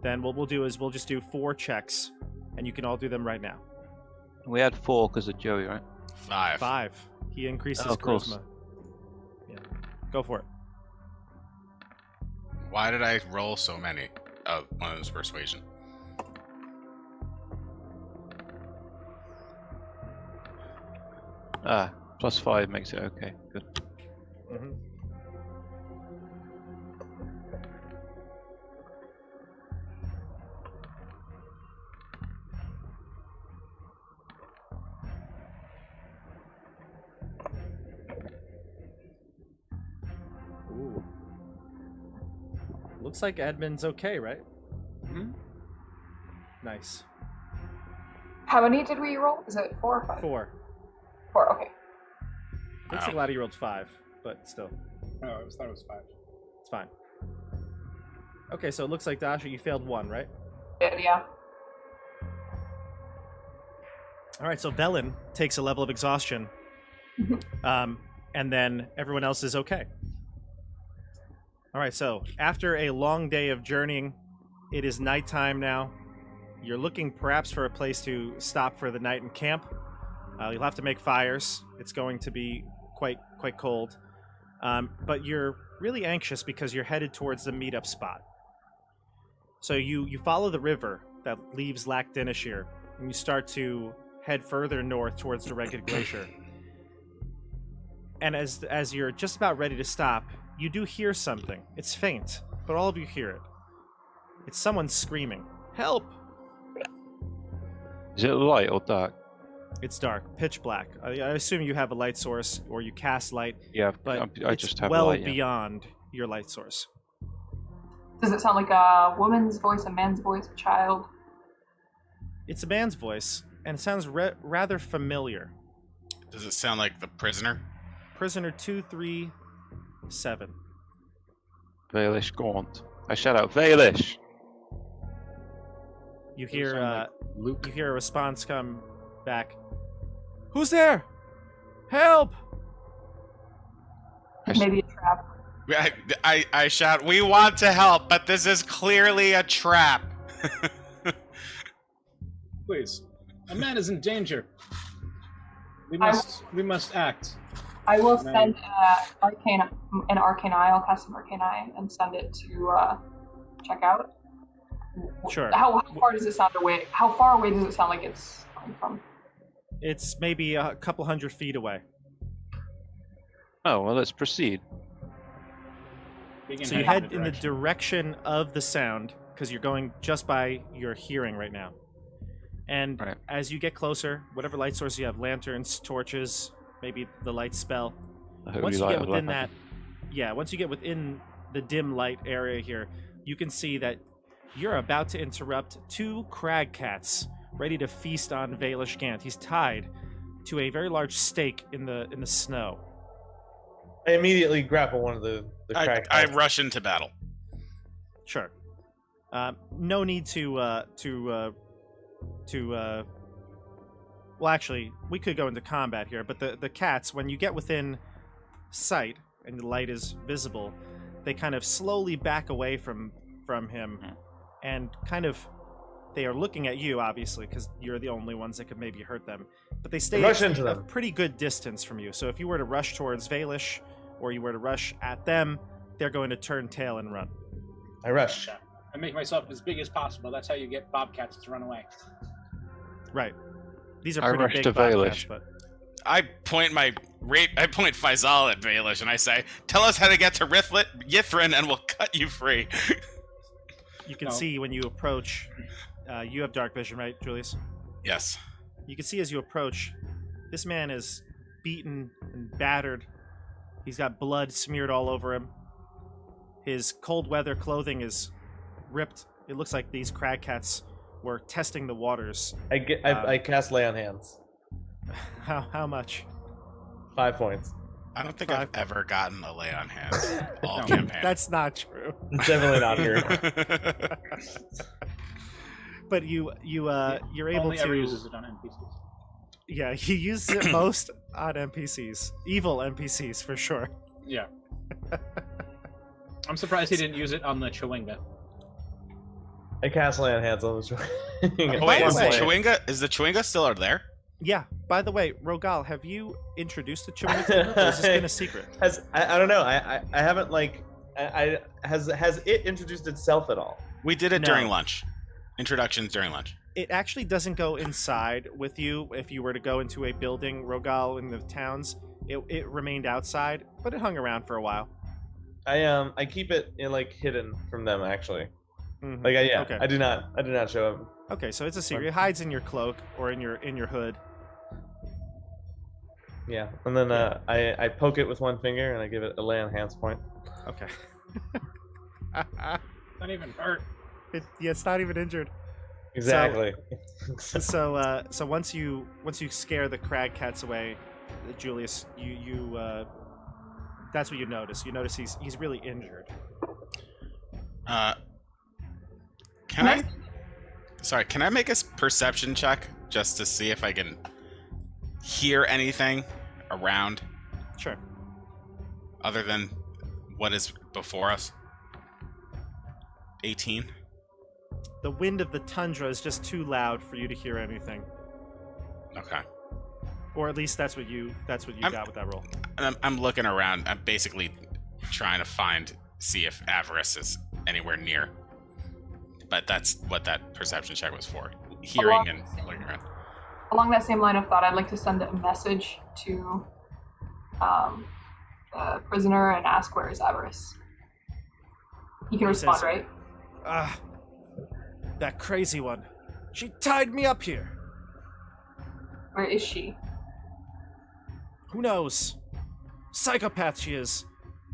then what we'll do is we'll just do 4 checks, and you can all do them right now. We had 4 because of Joey, right? 5. 5. He increases of course. charisma. Yeah. Go for it. Why did I roll so many? Oh, one was persuasion. +5 makes it okay. Good. Mm-hmm. Ooh. Looks like Edmund's okay, right? Mm-hmm. Nice. How many did we roll? Is it 4 or 5? 4. 4, okay. Looks like a lot of you rolled 5, but still, Oh, I thought it was 5. it's fine. Okay, so it looks like Dasha, you failed 1, right? Yeah. All right, so Velen takes a level of exhaustion, and then everyone else is okay. All right, so after a long day of journeying, it is nighttime now. You're looking perhaps for a place to stop for the night and camp. You'll have to make fires. It's going to be quite cold, but you're really anxious because you're headed towards the meetup spot. So you follow the river that leaves Lac Dinishir, and you start to head further north towards the Reghed Glacier. And as you're just about ready to stop, you do hear something. It's faint, but all of you hear it. It's someone screaming, "Help!" Is it light or dark? It's dark, pitch black. I assume you have a light source, or you cast light, Yeah, but I it's just have well light. Yeah. beyond your light source. Does it sound like a woman's voice, a man's voice, a child? It's a man's voice, and it sounds rather familiar. Does it sound like the prisoner? Prisoner 237. Vailish Gaunt. I shout out, Vailish! You Does it hear sound like Luke. you hear a response come back. "Who's there? Help!" Maybe a trap. I shout, "We want to help, but this is clearly a trap." Please, a man is in danger. We I- must act. I will No. send an arcane eye. I'll cast an arcane eye and send it to check out. Sure. How far does it sound away? How far away does it sound like it's coming from? It's maybe a couple hundred feet away. Oh, well, let's proceed. We can So you head head in the direction of the sound, because you're going just by your hearing right now. And Right. as you get closer, whatever light source you have, lanterns, torches, maybe the light spell, The holy once you light get of within life. once you get within the dim light area here, you can see that you're about to interrupt 2 crag cats ready to feast on Vailish Gant. He's tied to a very large stake in the snow. I immediately grapple one of the crack. I rush into battle. Sure. No need to. Well, actually, we could go into combat here, but the cats, when you get within sight and the light is visible, they kind of slowly back away from him, and kind of they are looking at you, obviously, because you're the only ones that could maybe hurt them. But they stay Rush into a them. pretty good distance from you. So if you were to rush towards Vailish, or you were to rush at them, they're going to turn tail and run. I rush. I make myself as big as possible. That's how you get bobcats to run away. Right. These are I pretty rush big to bobcats, Vailish. but I point Faisal at Baelish and I say, "Tell us how to get to Yithrin and we'll cut you free." you can No. see when you approach. You have dark vision, right, Julius? Yes. You can see as you approach, This man is beaten and battered. He's got blood smeared all over him. His cold weather clothing is ripped. It looks like these crag cats were testing the waters. I cast Lay on Hands. How much? 5 points. I don't think I've ever gotten a lay on hands all campaign. That's not true. Definitely not here. But you're able Only to. ever uses it on NPCs. Yeah, he uses it most on NPCs, evil NPCs for sure. Yeah. I'm surprised he didn't use it on the Chewinga. I cast Lay on Hands on the Chewinga. Oh, wait, By the way- is the Chewinga still there? Yeah. By the way, Rogal, have you introduced the Chewinga to him, or has this been a secret? I don't know. I haven't like. Has it introduced itself at all? We did it No. during lunch. Introductions during lunch. It actually doesn't go inside with you. If you were to go into a building, Rogal, in the towns, it remained outside, but it hung around for a while. I keep it like hidden from them actually. Mhm. Like yeah, Okay. I do not show him. Okay, so it's a secret. It hides in your cloak or in your hood. Yeah, and then I poke it with one finger and I give it a Lay on Hands point. Okay. Not even hurt. It's not even injured. Exactly. So once you scare the crag cats away, Julius, you that's what you notice. You notice he's really injured. Can I? Sorry, can I make a perception check just to see if I can hear anything around Sure. other than what is before us? 18. The wind of the tundra is just too loud for you to hear anything, Okay. or at least that's what you got with that roll. I'm looking around. I'm basically trying to see if Avarice is anywhere near. But that's what that perception check was for. Hearing and looking around. Along that same line of thought, I'd like to send a message to the prisoner and ask where is Avarice. He can He respond, says- right? Ah, that crazy one. She tied me up here. Where is she? Who knows? Psychopath she is.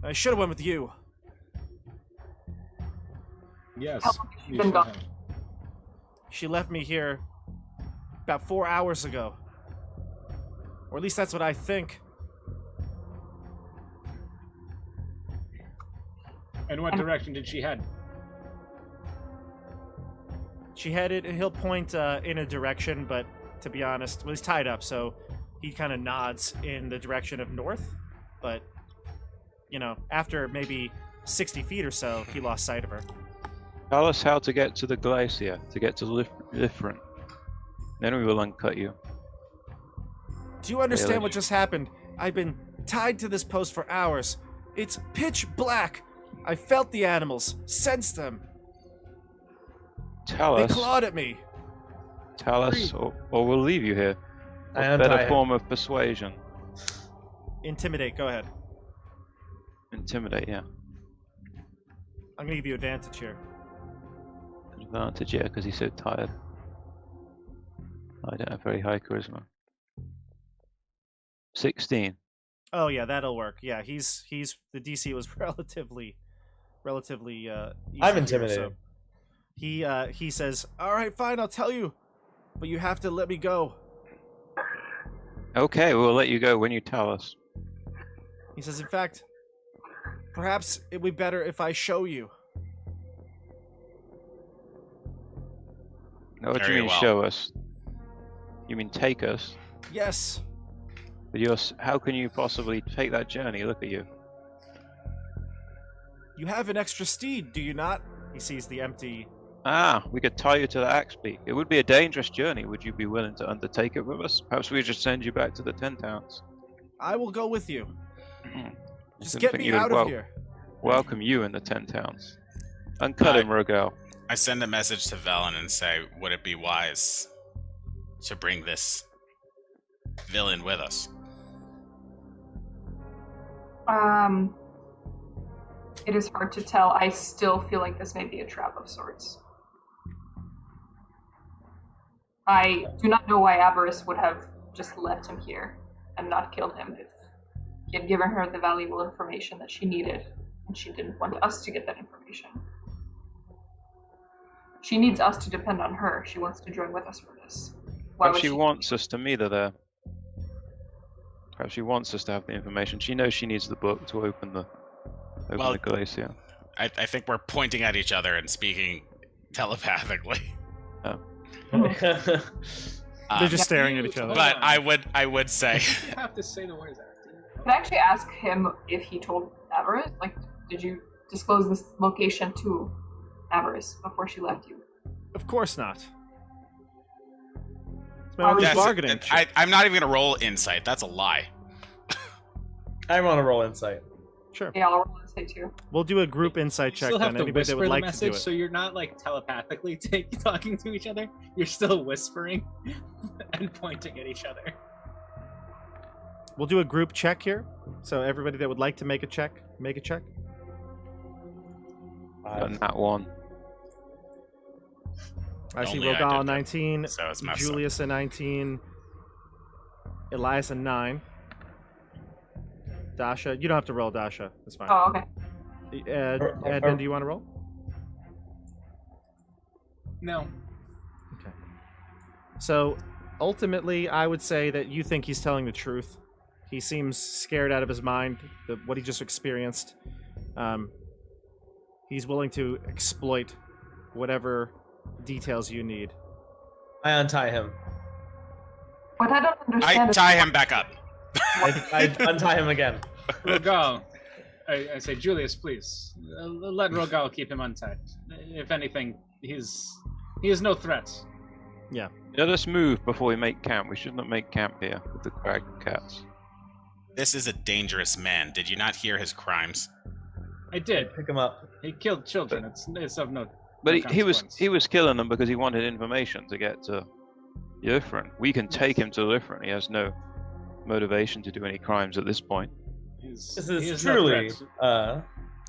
I should have went with you. Yes. How long has she you been should gone? have. She left me here about 4 hours ago. Or at least that's what I think. In what direction did she head? She headed, he'll point in a direction, but to be honest, well, he's tied up, so he kind of nods in the direction of north. But, you know, after maybe 60 feet or so, he lost sight of her. Tell us how to get to the glacier, to get to different. Then we will uncut you. Do you understand Really? what just happened? I've been tied to this post for hours. It's pitch black. I felt the animals, sensed them. Tell They us. clawed at me. Tell us, or we'll leave you here. I A untie better him. form of persuasion. Intimidate, go ahead. Intimidate, yeah. I'm gonna give you advantage here. Advantage, yeah, because he's so tired. I don't have very high charisma. 16. Oh yeah, that'll work. Yeah, he's the DC was relatively easy I'm here, intimidated. so he says, "All right, fine, I'll tell you, but you have to let me go." Okay, we'll let you go when you tell us. He says, "In fact, perhaps it would be better if I show you." Now, what do Very you mean well. show us? You mean take us? Yes. But how can you possibly take that journey? Look at you. You have an extra steed, do you not? He sees the empty. Ah, we could tie you to the axe beak. It would be a dangerous journey. Would you be willing to undertake it with us? Perhaps we just send you back to the 10 towns. I will go with you. Hmm. Just Didn't get think me you would out of here. Welcome you in the 10 towns. Uncut him, Rogel. I send a message to Velen and say, would it be wise to bring this villain with us? It is hard to tell. I still feel like this may be a trap of sorts. I do not know why Avarice would have just left him here and not killed him if he had given her the valuable information that she needed, and she didn't want us to get that information. She needs us to depend on her. She wants to join with us for this. Why Perhaps would she wants us to meet her there. Perhaps she wants us to have the information. She knows she needs the book to open the glacier. I think we're pointing at each other and speaking telepathically. They're just staring at each other. But I would say You have to say the words out. Can I actually ask him if he told Avarice? Like, did you disclose this location to Avarice before she left you? Of course not. It's my only bargaining chip. I'm not even gonna roll insight. That's a lie. I want to roll insight. Sure. Yeah, I'll roll insight too. We'll do a group insight check Still have then. to Anybody whisper that would the like to message, do it. so you're not like telepathically talking to each other. You're still whispering and pointing at each other. We'll do a group check here. So everybody that would like to make a check, make a check. And that one. I see Only I Rogal did 19, that, so it's messed Julius a 19, Elias a 9. Dasha, you don't have to roll, Dasha. That's fine. Oh, okay. Edmund, do you want to roll? No. Okay. So, ultimately, I would say that you think he's telling the truth. He seems scared out of his mind, what he just experienced. He's willing to exploit whatever details you need. I untie him. What I don't understand I is tie him back up. I untie him again. Rogal, I say, Julius, please let Rogal keep him untied. If anything, he is no threat. Yeah. Let us move before we make camp. We should not make camp here with the crag cats. This is a dangerous man. Did you not hear his crimes? I did. Pick him up. He killed children. It's of no. But no he was consequence. killing them because he wanted information to get to Ythrin. We can take him to Ythrin. He has no motivation to do any crimes at this point. This he is no truly threat.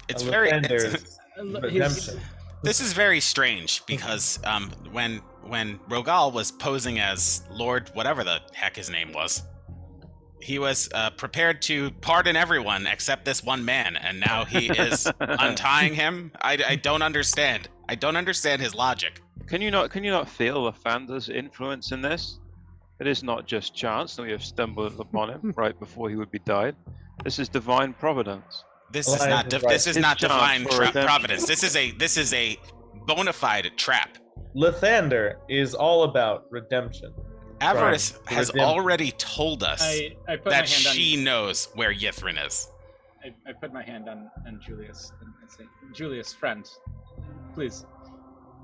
It's a very. Lathander's He's- redemption. This is very strange because when Rogal was posing as Lord whatever the heck his name was, he was prepared to pardon everyone except this one man, and now he is untying him. I don't understand. I don't understand his logic. Can you not feel Lathander's influence in this? It is not just chance that we have stumbled upon him right before he would be died. This is divine providence. This Well, is I not. think This is right. not It's chance divine for redemption. providence. This is a bona fide trap. Lathander is all about redemption. Avarice Right. has Redemption. already told us I put my that hand on. she knows where Ythrin is. I put my hand on Julius and say, Julius, friend, please.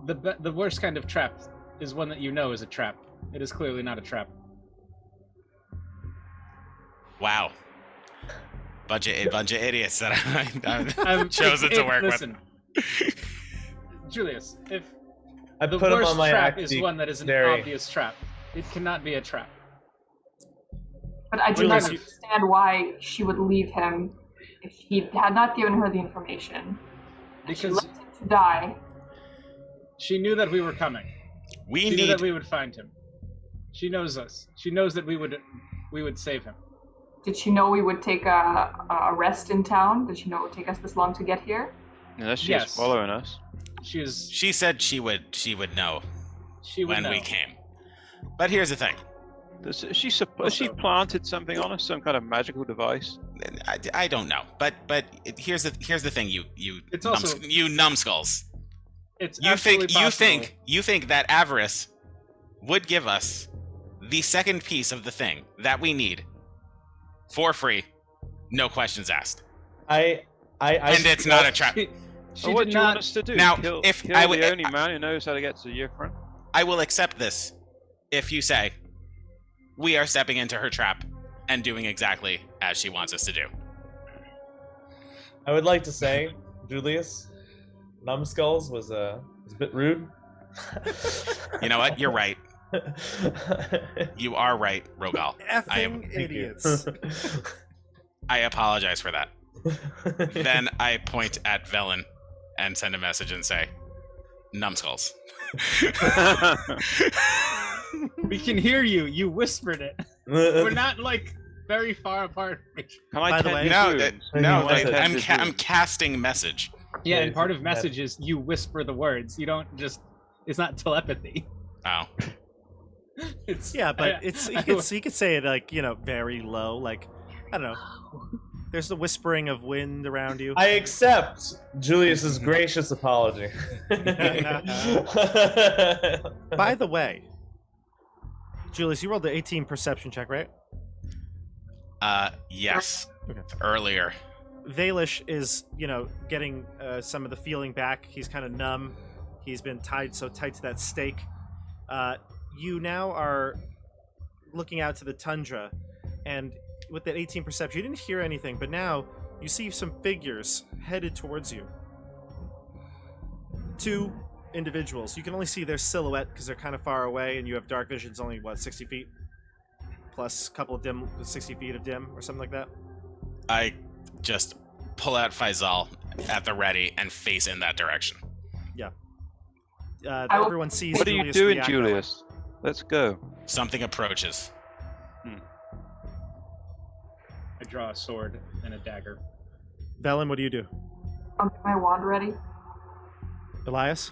The worst kind of trap is one that you know is a trap. It is clearly not a trap. Wow. Bunch of idiots that I'm chosen to work listen, Julius, if I the put him worst on my trap axe is one that is an very- obvious trap, it cannot be a trap. But I do not Julius, you- understand why she would leave him if he had not given her the information. And she Because left him to die. she knew that we were coming. we She knew need that we would find him. She knows us. She knows that we would save him. Did she know we would take a rest in town? Did she know it would take us this long to get here? Unless she's Yes. following us. She said she would know would when know. we came. But here's the thing. Has she planted something on us? Some kind of magical device? I don't know. But here's the thing, you It's also- you numbskulls. It's You absolutely think that Avarice would give us the second piece of the thing that we need for free, no questions asked. And And it's not a trap. She What did do you want not. us to do? Now, kill if kill I would- the only man who knows how to get to Ythrin? I will accept this if you say we are stepping into her trap and doing exactly as she wants us to do. I would like to say, Julius, Numbskulls was a bit rude. You know what? You're right. You are right, Rogal. I am- Effing idiots. I apologize for that. Then I point at Velen and send a message and say, numbskulls. We can hear you. You whispered it. We're not like very far apart. Can I By the tend way- his No, wounds? no. What's it? I'm casting message. Yeah, Yeah, and part of that- message is you whisper the words. You don't just. It's not telepathy. Oh, It's Yeah, but I- it's I- you could say it like, very low, like, I don't know. There's the whispering of wind around you. I accept Julius's gracious apology. By the way, Julius, you rolled the 18 perception check, right? yes. Okay. Earlier. Valish is, getting some of the feeling back. He's kind of numb. He's been tied so tight to that stake. You now are looking out to the tundra, and with that 18 perception, you didn't hear anything, but now you see some figures headed towards you. 2 individuals. You can only see their silhouette because they're kind of far away, and you have dark vision's only, 60 feet? Plus a couple of 60 feet of dim, or something like that? I just pull out Faisal at the ready and face in that direction. I will- Everyone sees What are you Julius doing, react that way. Julius? Let's go. Something approaches. I draw a sword and a dagger. Velen, what do you do? My wand ready. Elias?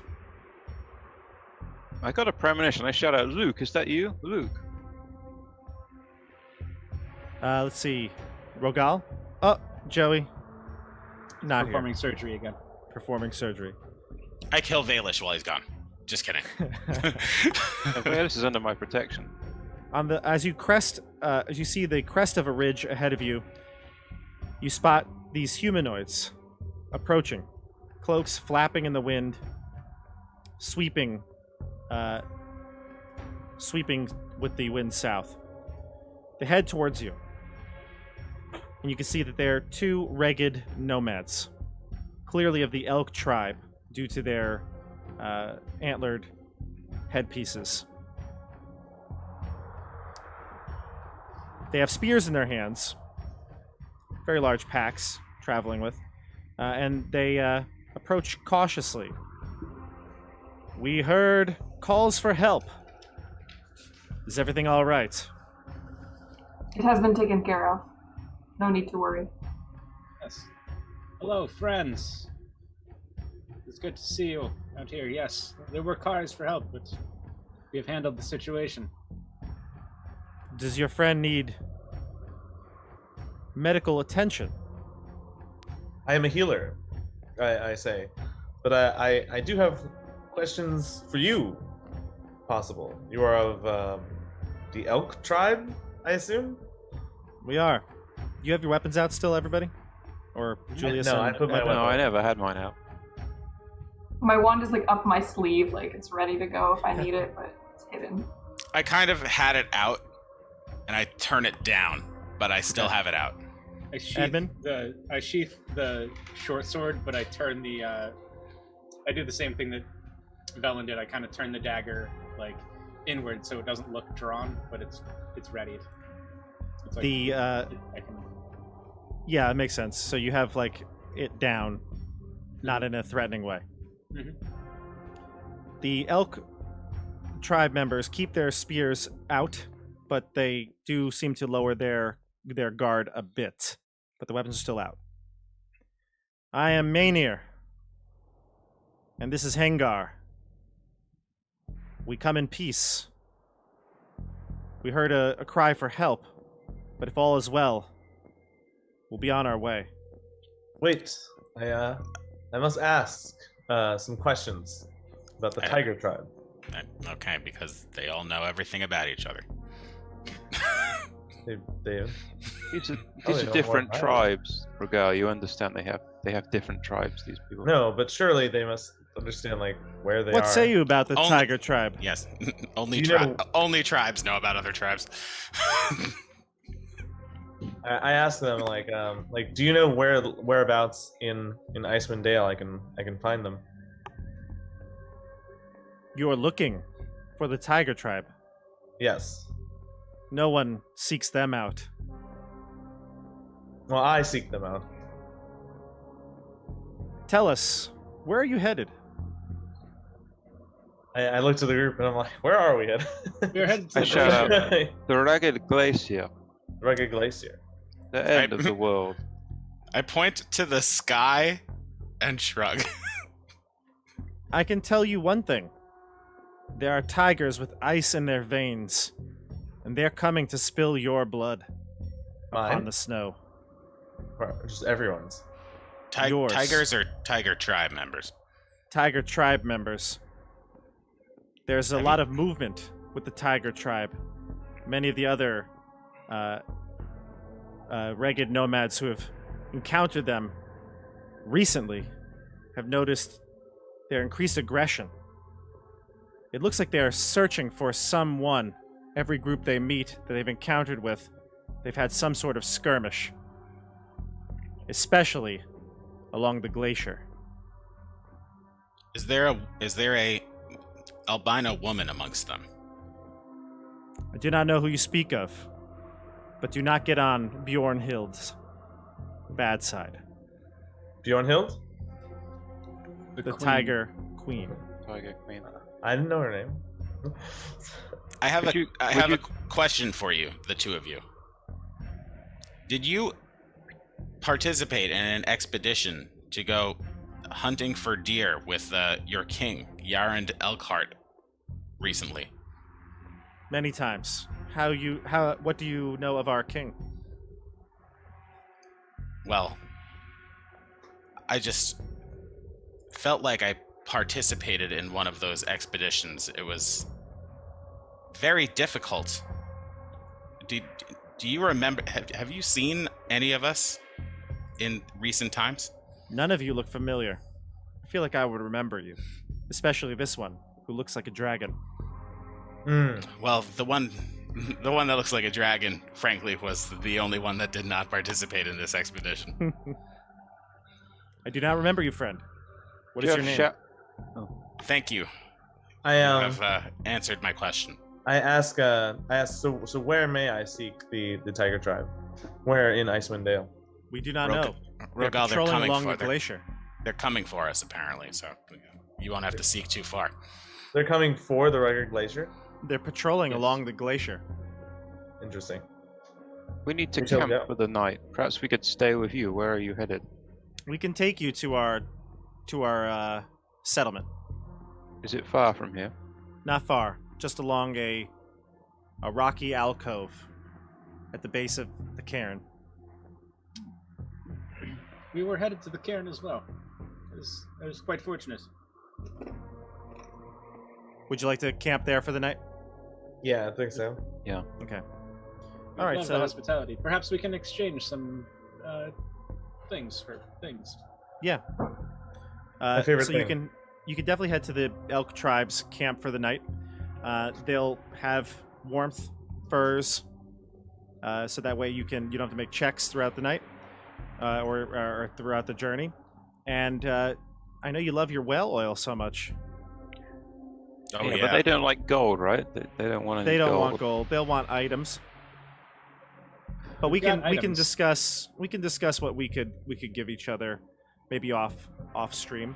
I got a premonition. I shout out, Luke, is that you? Luke. Let's see. Rogal? Oh, Joey. Not Performing surgery again. here. Performing surgery. I kill Valish while he's gone. Just kidding. Okay, this is under my protection. As you see the crest of a ridge ahead of you, you spot these humanoids approaching, cloaks flapping in the wind, sweeping with the wind south. They head towards you, and you can see that they're 2 Reghed nomads, clearly of the elk tribe, due to their antlered headpieces. They have spears in their hands, very large packs traveling with, and they approach cautiously. We heard calls for help. Is everything all right? It has been taken care of. No need to worry. Yes. Hello, friends. It's good to see you out here. Yes, there were cries for help, but we have handled the situation. Does your friend need medical attention? I am a healer, I say. But I do have questions for you, possible. You are of the elk tribe, I assume? We are. You have your weapons out still, everybody? Or Julius? No, and I put my Edmund? No, I never had mine out. My wand is like up my sleeve, like it's ready to go if I need it, but it's hidden. I kind of had it out, and I turn it down, but I still have it out. I Edmund? sheath the short sword, but I turn the I do the same thing that Velen did. I kind of turn the dagger like inward so it doesn't look drawn, but it's ready. It's like, I can, Yeah, it makes sense. So you have like it down, not in a threatening way. Mhm. The elk tribe members keep their spears out, but they do seem to lower their guard a bit. But the weapons are still out. I am Mainir, and this is Hengar. We come in peace. We heard a cry for help, but if all is well, we'll be on our way. Wait, I must ask some questions about the tiger tribe. Okay, because they all know everything about each other. They These are, Oh, these they are know different more about it. tribes, Regal. You understand they have different tribes, these people. no, but surely they must understand like where they What are. say you about the Only- tiger tribe? Yes, only You know- only tribes know about other tribes. I asked them like do you know whereabouts in Icewind Dale I can find them? You're looking for the tiger tribe. Yes. No one seeks them out. Well, I seek them out. Tell us, where are you headed? I look to the group and I'm like, where are we at? We're headed to I the shout out, glacier. the Reghed Glacier, Reghed Glacier. the end of the world. I point to the sky and shrug. I can tell you one thing. There are tigers with ice in their veins, and they're coming to spill your blood on Mine? the snow. Or just everyone's. Yours. Tigers or Tiger Tribe members? Tiger tribe members. There's a Have lot you- of movement with the Tiger tribe. Many of the other Reghed nomads who have encountered them recently have noticed their increased aggression. It looks like they are searching for someone. Every group they meet that they've encountered with, they've had some sort of skirmish. Especially along the glacier. Is there a albino woman amongst them? I do not know who you speak of, but do not get on Bjornhild's bad side. Bjornhild? The queen. Tiger Queen. Tiger Queen. I didn't know her name. I have Would a you- I would have you- a question for you, the two of you. Did you participate in an expedition to go hunting for deer with your king, Yarand Elkhart, recently? Many times. What do you know of our king? Well, I just felt like I participated in one of those expeditions. It was very difficult. Do you remember? Have you seen any of us in recent times? None of you look familiar. I feel like I would remember you. Especially this one, who looks like a dragon. Well, the one that looks like a dragon, frankly, was the only one that did not participate in this expedition. I do not remember you, friend. What Do is you your have name? Thank you. I You have answered my question. I ask so where may I seek the Tiger tribe? Where in Icewind Dale? We do not Rogal- know. They're Rogal, they're patrolling coming along for the glacier. They're coming for us, apparently. So you won't have to seek too far. They're coming for the Reghed Glacier? They're patrolling Yes. along the glacier. Interesting. We need to We shall camp go. for the night. Perhaps we could stay with you. Where are you headed? We can take you to our settlement. Is it far from here? Not far, just along a rocky alcove at the base of the cairn. We were headed to the cairn as well. It was quite fortunate. Would you like to camp there for the night? Yeah, I think so. Okay. We All right, love so- the hospitality. Perhaps we can exchange some things for things. Yeah. favorite so thing. you can definitely head to the Elk Tribe's camp for the night. They'll have warmth, furs, so that way you don't have to make checks throughout the night or throughout the journey. And I know you love your whale oil so much. Oh yeah, yeah. but they don't like gold, right? They don't want any They don't gold. want gold. They'll want items. But we We've got can items. discuss what we could give each other, maybe off stream.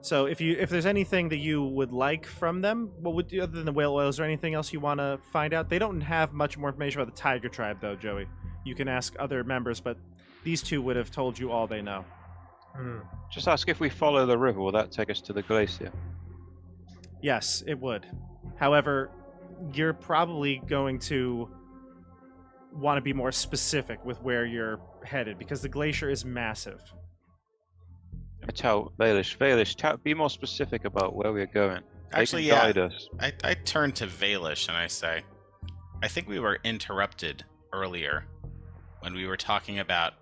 So if there's anything that you would like from them, what would you, other than the whale oil, is there anything else you want to find out? They don't have much more information about the Tiger Tribe, though, Joey. You can ask other members, but these two would have told you all they know. Just ask if we follow the river, will that take us to the glacier? Yes, it would. However, you're probably going to want to be more specific with where you're headed, because the glacier is massive. I tell Valish, be more specific about where we're going. They Actually, can yeah. guide us. I turn to Valish and I say, I think we were interrupted earlier when we were talking about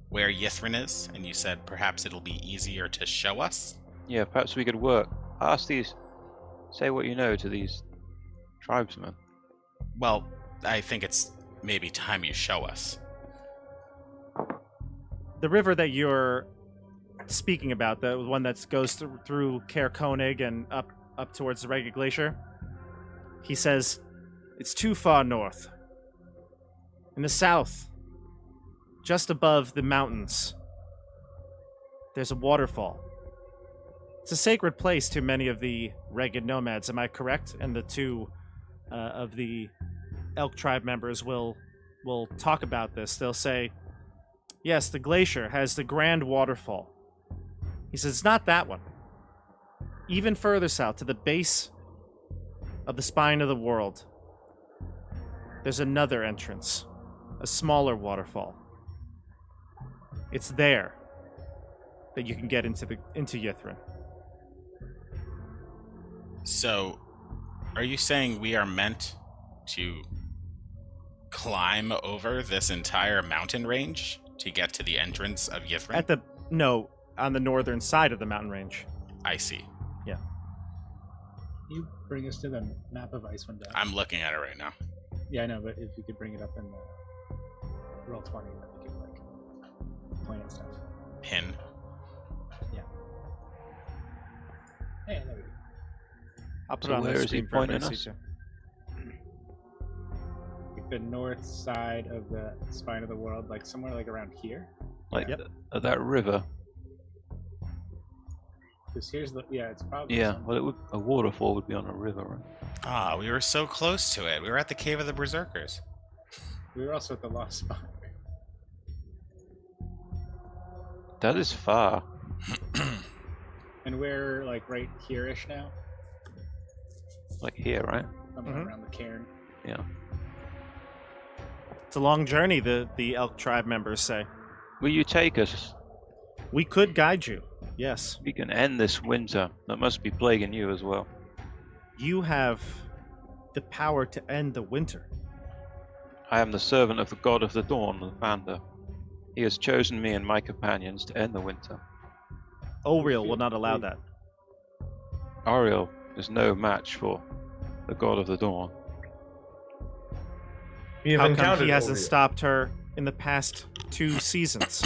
where Yithrin is, and you said perhaps it'll be easier to show us. Yeah, perhaps we could work. Say what you know to these tribesmen. Well, I think it's maybe time you show us. The river that you're speaking about, the one that goes through Caer Konig and up towards the Reghed Glacier, he says it's too far north. In the south, just above the mountains, there's a waterfall. It's a sacred place to many of the Reghed nomads, am I correct? And the two of the Elk tribe members will talk about this. They'll say, yes, the glacier has the grand waterfall. He says, it's not that one. Even further south, to the base of the spine of the world, there's another entrance, a smaller waterfall. It's there that you can get into Yithrin. So, are you saying we are meant to climb over this entire mountain range to get to the entrance of Yithrin? On the northern side of the mountain range. I see. Yeah. You bring us to the map of Icewind. I'm looking at it right now. Yeah, I know, but if you could bring it up in the roll 20, then we can like point and stuff. Pin. Yeah. Hey, there we go. I'll put So it on where the is he screen for everybody pointing to see us? too. Like the north side of the spine of the world, like somewhere like around here. Like Yep. that river. Because here's the it's probably Yeah, somewhere. well, a waterfall would be on a river, right? Ah, we were so close to it. We were at the Cave of the Berserkers. We were also at the lost spot. That is far. And we're like right here-ish now, Like here, right? somewhere Mhm. around the cairn. Yeah. It's a long journey, the Elk tribe members say. Will you take us? We could guide you, yes. We can end this winter. That must be plaguing you as well. You have the power to end the winter. I am the servant of the god of the dawn, the Vander. He has chosen me and my companions to end the winter. Oriel will not allow that. Ariel is no match for the god of the dawn. We have How come encountered he hasn't Oriel. stopped her in the past 2 seasons?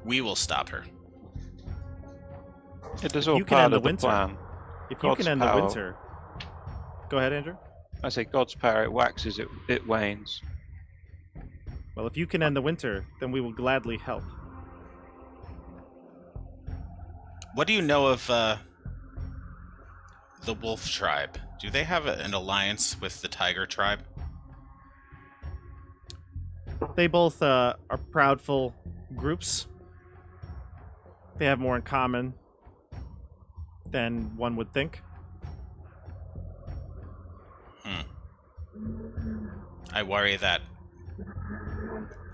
We will stop her. It is If all you can part end of the the winter. plan. If you God's can end the power. winter... Go ahead, Andrew. I say God's power, it waxes, it wanes. Well, if you can end the winter, then we will gladly help. What do you know of the Wolf Tribe? Do they have an alliance with the Tiger Tribe? They both are proudful groups. They have more in common than one would think. I worry that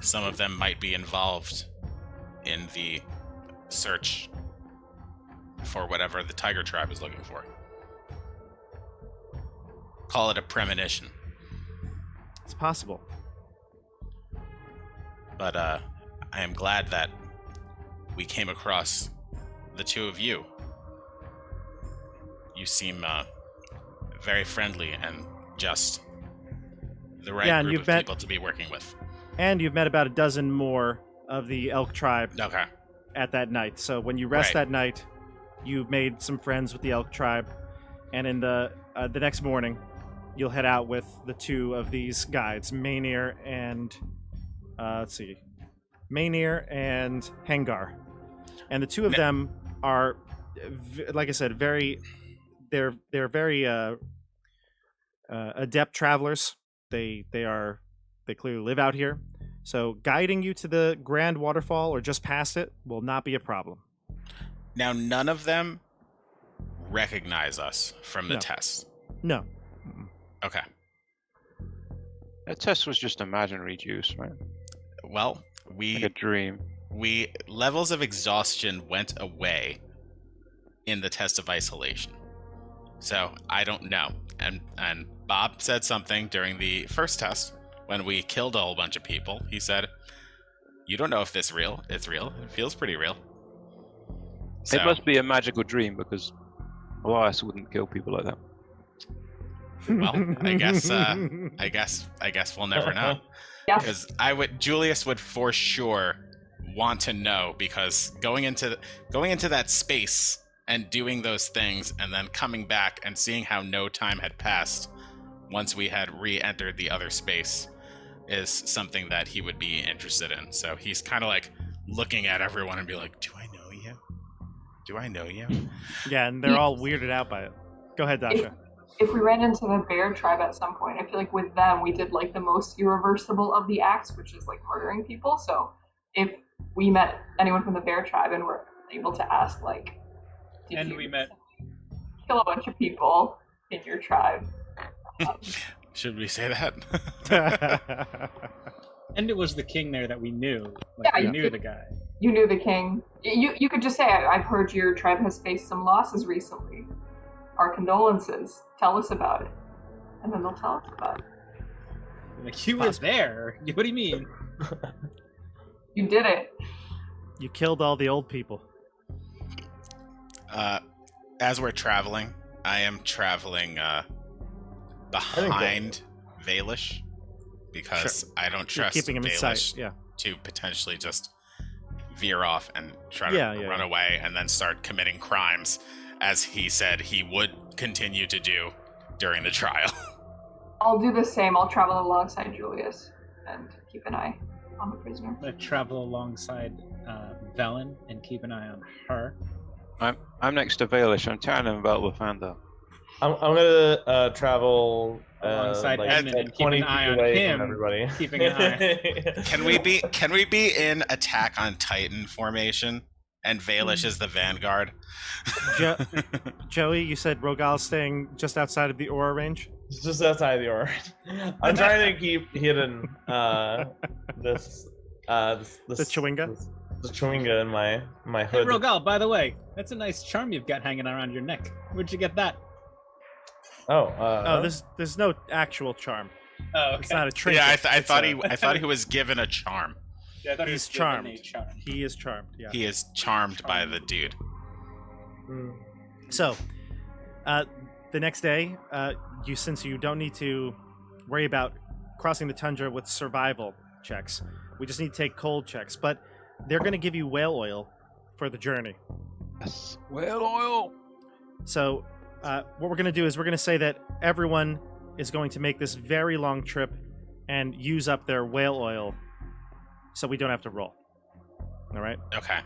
some of them might be involved in the search for whatever the Tiger Tribe is looking for. Call it a premonition. It's possible. But I am glad that we came across the two of you. You seem very friendly and just the right Yeah, and group you've of met- people to be working with. And you've met about a dozen more of the Elk tribe Okay. at that night. So when you rest Right. that night, you've made some friends with the Elk tribe, and in the next morning, you'll head out with the two of these guides, Maynir and Maynir and Hengar, and the two of them are, like I said, they're very adept travelers. They clearly live out here. So guiding you to the Grand Waterfall or just past it will not be a problem. Now, none of them recognize us from the No. test. No. Okay. That test was just imaginary juice, right? Well, Like a dream. we levels of exhaustion went away in the test of isolation. So I don't know. And Bob said something during the first test when we killed a whole bunch of people. He said, "You don't know if this real. It's real. It feels pretty real." So, It must be a magical dream because Elias wouldn't kill people like that. well, I guess we'll never know. Yeah. Because Julius would for sure want to know, because going into that space and doing those things and then coming back and seeing how no time had passed once we had re-entered the other space is something that he would be interested in. So he's kind of like looking at everyone and be like, "Do I know you? Do I know you?" Yeah, and they're all weirded out by it. Go ahead, Dasha. If we ran into the bear tribe at some point, I feel like with them we did like the most irreversible of the acts, which is like murdering people. So if we met anyone from the bear tribe and were able to ask like, And we met. kill a bunch of people in your tribe? Should we say that? And it was the king there that we knew. Yeah, we you knew could- the guy. You knew the king. You could just say, I've heard your tribe has faced some losses recently. Our condolences. Tell us about it. And then they'll tell us about it. Like, you were there. What do you mean? You did it. You killed all the old people. As we're traveling, I am traveling behind Valish because I don't You're trust keeping him in sight. Valish Yeah. to potentially just veer off and try Yeah, to yeah, run yeah. away and then start committing crimes, as he said he would continue to do during the trial. I'll do the same. I'll travel alongside Julius and keep an eye on the prisoner. I'm gonna travel alongside Velen and keep an eye on her. I'm next to Valish. I'm telling him about Lathander. I'm gonna travel Alongside like Edmund and keep 20 an eye feet on away him, from everybody. keeping an eye. Can we be in Attack on Titan formation and Valish is the vanguard? Joey, you said Rogal's staying just outside of the aura range? It's just outside the aura. I'm trying to keep hidden this The Chewinga? the Chewinga in my Hey, hood. Rogal, by the way, that's a nice charm you've got hanging around your neck. Where'd you get that? Oh, there's no actual charm. Oh, okay. It's not a trinket. Yeah, I It's thought he was given a charm. Yeah, I thought it He's was given charmed. a charm. He is charmed. Yeah. He is charmed by the dude. So, the next day, since you don't need to worry about crossing the tundra with survival checks, we just need to take cold checks. But they're going to give you whale oil for the journey. Yes. Whale oil. So, what we're going to do is we're going to say that everyone is going to make this very long trip and use up their whale oil, so we don't have to roll. All right. Okay.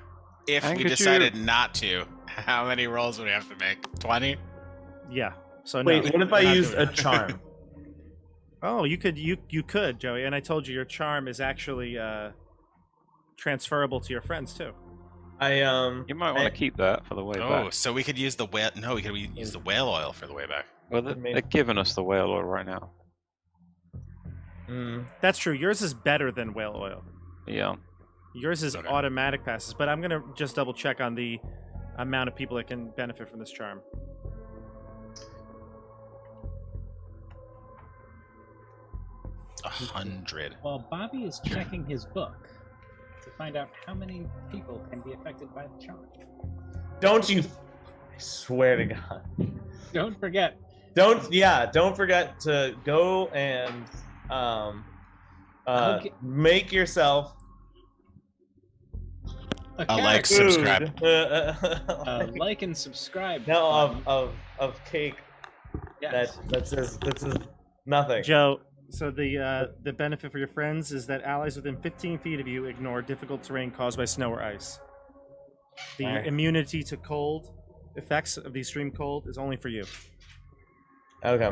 If And we could you- decided not to, how many rolls would we have to make? 20? Yeah. So Wait, no, what if we're I not used doing a it. charm? Oh, you could, Joey. And I told you your charm is actually transferable to your friends too. You might want to keep that for the way Oh, back. so we could use the whale. No, we could use the whale oil for the way back. Well, they're giving us the whale oil right now. That's true. Yours is better than whale oil. Yeah. Yours is Okay. automatic passes, but I'm gonna just double check on the amount of people that can benefit from this charm. A 100. While Bobby is checking his book to find out how many people can be affected by the charm. Don't you? I swear to God. Don't forget, Don't forget to go and Okay. make yourself a like, character. subscribe. Like and subscribe. No, of cake Yes. that says nothing. Joe, so the benefit for your friends is that allies within 15 feet of you ignore difficult terrain caused by snow or ice. The Alright. immunity to cold effects of the extreme cold is only for you. Okay.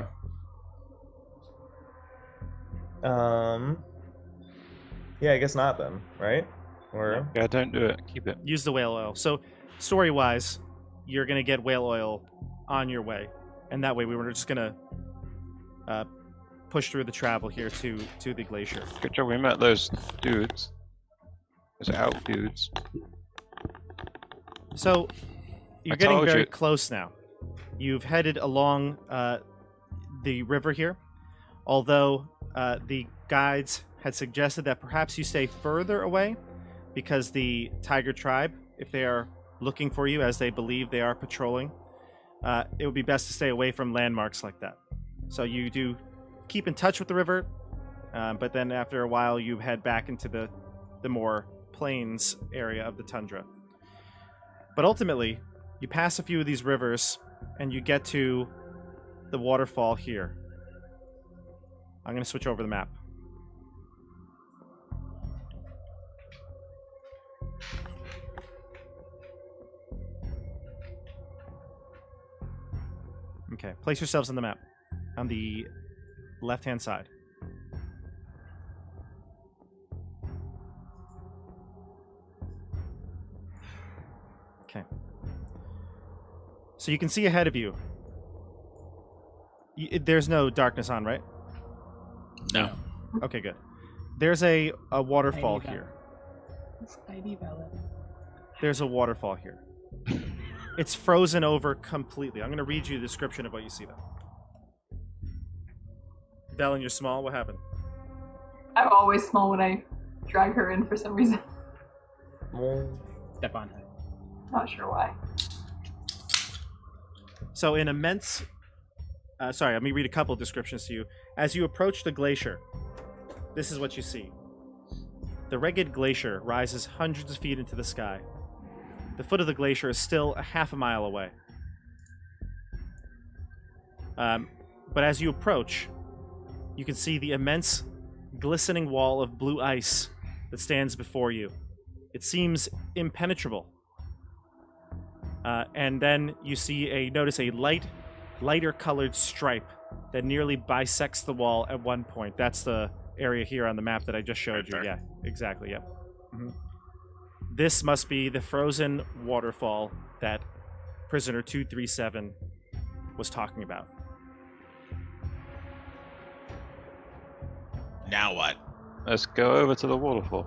Yeah, I guess not then, right? Or Yeah, don't do it. Keep it. Use the whale oil. So, story-wise, you're gonna get whale oil on your way, and that way we were just gonna push through the travel here to the glacier. Good job. We met those dudes. Those elf dudes. So, you're I getting told very you. close now. You've headed along the river here, although the guides had suggested that perhaps you stay further away because the tiger tribe, if they are looking for you as they believe they are patrolling, it would be best to stay away from landmarks like that. So you do keep in touch with the river, but then after a while you head back into the more plains area of the tundra. But ultimately, you pass a few of these rivers and you get to the waterfall here. I'm going to switch over the map. Okay, place yourselves on the map. On the left-hand side. Okay. So you can see ahead of you. There's no darkness on, right? No. Okay, good. There's a waterfall here. There's a waterfall here. It's frozen over completely. I'm going to read you the description of what you see, though. Velen, you're small. What happened? I'm always small when I drag her in for some reason. Step on her. Not sure why. So an immense... sorry, let me read a couple of descriptions to you. As you approach the glacier, this is what you see. The Reghed Glacier rises hundreds of feet into the sky. The foot of the glacier is still a half a mile away. But as you approach, you can see the immense, glistening wall of blue ice that stands before you. It seems impenetrable. And then you see notice a lighter colored stripe that nearly bisects the wall at one point. That's the area here on the map that I just showed you. Yeah, exactly. Yep. Mm-hmm. This must be the frozen waterfall that prisoner 237 was talking about. Now what? Let's go over to the waterfall.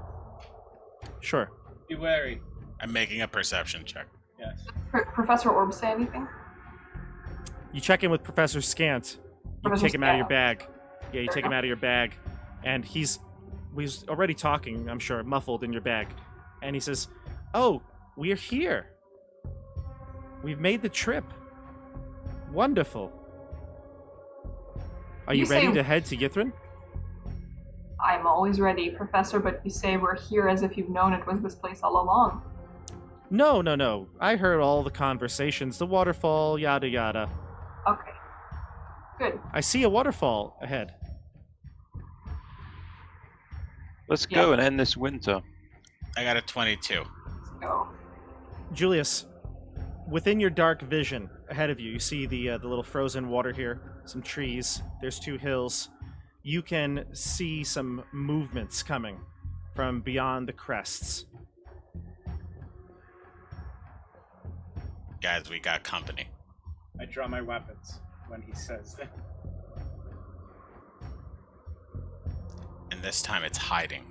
Sure. Be wary. I'm making a perception check. Yes. Professor Orb say anything? You check in with Professor Scant. You Professor take him out of your Scant. bag. Yeah, you take him out of your bag, and he's already talking, I'm sure, muffled in your bag. And he says, "Oh, we're here. We've made the trip. Wonderful. Are you You ready say- to head to Yithrin?" I'm always ready, Professor, but you say we're here as if you've known it was this place all along. No. I heard all the conversations, the waterfall, yada yada. Okay. Good. I see a waterfall ahead. Let's go and end this winter. I got a 22. Go. Julius, within your dark vision ahead of you, you see the little frozen water here, some trees, there's 2 hills. You can see some movements coming from beyond the crests. Guys, we got company. I draw my weapons when he says that. And this time it's hiding.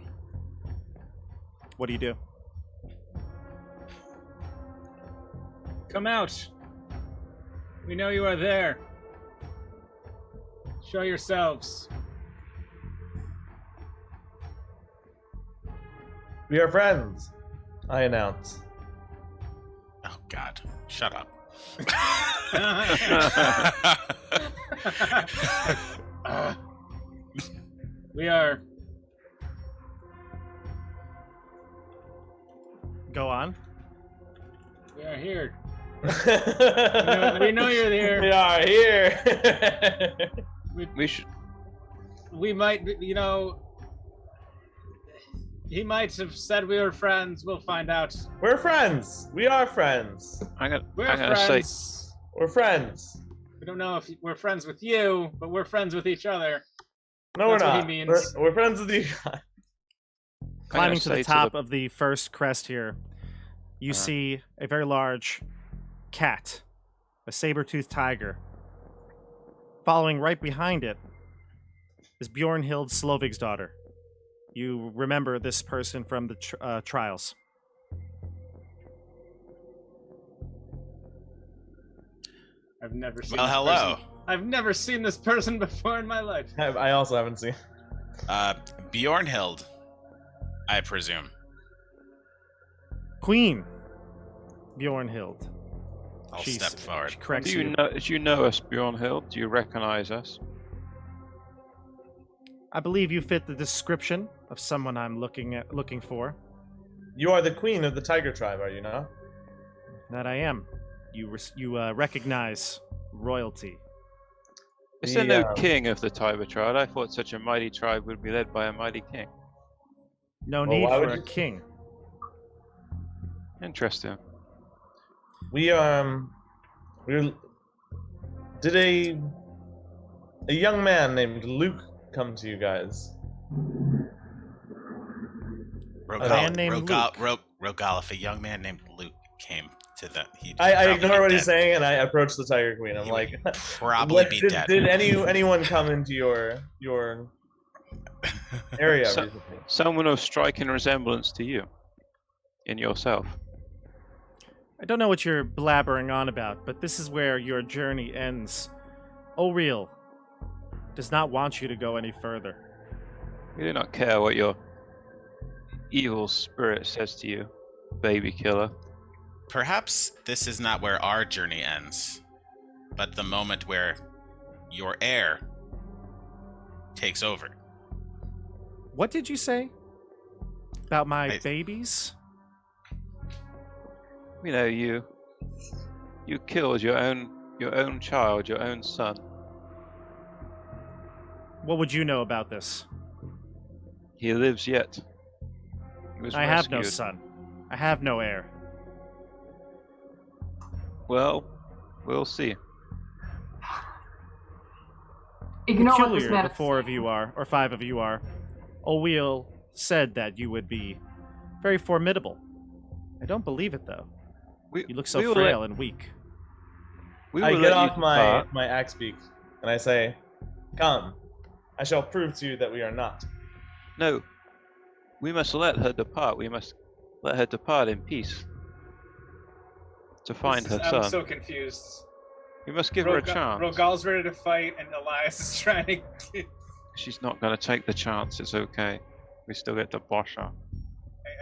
What do you do? Come out. We know you are there. Show yourselves. We are friends, I announce. Oh, God. Shut up. We are. Go on. We are here. we We know you're there. We are here. We should. We might, he might have said we were friends. We'll find out. We're friends. We are friends. We're I'm gonna say friends. We're friends. We don't know if we're friends with you, but we're friends with each other. No, That's we're what not. he means. We're friends with you. Climbing to the say top of the first crest here, you Uh-huh. see a very large cat, a saber-toothed tiger. Following right behind it is Bjornhild Slovig's daughter. You remember this person from the trials. I've never seen. Well, this hello. person. I've never seen this person before in my life. I also haven't seen. Bjornhild, I presume. Queen Bjornhild. I'll She's- step forward. She corrects Do you know us, Bjornhild? Do you recognize us? I believe you fit the description of someone I'm looking for. You are the queen of the tiger tribe, are you not? That I am. You recognize royalty. Is there no Yeah. king of the Tiber tribe? I thought such a mighty tribe would be led by a mighty king. No Well, need why for would a you- king. Interesting. We're Did a young man named Luke come to you guys? man named Rogal, if a young man named Luke came to the, I ignore what he's saying and I approach the Tiger Queen. I'm like, probably be dead. Did anyone come into your area recently? Someone of striking resemblance to you in yourself. I don't know what you're blabbering on about, but this is where your journey ends. O'Real does not want you to go any further. We do not care what your evil spirit says to you, baby killer. Perhaps this is not where our journey ends, but the moment where your heir takes over. What did you say about my babies? You know, you killed your own child, your own son. What would you know about this? He lives yet. He was I have no rescued. son. I have no heir. Well, we'll see. Ignore what this Peculiar, man the is four of saying. you are, or five of you are. O'Wheel said that you would be very formidable. I don't believe it, though. You look so frail and weak. I get off my axe beak and I say, "Come, I shall prove to you that we are not." No, we must let her depart. We must let her depart in peace. To find her son. I'm so confused. We must give her a chance. Rogal's ready to fight, and Elias is trying to. She's not going to take the chance. It's okay. We still get to bosh her.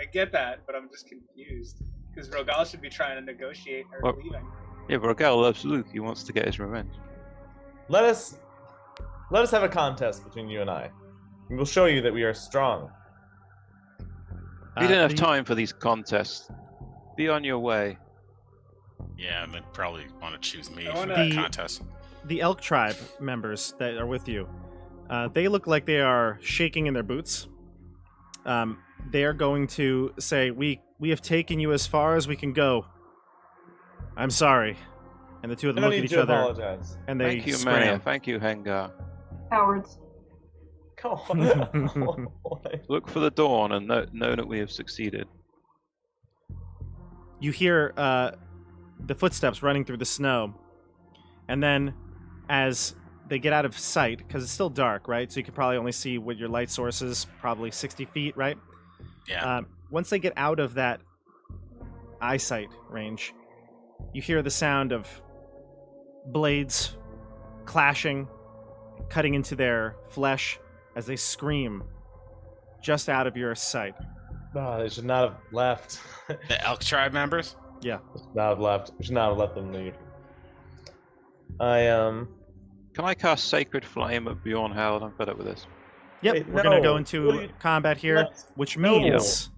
I get that, but I'm just confused because Rogal should be trying to negotiate her leaving. Yeah, but Rogal loves Luke. He wants to get his revenge. Let us have a contest between you and I. We will show you that we are strong. We don't have time for these contests. Be on your way. Yeah, and they'd probably want to choose me I for wanna- the contest. The Elk Tribe members that are with you, they look like they are shaking in their boots. They are going to say, we have taken you as far as we can go. I'm sorry. And the two of them I look don't at need each to other apologize. and they Thank you, scram. Maya. Thank you, Hengar. Cowards. Come on. Look for the dawn and know that we have succeeded. You hear the footsteps running through the snow. And then as they get out of sight, because it's still dark, right? So you can probably only see with your light sources, probably 60 feet, right? Yeah. Once they get out of that eyesight range, you hear the sound of blades clashing, cutting into their flesh as they scream just out of your sight. Oh, they should not have left. The Elk Tribe members? Yeah. We should not have let them leave. Can I cast Sacred Flame at Bjorn Held? I'm fed up with this. Yep, Wait, we're going to no. go What into do you- combat here, Let's- which no. means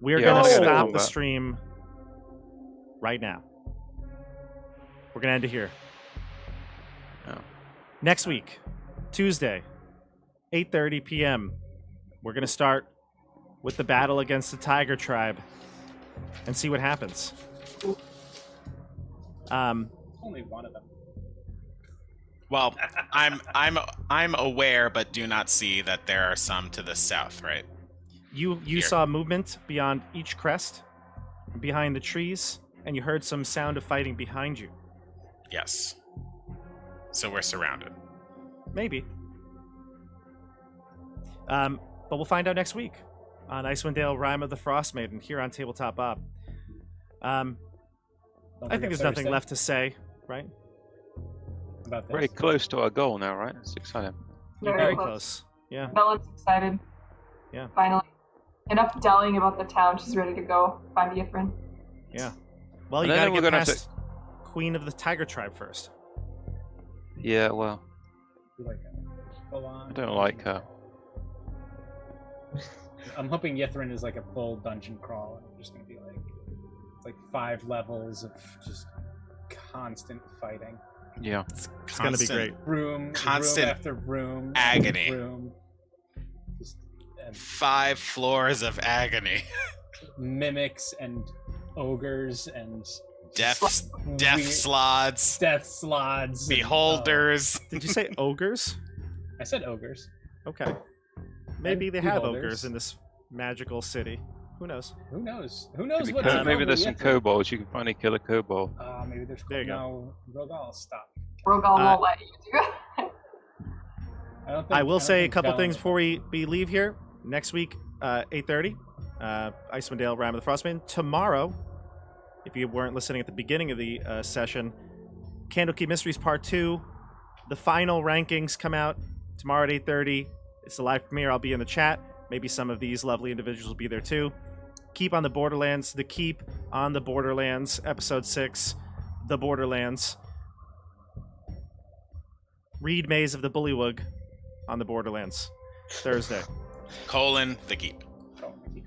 we're Yeah, going to let's go to stop the combat. stream right now. We're going to end it here. Oh. Next week, Tuesday, 8:30 p.m., we're going to start with the battle against the Tiger Tribe and see what happens. Only one of them. Well, I'm aware, but do not see that there are some to the south, right? You Here. saw movement beyond each crest, behind the trees, and you heard some sound of fighting behind you. Yes. So we're surrounded. Maybe. But we'll find out next week on Icewind Dale, Rime of the Frostmaiden, here on Tabletop Up. I think there's nothing left to say, right? about this. Very close to our goal now, right? It's exciting. You're very close. Yeah. Bella's excited. Yeah. Finally. Enough dallying about the town. She's ready to go find Yithrin. Yeah. Well, And you then gotta we're get gonna have past Queen of the Tiger Tribe first. Yeah, well, Like, full on. I don't like her. I'm hoping Yithrin is like a full dungeon crawl, and it's just gonna be like 5 levels of just constant fighting. Yeah. It's gonna be great. Room Constant after room, agony. room. Just, and 5 floors of agony. mimics and ogres and Death Weird. slots, Death slots. beholders. Did you say ogres? I said ogres. Okay. Maybe they have beholders. ogres in this magical city. Who knows? Who knows? Who knows Maybe, what's maybe there's some over the kobolds. You can finally kill a kobold. Maybe there's There you go. no Rogal. Stop. Rogal won't let you do it. I will say a think couple Velen things would. before we leave here. Next week, 8:30, Icewind Dale, Rime of the Frostmaiden. Tomorrow, if you weren't listening at the beginning of the session, Candlekeep Mysteries Part 2. The final rankings come out tomorrow at 8:30. It's the live premiere. I'll be in the chat. Maybe some of these lovely individuals will be there too. Keep on the Borderlands. The Keep on the Borderlands. Episode 6. The Borderlands. Read Maze of the Bullywug on the Borderlands. Thursday. The keep.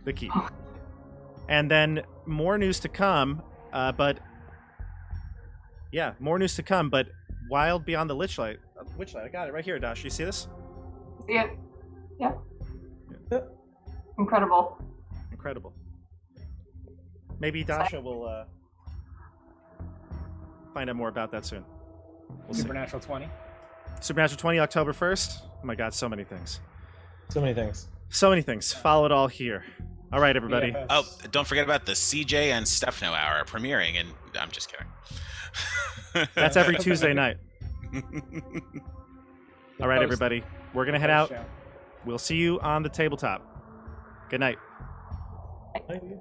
The Keep. And then more news to come, but yeah, more news to come, but Wild Beyond the Witchlight. Witchlight, I got it right here, Dash. You see this? See it? Yeah. Incredible. Incredible. Maybe Dasha will find out more about that soon. We'll see. Supernatural 20. Supernatural 20, October 1st. Oh my god, so many things. So many things. So many things. Follow it all here. All right, everybody. Yes. Oh, don't forget about the CJ and Stefano hour premiering, and I'm just kidding. That's every Tuesday night. All right, Post. everybody. We're going to head Post out. show. We'll see you on the tabletop. Good night. Thank you.